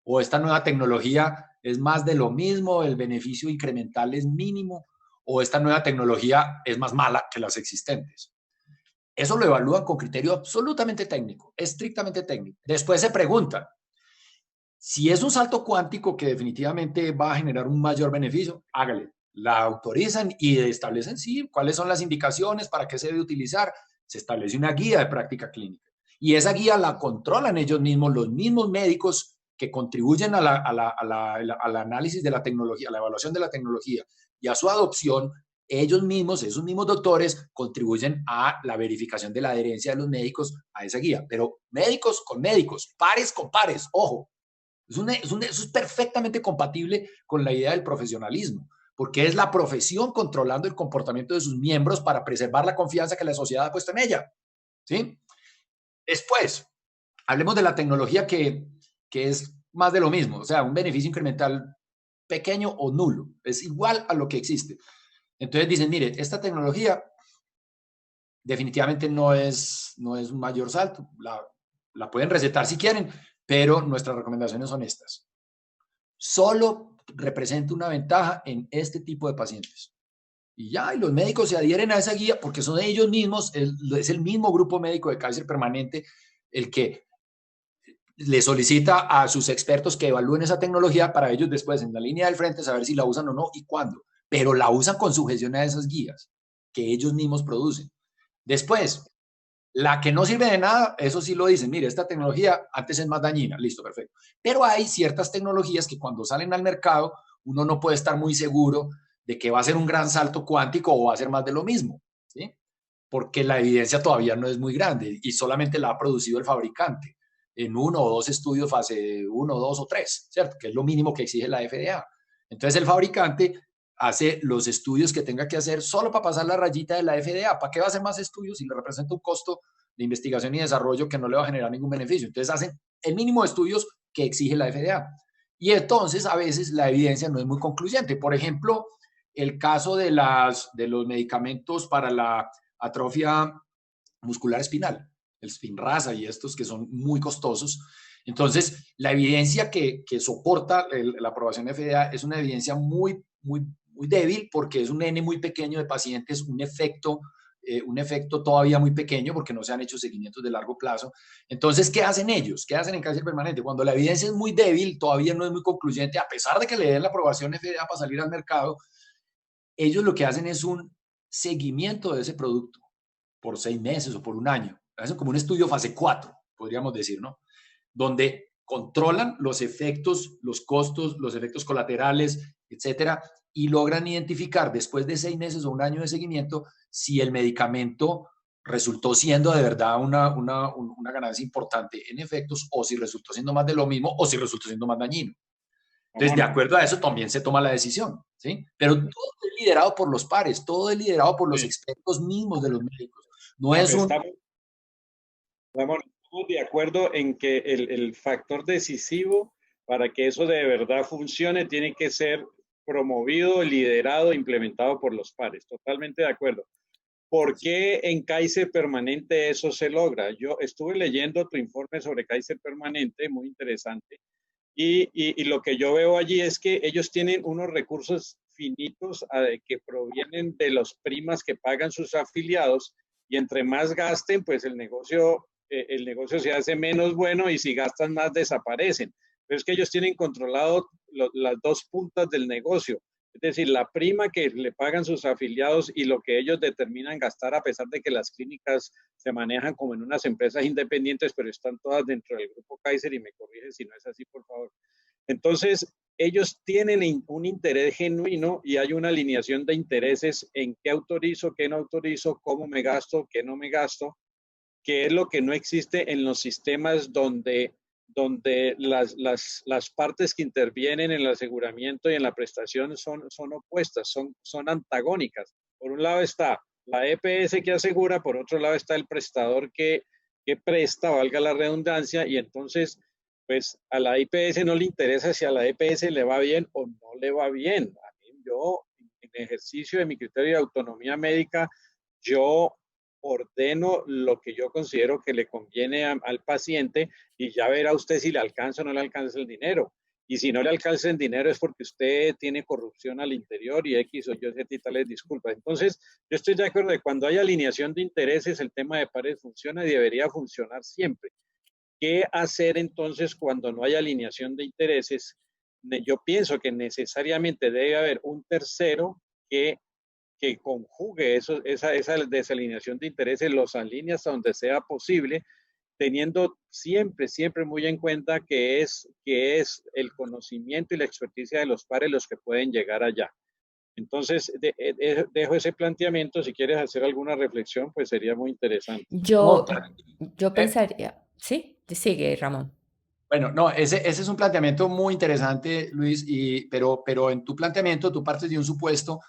o esta nueva tecnología es más de lo mismo, el beneficio incremental es mínimo, o esta nueva tecnología es más mala que las existentes. Eso lo evalúan con criterio absolutamente técnico, estrictamente técnico. Después se preguntan, si es un salto cuántico que definitivamente va a generar un mayor beneficio, hágale. La autorizan y establecen, sí, cuáles son las indicaciones, para qué se debe utilizar. Se establece una guía de práctica clínica. Y esa guía la controlan ellos mismos, los mismos médicos que contribuyen al análisis de la tecnología, a la evaluación de la tecnología y a su adopción. Ellos mismos, esos mismos doctores, contribuyen a la verificación de la adherencia de los médicos a esa guía. Pero médicos con médicos, pares con pares, ojo. Eso es perfectamente compatible con la idea del profesionalismo, porque es la profesión controlando el comportamiento de sus miembros para preservar la confianza que la sociedad ha puesto en ella, ¿sí? Después, hablemos de la tecnología que es más de lo mismo, o sea, un beneficio incremental pequeño o nulo, es igual a lo que existe. Entonces dicen, mire, esta tecnología definitivamente no es un mayor salto, la pueden recetar si quieren, pero nuestras recomendaciones son estas. Solo representa una ventaja en este tipo de pacientes. Y ya, y los médicos se adhieren a esa guía porque son ellos mismos, es el mismo grupo médico de Kaiser Permanente el que le solicita a sus expertos que evalúen esa tecnología para ellos después en la línea del frente saber si la usan o no y cuándo. Pero la usan con sujeción a esas guías que ellos mismos producen. Después, la que no sirve de nada, eso sí lo dicen, mire, esta tecnología antes es más dañina, listo, perfecto. Pero hay ciertas tecnologías que cuando salen al mercado, uno no puede estar muy seguro de que va a ser un gran salto cuántico o va a ser más de lo mismo, ¿sí? Porque la evidencia todavía no es muy grande y solamente la ha producido el fabricante en 1 o 2 estudios fase 1, 2 o 3, ¿cierto? Que es lo mínimo que exige la FDA. Entonces el fabricante hace los estudios que tenga que hacer solo para pasar la rayita de la FDA. ¿Para qué va a hacer más estudios si le representa un costo de investigación y desarrollo que no le va a generar ningún beneficio? Entonces hacen el mínimo de estudios que exige la FDA. Y entonces a veces la evidencia no es muy concluyente. Por ejemplo, el caso de los medicamentos para la atrofia muscular espinal, el Spinraza y estos que son muy costosos. Entonces, la evidencia que soporta la aprobación de FDA es una evidencia muy, muy, muy débil porque es un N muy pequeño de pacientes, un efecto todavía muy pequeño porque no se han hecho seguimientos de largo plazo. Entonces, ¿qué hacen ellos? ¿Qué hacen en Kaiser Permanente? Cuando la evidencia es muy débil, todavía no es muy concluyente, a pesar de que le den la aprobación FDA para salir al mercado, ellos lo que hacen es un seguimiento de ese producto por 6 meses o por un año. Hacen como un estudio fase 4, podríamos decir, ¿no? Donde controlan los efectos, los costos, los efectos colaterales, etcétera, y logran identificar después de 6 meses o un año de seguimiento si el medicamento resultó siendo de verdad una ganancia importante en efectos o si resultó siendo más de lo mismo o si resultó siendo más dañino. Entonces, de acuerdo a eso también se toma la decisión, ¿sí? Pero todo es liderado por los pares, todo es liderado por los expertos mismos de los médicos. No es un... estamos de acuerdo en que el factor decisivo para que eso de verdad funcione tiene que ser promovido, liderado, implementado por los pares. Totalmente de acuerdo. ¿Por qué en Kaiser Permanente eso se logra? Yo estuve leyendo tu informe sobre Kaiser Permanente, muy interesante, y lo que yo veo allí es que ellos tienen unos recursos finitos que provienen de las primas que pagan sus afiliados, y entre más gasten, pues el negocio se hace menos bueno, y si gastan más desaparecen. Pero es que ellos tienen controlado las dos puntas del negocio. Es decir, la prima que le pagan sus afiliados y lo que ellos determinan gastar, a pesar de que las clínicas se manejan como en unas empresas independientes, pero están todas dentro del grupo Kaiser, y me corrige si no es así, por favor. Entonces, ellos tienen un interés genuino y hay una alineación de intereses en qué autorizo, qué no autorizo, cómo me gasto, qué no me gasto, que es lo que no existe en los sistemas donde las partes que intervienen en el aseguramiento y en la prestación son opuestas, son antagónicas. Por un lado está la EPS que asegura, por otro lado está el prestador que presta, valga la redundancia, y entonces, pues a la IPS no le interesa si a la EPS le va bien o no le va bien. A mí, yo, en ejercicio de mi criterio de autonomía médica, yo ordeno lo que yo considero que le conviene al paciente, y ya verá usted si le alcanza o no le alcanza el dinero. Y si no le alcanza el dinero es porque usted tiene corrupción al interior y X o Y tales disculpas. Entonces, yo estoy de acuerdo de que cuando hay alineación de intereses, el tema de pares funciona y debería funcionar siempre. ¿Qué hacer entonces cuando no hay alineación de intereses? Yo pienso que necesariamente debe haber un tercero que conjugue esa desalineación de intereses, los alinea hasta donde sea posible, teniendo siempre, siempre muy en cuenta que es el conocimiento y la experticia de los pares los que pueden llegar allá. Entonces, dejo ese planteamiento. Si quieres hacer alguna reflexión, pues sería muy interesante. Ramón, Yo eh, pensaría, sí, sigue, Ramón. bueno, no, ese es un planteamiento muy interesante, Luis, pero en tu planteamiento tú partes de un supuesto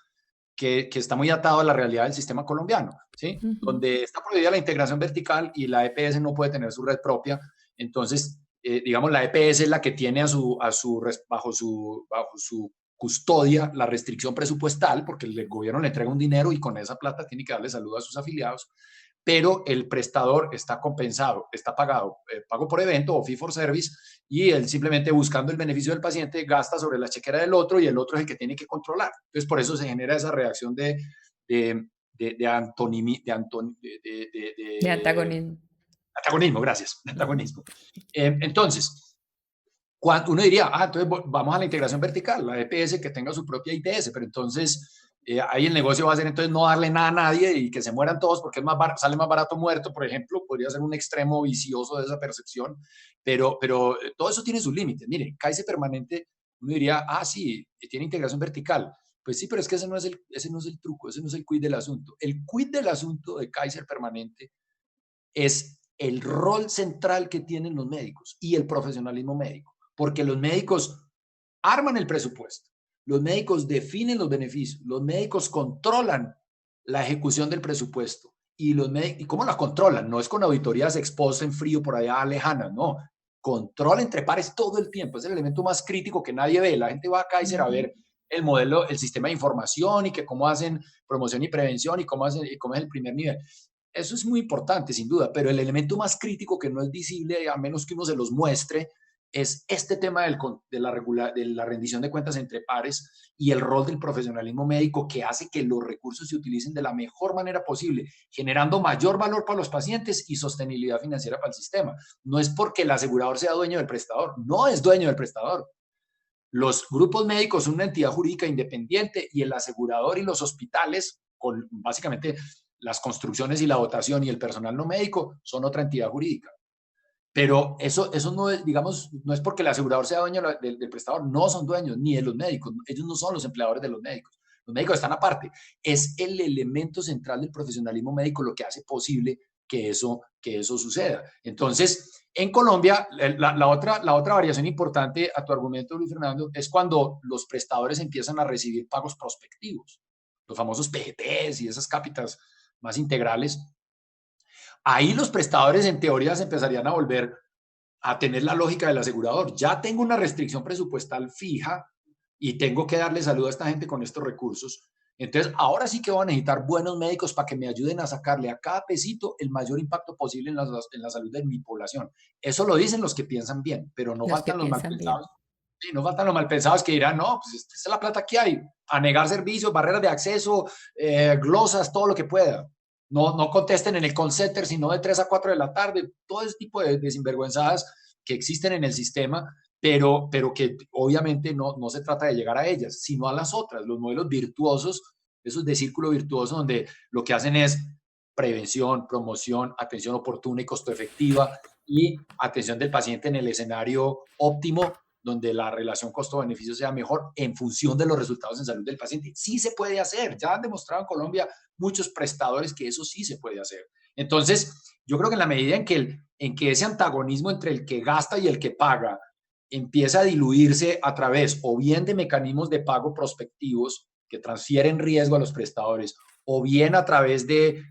que está muy atado a la realidad del sistema colombiano, ¿sí? Ujú. Donde está prohibida la integración vertical y la EPS no puede tener su red propia. Entonces, digamos, la EPS es la que tiene bajo su custodia la restricción presupuestal, porque el gobierno le entrega un dinero y con esa plata tiene que darle salud a sus afiliados, pero el prestador está compensado, está pagado, pago por evento o fee for service, y él simplemente buscando el beneficio del paciente gasta sobre la chequera del otro, y el otro es el que tiene que controlar. Entonces, por eso se genera esa reacción de De antagonismo. antagonismo, gracias, antagonismo. Entonces, uno diría, entonces vamos a la integración vertical, la EPS que tenga su propia ITS, pero entonces ahí el negocio va a ser entonces no darle nada a nadie y que se mueran todos porque sale más barato muerto, por ejemplo. Podría ser un extremo vicioso de esa percepción, pero todo eso tiene sus límites. Mire, Kaiser Permanente, uno diría, sí, tiene integración vertical. Pues sí, pero es que ese no es el truco, ese no es el quid del asunto. El quid del asunto de Kaiser Permanente es el rol central que tienen los médicos y el profesionalismo médico, porque los médicos arman el presupuesto, los médicos definen los beneficios, los médicos controlan la ejecución del presupuesto, ¿y cómo la controlan? No es con auditorías ex post en frío por allá lejanas, no, controla entre pares todo el tiempo. Es el elemento más crítico que nadie ve. La gente va a Kaiser a ver el modelo, el sistema de información y que cómo hacen promoción y prevención y cómo es el primer nivel. Eso es muy importante, sin duda, pero el elemento más crítico que no es visible, a menos que uno se los muestre, es este tema de la rendición de cuentas entre pares y el rol del profesionalismo médico, que hace que los recursos se utilicen de la mejor manera posible, generando mayor valor para los pacientes y sostenibilidad financiera para el sistema. No es porque el asegurador sea dueño del prestador, no es dueño del prestador. Los grupos médicos son una entidad jurídica independiente y el asegurador y los hospitales, con básicamente las construcciones y la dotación y el personal no médico, son otra entidad jurídica. Pero eso no es, digamos, no es porque el asegurador sea dueño del prestador, no son dueños ni de los médicos, ellos no son los empleadores de los médicos están aparte. Es el elemento central del profesionalismo médico lo que hace posible que eso suceda. Entonces, en Colombia, la otra variación importante a tu argumento, Luis Fernando, es cuando los prestadores empiezan a recibir pagos prospectivos, los famosos PGTs y esas cápitas más integrales. Ahí los prestadores en teoría se empezarían a volver a tener la lógica del asegurador. Ya tengo una restricción presupuestal fija y tengo que darle salud a esta gente con estos recursos. Entonces, ahora sí que voy a necesitar buenos médicos para que me ayuden a sacarle a cada pesito el mayor impacto posible en la salud de mi población. Eso lo dicen los que piensan bien, pero no Los que faltan los piensan bien. malpensados. Sí, no faltan los malpensados que dirán, no, pues esta es la plata que hay, a negar servicios, barreras de acceso, glosas, todo lo que pueda. No, no contesten en el call center, sino de 3 a 4 de la tarde, todo ese tipo de sinvergüenzadas que existen en el sistema, pero que obviamente no se trata de llegar a ellas, sino a las otras, los modelos virtuosos, esos de círculo virtuoso, donde lo que hacen es prevención, promoción, atención oportuna y costo efectiva y atención del paciente en el escenario óptimo, donde la relación costo-beneficio sea mejor en función de los resultados en salud del paciente. Sí se puede hacer, ya han demostrado en Colombia muchos prestadores que eso sí se puede hacer. Entonces, yo creo que en la medida en que ese antagonismo entre el que gasta y el que paga empieza a diluirse a través o bien de mecanismos de pago prospectivos que transfieren riesgo a los prestadores, o bien a través de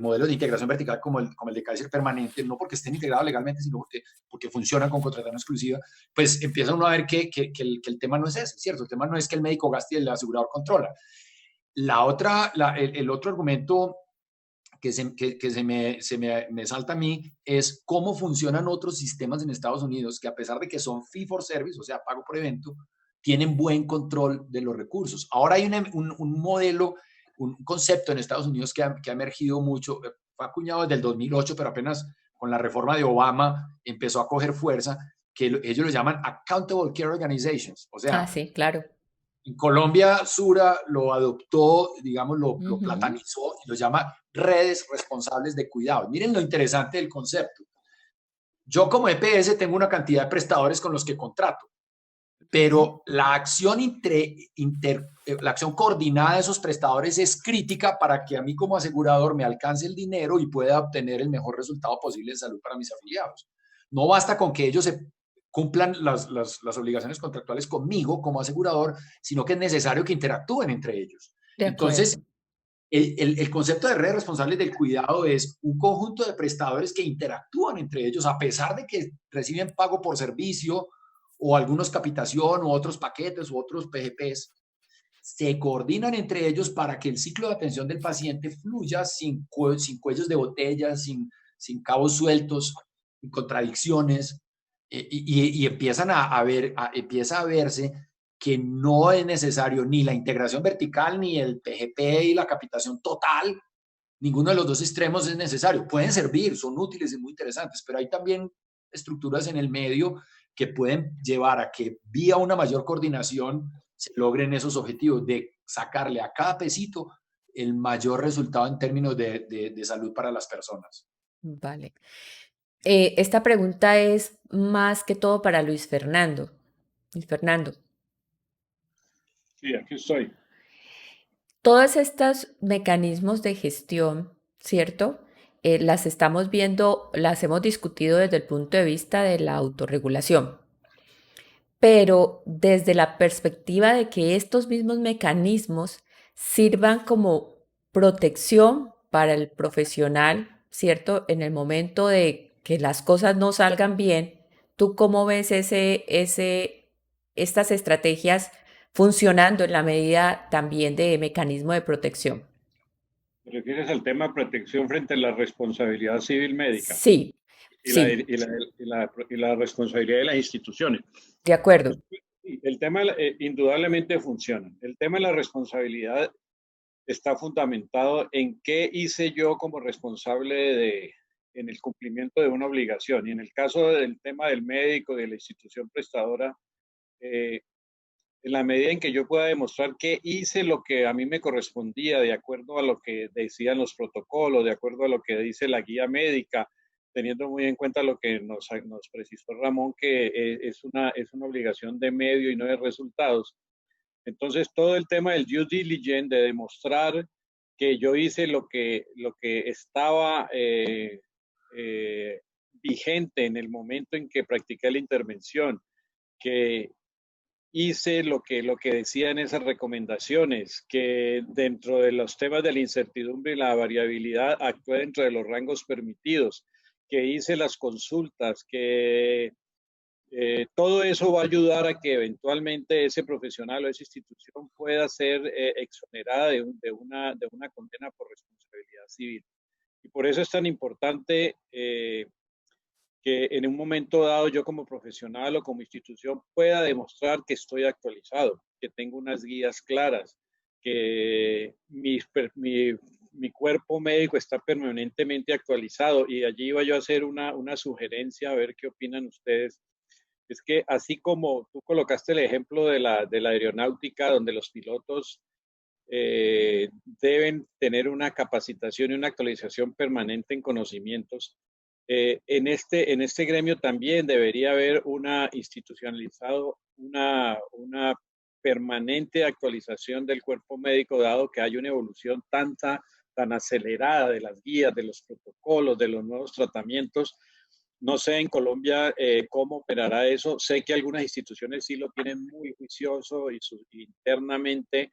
modelos de integración vertical como el de Kaiser Permanente, no porque estén integrados legalmente, sino porque funcionan con contratación exclusiva, pues empieza uno a ver que el tema no es ese, ¿cierto? El tema no es que el médico gaste y el asegurador controla. El otro argumento que se me salta a mí es cómo funcionan otros sistemas en Estados Unidos que, a pesar de que son fee for service, o sea, pago por evento, tienen buen control de los recursos. Ahora hay un modelo, un concepto en Estados Unidos que ha emergido mucho, fue acuñado desde el 2008, pero apenas con la reforma de Obama empezó a coger fuerza, que ellos lo llaman Accountable Care Organizations. O Ah, sea, sí, claro. en Colombia, Sura lo adoptó, digamos, lo Ujú. platanizó y lo llama redes responsables de cuidado. Miren lo interesante del concepto. Yo como EPS tengo una cantidad de prestadores con los que contrato, Ujú. pero la acción coordinada de esos prestadores es crítica para que a mí como asegurador me alcance el dinero y pueda obtener el mejor resultado posible de salud para mis afiliados. No basta con que ellos cumplan las obligaciones contractuales conmigo como asegurador, sino que es necesario que interactúen entre ellos. De Entonces, acuerdo. el concepto de redes responsables del cuidado es un conjunto de prestadores que interactúan entre ellos, a pesar de que reciben pago por servicio o algunos capitación u otros paquetes u otros PGPs, se coordinan entre ellos para que el ciclo de atención del paciente fluya sin cuellos de botella, sin cabos sueltos, sin contradicciones, y empiezan empieza a verse que no es necesario ni la integración vertical, ni el PGP y la capitación total. Ninguno de los dos extremos es necesario. Pueden servir, son útiles y muy interesantes, pero hay también estructuras en el medio que pueden llevar a que vía una mayor coordinación se logren esos objetivos de sacarle a cada pesito el mayor resultado en términos de salud para las personas. Vale. Esta pregunta es más que todo para Luis Fernando. Luis Fernando, Sí, aquí estoy. todos estos mecanismos de gestión, ¿cierto? Las estamos viendo, las hemos discutido desde el punto de vista de la autorregulación, pero desde la perspectiva de que estos mismos mecanismos sirvan como protección para el profesional, ¿cierto? En el momento de que las cosas no salgan bien, ¿tú cómo ves estas estrategias funcionando en la medida también de mecanismo de protección? ¿Te refieres al tema de protección frente a la responsabilidad civil médica Sí, y la, sí, y la, y la, y la responsabilidad de las instituciones? de acuerdo. Sí, el tema indudablemente funciona. El tema de la responsabilidad está fundamentado en qué hice yo como responsable en el cumplimiento de una obligación. Y en el caso del tema del médico, de la institución prestadora, eh, en la medida en que yo pueda demostrar que hice lo que a mí me correspondía, de acuerdo a lo que decían los protocolos, de acuerdo a lo que dice la guía médica, teniendo muy en cuenta lo que nos precisó Ramón, que es una obligación de medio y no de resultados. Entonces, todo el tema del due diligence, de demostrar que yo hice lo que estaba vigente en el momento en que practiqué la intervención, que hice lo que decían esas recomendaciones, que dentro de los temas de la incertidumbre y la variabilidad actué dentro de los rangos permitidos, que hice las consultas, que todo eso va a ayudar a que eventualmente ese profesional o esa institución pueda ser exonerada de una condena por responsabilidad civil. Y por eso es tan importante que en un momento dado yo como profesional o como institución pueda demostrar que estoy actualizado, que tengo unas guías claras, que mi cuerpo médico está permanentemente actualizado. Y allí iba yo a hacer una sugerencia, a ver qué opinan ustedes. Es que así como tú colocaste el ejemplo de de la aeronáutica, donde los pilotos deben tener una capacitación y una actualización permanente en conocimientos. En este gremio también debería haber una institucionalizado, una permanente actualización del cuerpo médico, dado que hay una evolución tan acelerada de las guías, de los protocolos, de los nuevos tratamientos. No sé en Colombia cómo operará eso. Sé que algunas instituciones sí lo tienen muy juicioso y internamente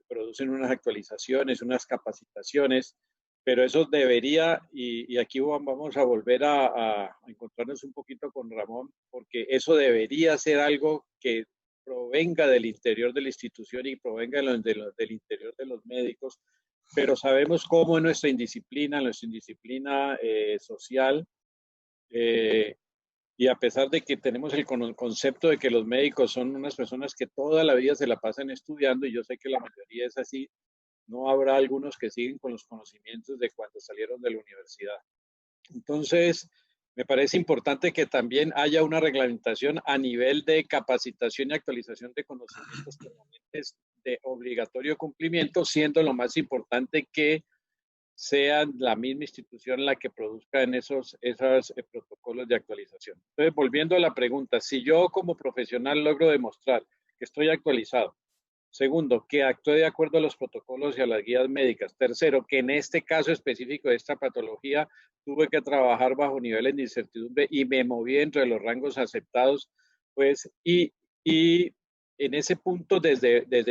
producen unas actualizaciones, unas capacitaciones, pero eso debería, y aquí vamos a volver a encontrarnos un poquito con Ramón, porque eso debería ser algo que provenga del interior de la institución y provenga del interior de los médicos, pero sabemos cómo en nuestra indisciplina social, eh, y a pesar de que tenemos el concepto de que los médicos son unas personas que toda la vida se la pasan estudiando, y yo sé que la mayoría es así, no habrá algunos que siguen con los conocimientos de cuando salieron de la universidad. Entonces, me parece importante que también haya una reglamentación a nivel de capacitación y actualización de conocimientos permanentes de obligatorio cumplimiento, siendo lo más importante que sea la misma institución la que produzca en esos protocolos de actualización. Entonces, volviendo a la pregunta, si yo como profesional logro demostrar que estoy actualizado, segundo, que actúe de acuerdo a los protocolos y a las guías médicas, tercero, que en este caso específico de esta patología tuve que trabajar bajo niveles de incertidumbre y me moví dentro de los rangos aceptados, pues, y en ese punto,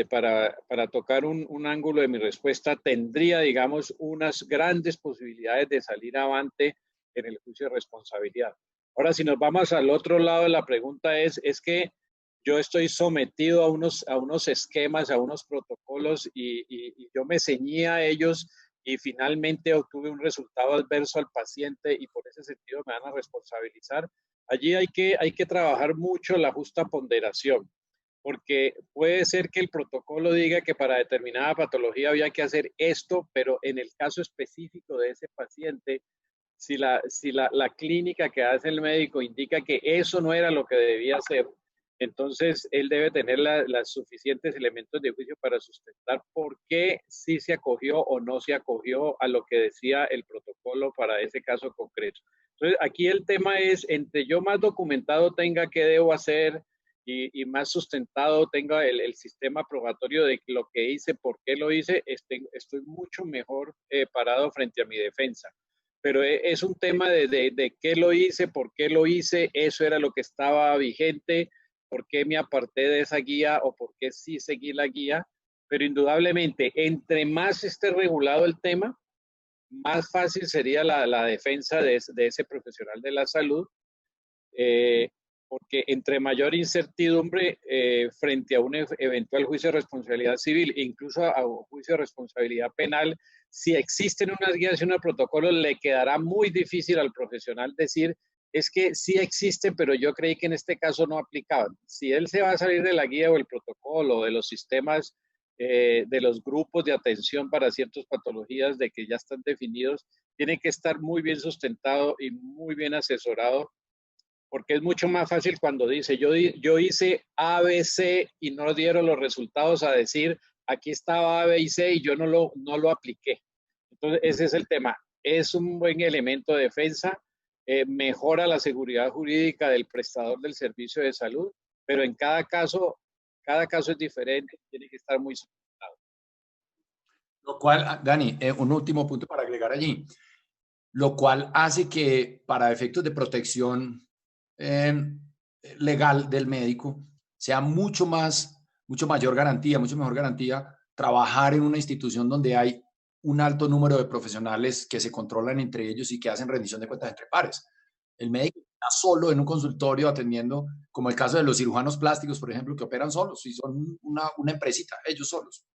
para tocar un ángulo de mi respuesta, tendría, digamos, unas grandes posibilidades de salir avante en el juicio de responsabilidad. Ahora, si nos vamos al otro lado de la pregunta es que yo estoy sometido a unos esquemas, a unos protocolos y yo me ceñía a ellos y finalmente obtuve un resultado adverso al paciente y por ese sentido me van a responsabilizar. Allí hay que trabajar mucho la justa ponderación, porque puede ser que el protocolo diga que para determinada patología había que hacer esto, pero en el caso específico de ese paciente, si la clínica que hace el médico indica que eso no era lo que debía hacer, entonces él debe tener las suficientes elementos de juicio para sustentar por qué sí se acogió o no se acogió a lo que decía el protocolo para ese caso concreto. Entonces, aquí el tema es, entre yo más documentado tenga qué debo hacer y más sustentado tenga el sistema probatorio de lo que hice, por qué lo hice, estoy mucho mejor parado frente a mi defensa. Pero es un tema de qué lo hice, por qué lo hice, eso era lo que estaba vigente, por qué me aparté de esa guía o por qué sí seguí la guía. Pero indudablemente, entre más esté regulado el tema, más fácil sería la defensa de ese profesional de la salud, porque entre mayor incertidumbre frente a un eventual juicio de responsabilidad civil, incluso a un juicio de responsabilidad penal, si existen unas guías y unos protocolos, le quedará muy difícil al profesional decir, es que sí existen, pero yo creí que en este caso no aplicaban. Si él se va a salir de la guía o el protocolo, o de los sistemas, de los grupos de atención para ciertas patologías de que ya están definidos, tiene que estar muy bien sustentado y muy bien asesorado, porque es mucho más fácil cuando dice, yo hice A, B, C y no dieron los resultados, a decir, aquí estaba A, B y C y yo no lo apliqué. Entonces, ese es el tema. Es un buen elemento de defensa, mejora la seguridad jurídica del prestador del servicio de salud, pero en cada caso es diferente, tiene que estar muy sustentado. Lo cual, Dani, un último punto para agregar allí, lo cual hace que para efectos de protección legal del médico sea mucho mayor garantía, mucho mejor garantía trabajar en una institución donde hay un alto número de profesionales que se controlan entre ellos y que hacen rendición de cuentas entre pares. El médico está solo en un consultorio atendiendo, como el caso de los cirujanos plásticos, por ejemplo, que operan solos y son una empresita, ellos solos.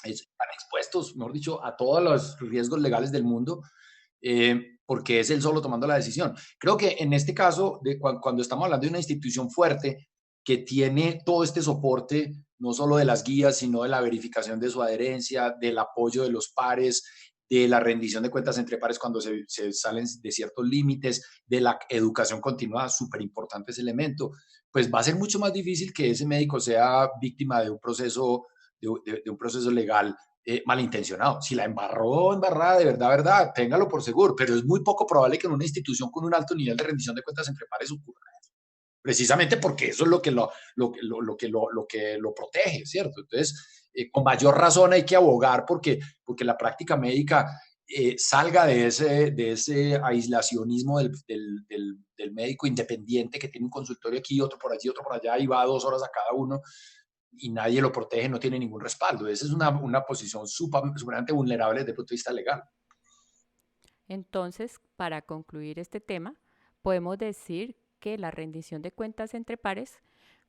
Están expuestos, mejor dicho, a todos los riesgos legales del mundo, porque es él solo tomando la decisión. Creo que en este caso, cuando estamos hablando de una institución fuerte que tiene todo este soporte, no solo de las guías, sino de la verificación de su adherencia, del apoyo de los pares, de la rendición de cuentas entre pares cuando se salen de ciertos límites, de la educación continuada, súper importante ese elemento, pues va a ser mucho más difícil que ese médico sea víctima de un proceso, de un proceso legal malintencionado. Si la embarrada, de verdad, verdad, téngalo por seguro, pero es muy poco probable que en una institución con un alto nivel de rendición de cuentas entre pares ocurra eso. Precisamente porque eso es lo que lo protege, ¿cierto? Entonces, con mayor razón hay que abogar porque la práctica médica salga de ese aislacionismo del médico independiente que tiene un consultorio aquí, otro por allí, otro por allá, y va 2 horas a cada uno, y nadie lo protege, no tiene ningún respaldo. Esa es una posición sumamente vulnerable desde el punto de vista legal. Entonces, para concluir este tema, podemos decir que la rendición de cuentas entre pares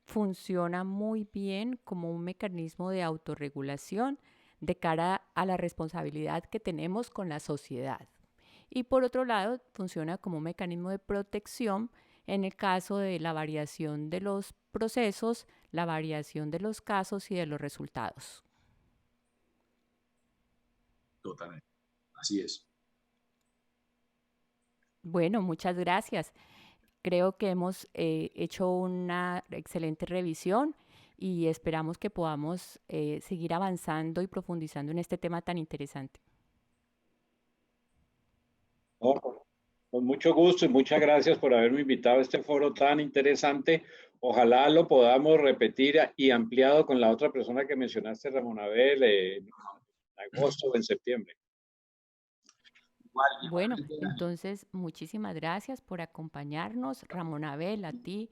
funciona muy bien como un mecanismo de autorregulación de cara a la responsabilidad que tenemos con la sociedad. Y por otro lado, funciona como un mecanismo de protección en el caso de la variación de los procesos, la variación de los casos y de los resultados. Totalmente. Así es. Bueno, muchas gracias. Creo que hemos hecho una excelente revisión y esperamos que podamos seguir avanzando y profundizando en este tema tan interesante. No, con mucho gusto y muchas gracias por haberme invitado a este foro tan interesante. Ojalá lo podamos repetir y ampliado con la otra persona que mencionaste, Ramón Abel, en agosto o en septiembre. Igual, Bueno, igualmente, Dani. entonces muchísimas gracias por acompañarnos, Ramón Abel, a ti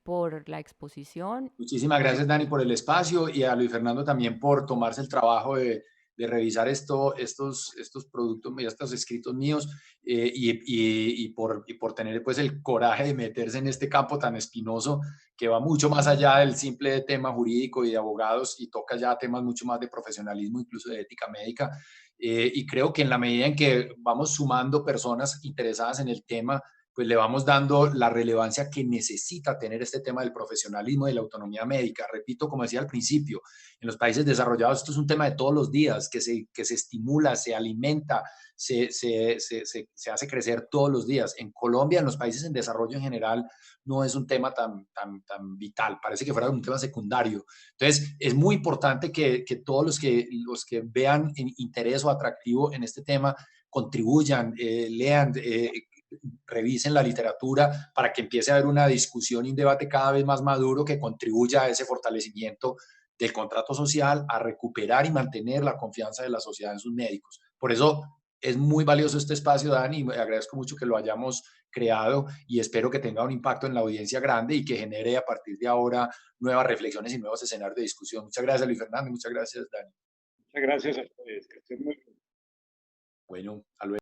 por la exposición. Muchísimas gracias, Dani, por el espacio, y a Luis Fernando también por tomarse el trabajo de revisar estos productos y estos escritos míos, y por tener pues el coraje de meterse en este campo tan espinoso que va mucho más allá del simple tema jurídico y de abogados y toca ya temas mucho más de profesionalismo, incluso de ética médica. Y creo que en la medida en que vamos sumando personas interesadas en el tema, pues le vamos dando la relevancia que necesita tener este tema del profesionalismo y de la autonomía médica. Repito, como decía al principio, en los países desarrollados esto es un tema de todos los días, que se estimula, se alimenta, se hace crecer todos los días. En Colombia, en los países en desarrollo en general, no es un tema tan vital, parece que fuera un tema secundario. Entonces, es muy importante que todos los que vean interés o atractivo en este tema contribuyan, lean, revisen la literatura para que empiece a haber una discusión y un debate cada vez más maduro que contribuya a ese fortalecimiento del contrato social, a recuperar y mantener la confianza de la sociedad en sus médicos. Por eso es muy valioso este espacio, Dani, y agradezco mucho que lo hayamos creado, y espero que tenga un impacto en la audiencia grande y que genere a partir de ahora nuevas reflexiones y nuevos escenarios de discusión. Muchas gracias, Luis Fernando, muchas gracias, Dani. Muchas gracias a ustedes, que estén muy bien. Bueno, hasta luego.